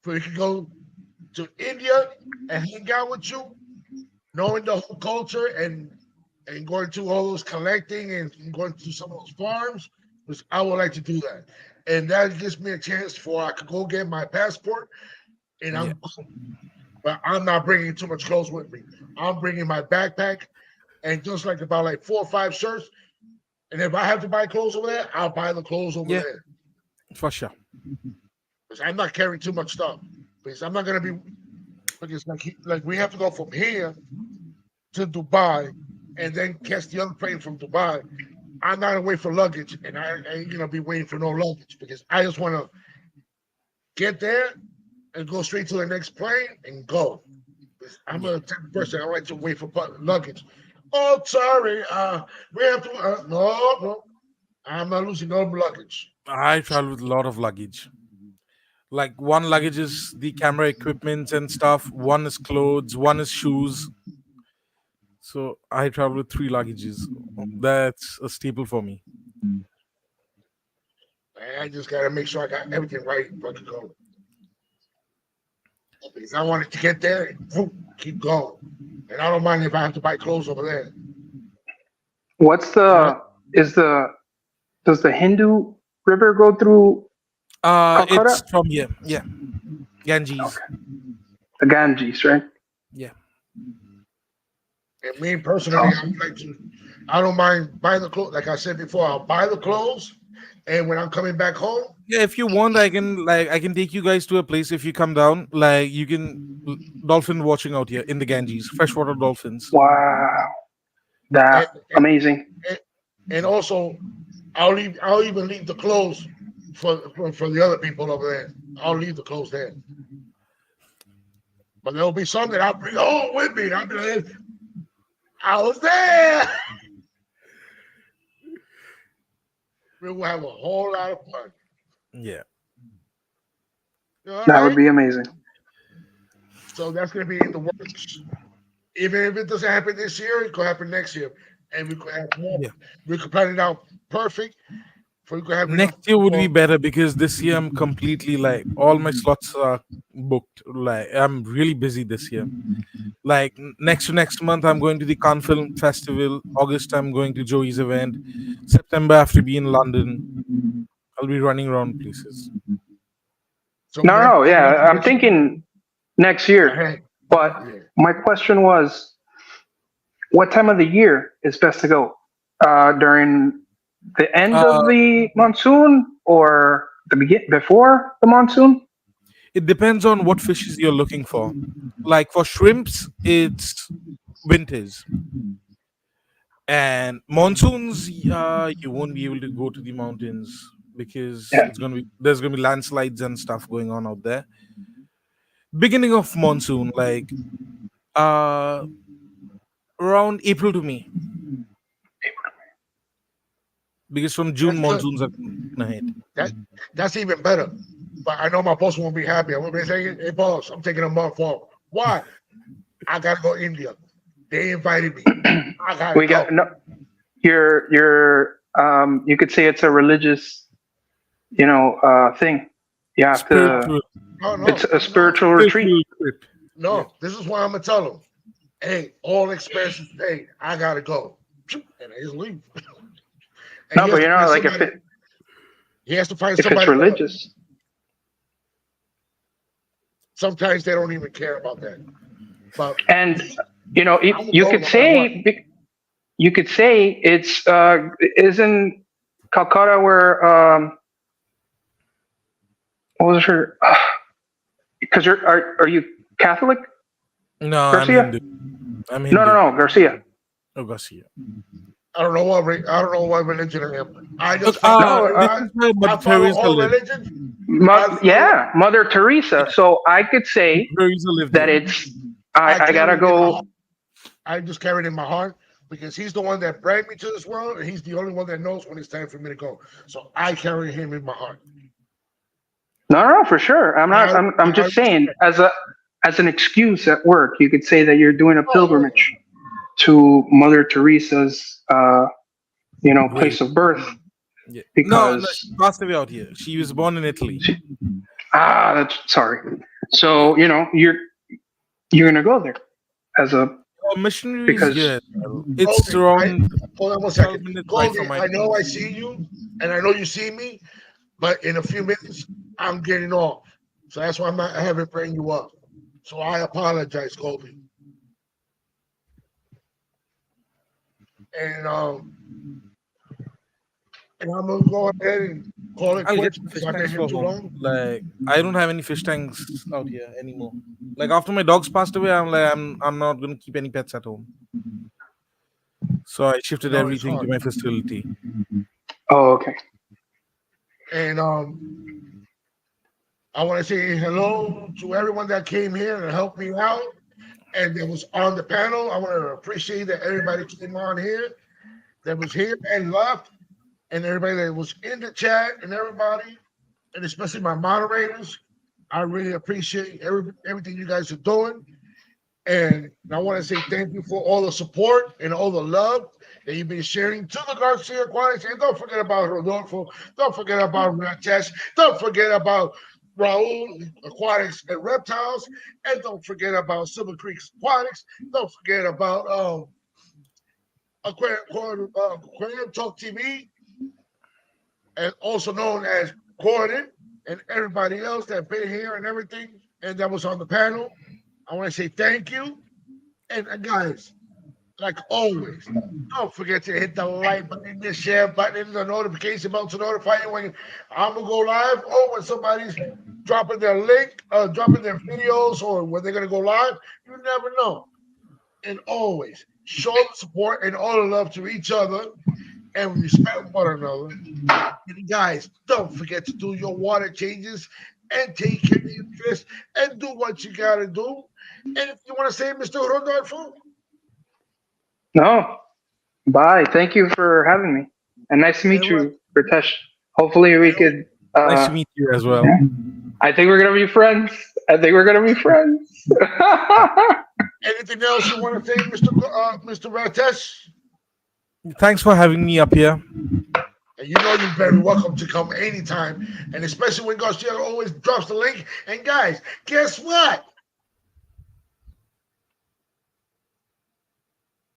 so we can go to India and hang out with you, knowing the whole culture and going to all those collecting and going to some of those farms, which I would like to do that. And that gives me a chance for I could go get my passport and Yeah. but I'm not bringing too much clothes with me. I'm bringing my backpack and just like about like 4 or 5 shirts. And if I have to buy clothes over there, I'll buy the clothes over Yeah. there. For sure. Because I'm not carrying too much stuff. Because I'm not gonna be because like we have to go from here to Dubai and then catch the other plane from Dubai. I'm not gonna wait for luggage, and I ain't gonna be waiting for no luggage because I just want to get there and go straight to the next plane and go. I'm a type of person I don't like to wait for luggage. Oh, sorry, we have to. No, I'm not losing no luggage. I travel with a lot of luggage. Like one luggage is the camera equipment and stuff. One is clothes. One is shoes. So I travel with 3 luggages. That's a staple for me. I just gotta make sure I got everything right before I can go. Because I wanted to get there and keep going. And I don't mind if I have to buy clothes over there. What's the does the Hindu river go through Calcutta? It's from here. Yeah. Ganges. Okay. The Ganges, right? Yeah. And me personally, I don't mind buying the clothes. Like I said before, I'll buy the clothes, and when I'm coming back home, Yeah, if you want, I can take you guys to a place if you come down. Like you can dolphin watching out here in the Ganges, freshwater dolphins. Wow, that amazing. And also, I'll even leave the clothes for the other people over there. I'll leave the clothes there. But there'll be some that I'll bring home with me. And I'll be like, I was there. We will have a whole lot of fun. Yeah. That would be amazing. So that's going to be in the works. Even if it doesn't happen this year, it could happen next year. And we could have more. Yeah. We could plan it out perfect. We could have Next year would be better because this year I'm completely like all my slots are booked. Like I'm really busy this year. Like next month I'm going to the Cannes Film Festival. August I'm going to Joey's event. September I have to be in London. I'll be running around places. So No, yeah, I'm thinking next year. But my question was, what time of the year is best to go? During the end of the monsoon or before the monsoon? It depends on what fishes you're looking for. Like for shrimps, it's winters. And monsoons, you won't be able to go to the mountains because there's gonna be landslides and stuff going on out there. Beginning of monsoon, like around April to May. Because from June monsoons are gonna hit. That's even better. But I know my boss won't be happy. I'm gonna be saying, "Hey, boss, I'm taking a month off. Why? I gotta go India. They invited me. I gotta go." Got no. You could say it's a religious, thing. You have to. It's a spiritual retreat. No, this is why I'm gonna tell them. Hey, all expenses paid. I gotta go, and I just leave. No, but like he has to find if somebody. It's religious. Sometimes they don't even care about that. But you could say it's isn't Calcutta where what was her? Because are you Catholic? No, Garcia? I'm Hindu. No, Garcia. Oh, Garcia. I don't know what religion I am. I just I follow all religions. Mother Teresa. So I could say that it's I gotta go. I just carry it in my heart because he's the one that brought me to this world, and he's the only one that knows when it's time for me to go. So I carry him in my heart. No, for sure. I'm just saying as an excuse at work, you could say that you're doing a pilgrimage to Mother Teresa's place of birth. Yeah. Because No, she passed away out here. She was born in Italy. that's sorry. So you're gonna go there as a Missionary is because here. It's around Hold on 12 one second. minutes drive Goldie, from my I know I place. see you, and I know you see me, but in a few minutes, I'm getting off. So that's why I haven't bring you up. So I apologize, Goldie. And I'm gonna go ahead and call it I'll get quits some because fish I've been tanks here for too home. long. Like I don't have any fish tanks out here anymore. Like after my dogs passed away, I'm not gonna keep any pets at home. So I shifted No, it's everything to hard. my facility. oh okay. And I want to say hello to everyone that came here and helped me out and that was on the panel. I want to appreciate that everybody came on here, that was here and left, and everybody that was in the chat and everybody, and especially my moderators. I really appreciate everything you guys are doing. And I want to say thank you for all the support and all the love that you've been sharing to the Garcia Aquatics. And don't forget about Rodolfo. Don't forget about Ratesh. Don't forget about Raul Aquatics and Reptiles. And don't forget about Silver Creek Aquatics. Don't forget about Aquarium Talk TV, and also known as Gordon, and everybody else that been here and everything, and that was on the panel. I want to say thank you. And guys, like always, don't forget to hit the like button, the share button, the notification bell to notify you when I'm gonna go live or when somebody's dropping their link, dropping their videos, or when they're gonna go live. You never know. And always show the support and all the love to each other and respect one another. And guys, don't forget to do your water changes and take care of your fish and do what you gotta do. And if you want to say, Mr. Rodolfo, No, bye. Thank you for having me, and nice to meet and what? you, Ritesh. Hopefully we could. Nice to meet you as well. Yeah. I think we're gonna be friends. Anything else you want to say, Mr. Ratesh? Thanks for having me up here. And you know you're very welcome to come anytime. And especially when Garcia always drops the link. And guys, guess what?